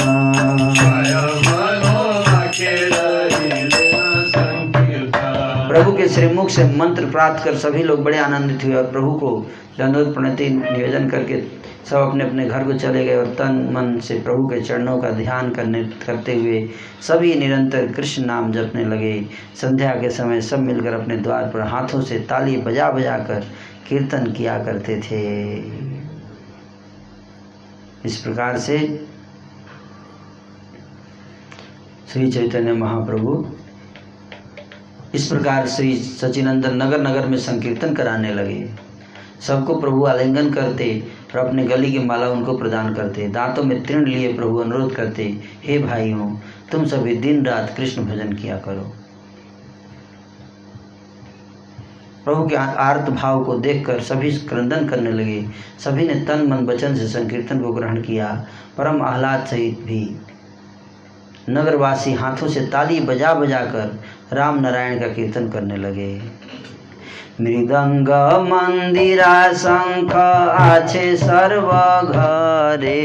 प्रभु के श्रीमुख से मंत्र प्राप्त कर सभी लोग बड़े आनंदित हुए और प्रभु को दंडवत प्रणति निवेदन करके सब अपने अपने घर को चले गए और तन मन से प्रभु के चरणों का ध्यान करते हुए सभी निरंतर कृष्ण नाम जपने लगे। संध्या के समय सब मिलकर अपने द्वार पर हाथों से ताली बजा बजा कर कीर्तन किया करते थे। इस प्रकार से श्री चैतन्य महाप्रभु इस प्रकार श्री सचिनंदन नगर नगर में संकीर्तन कराने लगे। सबको प्रभु आलिंगन करते और अपने गली की माला उनको प्रदान करते। दांतों में तृण लिए प्रभु अनुरोध करते, हे भाइयों, तुम सभी दिन रात कृष्ण भजन किया करो। प्रभु के आर्त भाव को देखकर सभी क्रंदन करने लगे। सभी ने तन मन वचन से संकीर्तन को ग्रहण किया। परम आह्लाद सहित भी नगरवासी हाथों से ताली बजा बजा कर राम नारायण का कीर्तन करने लगे। मृदंग मंदिरा शंख आछे सर्व घरे।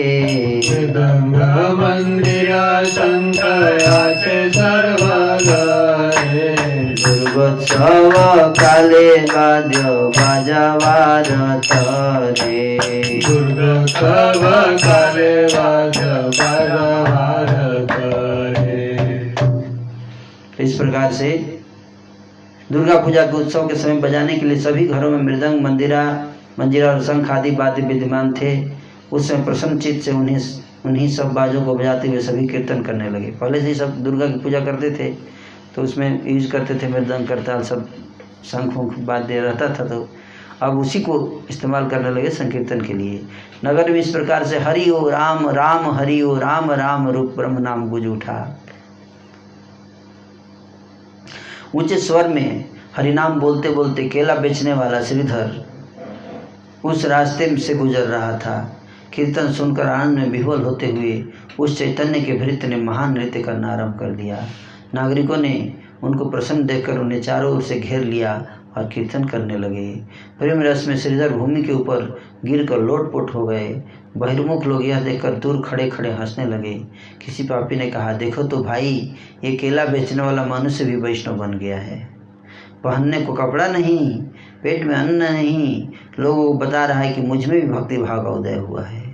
मृदंग मंदिरा शंख आछे सर्व घरे। दुर्गोत्सव काले वाद्य बाजवार तरे। दुर्गोत्सव काले वाद्य बाजवार तरे। इस प्रकार से दुर्गा पूजा के उत्सव के समय बजाने के लिए सभी घरों में मृदंग मंजीरा और शंख आदि वाद्य विद्यमान थे। उस समय प्रसन्न चित्त से उन्हीं सब बाजों को बजाते हुए सभी कीर्तन करने लगे। पहले से ही सब दुर्गा की पूजा करते थे तो उसमें यूज करते थे मृदंग करताल सब शंख उंख वाद्य रहता था, तो अब उसी को इस्तेमाल करने लगे संकीर्तन के लिए। नगर में इस प्रकार से हरि ओ राम राम हरि ओ राम राम रूप ब्रह्म नाम गुज उठा। ऊंचे स्वर में हरिनाम बोलते बोलते केला बेचने वाला श्रीधर उस रास्ते से गुजर रहा था। कीर्तन सुनकर आनंद में विह्वल होते हुए उस चैतन्य के भृत्य ने महान नृत्य करना आरंभ कर दिया। नागरिकों ने उनको प्रसन्न देखकर उन्हें चारों ओर से घेर लिया और कीर्तन करने लगे। प्रेम रस में श्रीधर भूमि के ऊपर गिरकर लोटपोट हो गए। बहिर्मुख लोग यह देखकर दूर खड़े खड़े हंसने लगे। किसी पापी ने कहा, देखो तो भाई, ये केला बेचने वाला मनुष्य भी वैष्णव बन गया है। पहनने को कपड़ा नहीं, पेट में अन्न नहीं, लोगों को बता रहा है कि मुझ में भी भक्ति भाव का उदय हुआ है।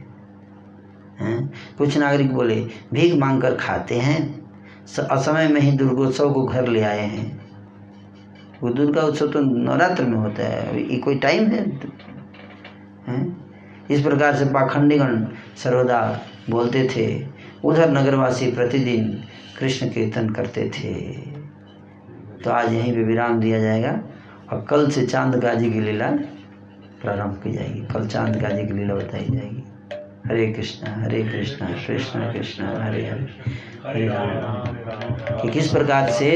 कुछ नागरिक बोले, भीख मांगकर खाते हैं, असमय में ही दुर्गोत्सव को घर ले आए हैं। वो दुर्गा उत्सव तो नवरात्र में होता है, अभी कोई टाइम है? इस प्रकार से पाखंडीगण सर्वदा बोलते थे। उधर नगरवासी प्रतिदिन कृष्ण कीर्तन करते थे। तो आज यहीं पे विराम दिया जाएगा और कल से चांद गाजी की लीला प्रारंभ की जाएगी। कल चांद गाजी की लीला बताई जाएगी। हरे कृष्णा कृष्ण कृष्ण हरे हरे, हरे राम। कि किस प्रकार से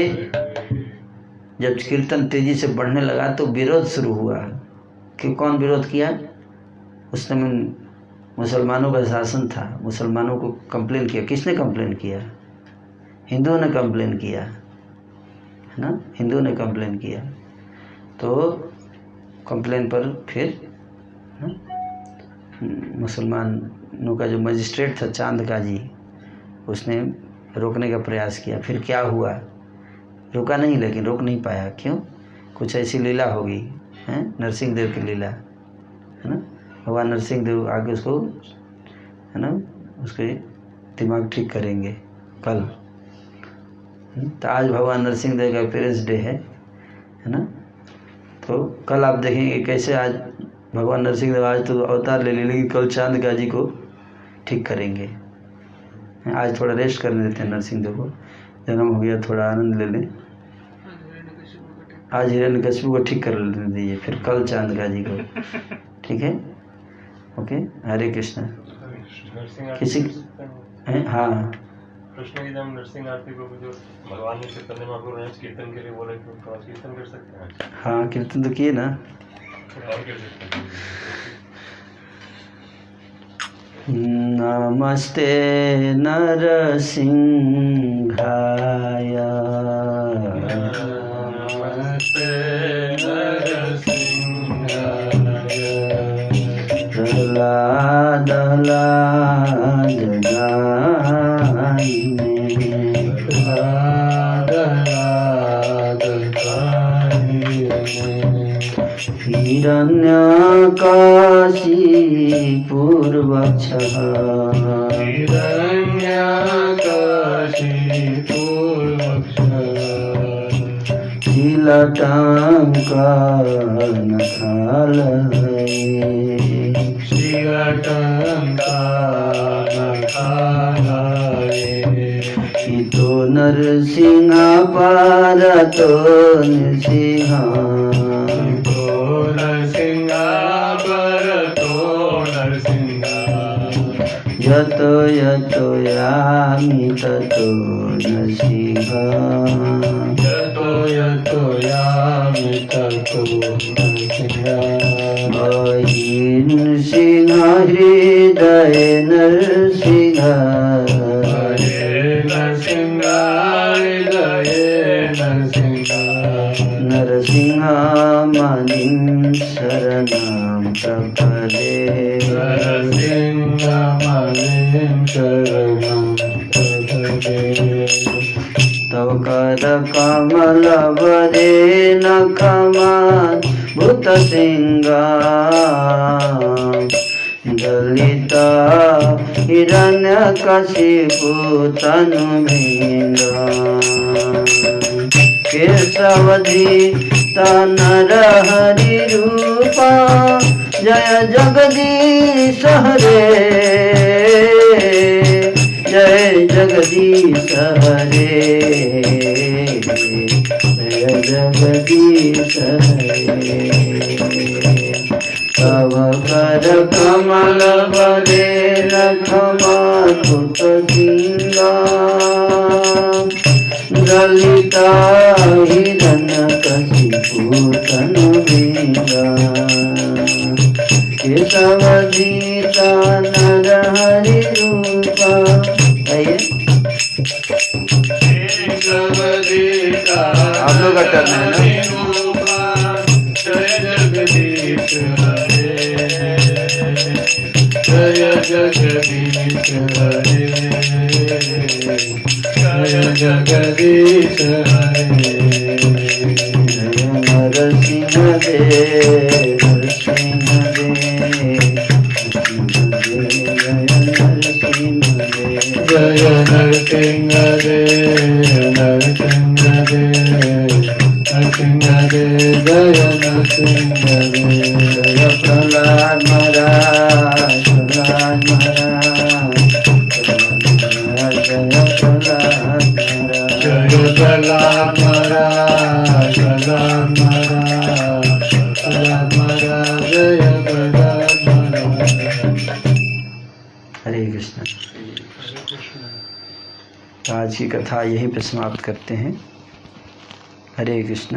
जब कीर्तन तेजी से बढ़ने लगा तो विरोध शुरू हुआ। कि कौन विरोध किया? उस समय मुसलमानों का शासन था। मुसलमानों को कंप्लेन किया। किसने कंप्लेन किया? हिंदुओं ने कंप्लेन किया, है ना? हिंदुओं ने कंप्लेन किया। तो कंप्लेन पर फिर मुसलमानों का जो मजिस्ट्रेट था चांद काजी, उसने रोकने का प्रयास किया। फिर क्या हुआ? रुका नहीं, लेकिन रोक नहीं पाया। क्यों? कुछ ऐसी लीला होगी, है नरसिंह देव की लीला, है ना? भगवान नरसिंह देव आगे उसको, है ना, उसके दिमाग ठीक करेंगे कल। तो आज भगवान नरसिंह देव का पेरेंट्स डे है ना? तो कल आप देखेंगे कैसे आज भगवान नरसिंह देव आज तो अवतार ले लेकिन कल चांद जी को ठीक करेंगे। आज थोड़ा रेस्ट करने देते हैं नरसिंह देव को, जन्म हो गया थोड़ा आनंद ले लें। आज हिरण्यकशिपु को ठीक कर दीजिए, फिर कल चांद जी को, ठीक है। ओके, हरे कृष्ण। किसी हाँ कृष्ण की जब नरसिंह आरती को जो भगवान ने चैतन्य महाप्रभु ने कीर्तन के लिए बोला कि थोड़ा कीर्तन कर सकते हैं। हाँ कीर्तन तो किए ना। और कर सकते हैं। नमस्ते नरसिंहाय नमस्ते नरसिंहाय प्रहलाद हिरण्यकाशीपूर्वक्षः शीलटङ्कानखालये इतो नरसिंह पारतो नृसिंह यतो यतो यामि ततो नरसिंह यतो यतो यामि ततो नरसिंह नृसिंह हृदय नरसिंह नरसिंह हृदय नरसिंह नरसिंह मणिं शरणं प्रपदे नरसिंह मणिं शरणं प्रपदे तव कर कमल वरे नखमद्भुतसिंहा दलिता हिरण्यकशिपु तनुभृङ्गा केशवधृता नरहरिरूपा जय जगदीश हरे जय जगदीश हरे जय जगदीश हरे तव कर कमल वरे नखमद्भुतसिंहा दलिता हिरण्यकशिपु तनुभृङ्गा केशवधृता नरहरिरूपा। आप लोग का टर्न है ना। जय जगदीश हरे जय जगदीश हरे जय जगदीश हरे नरसिंह देव नरसिंह जय नरसिंह देव नरसिंह देव नरसिंह देव जय नरसिंह देव जय प्रहलाद महाराज प्रहलाद महाराज जय प्रहलाद महाराज जय प्रहलाद महाराज प्रहलाद महाराज प्रहलाद महाराज जय प्रहलाद महाराज। हरे कृष्ण। आज की कथा यहीं पे समाप्त करते हैं। हरे कृष्ण।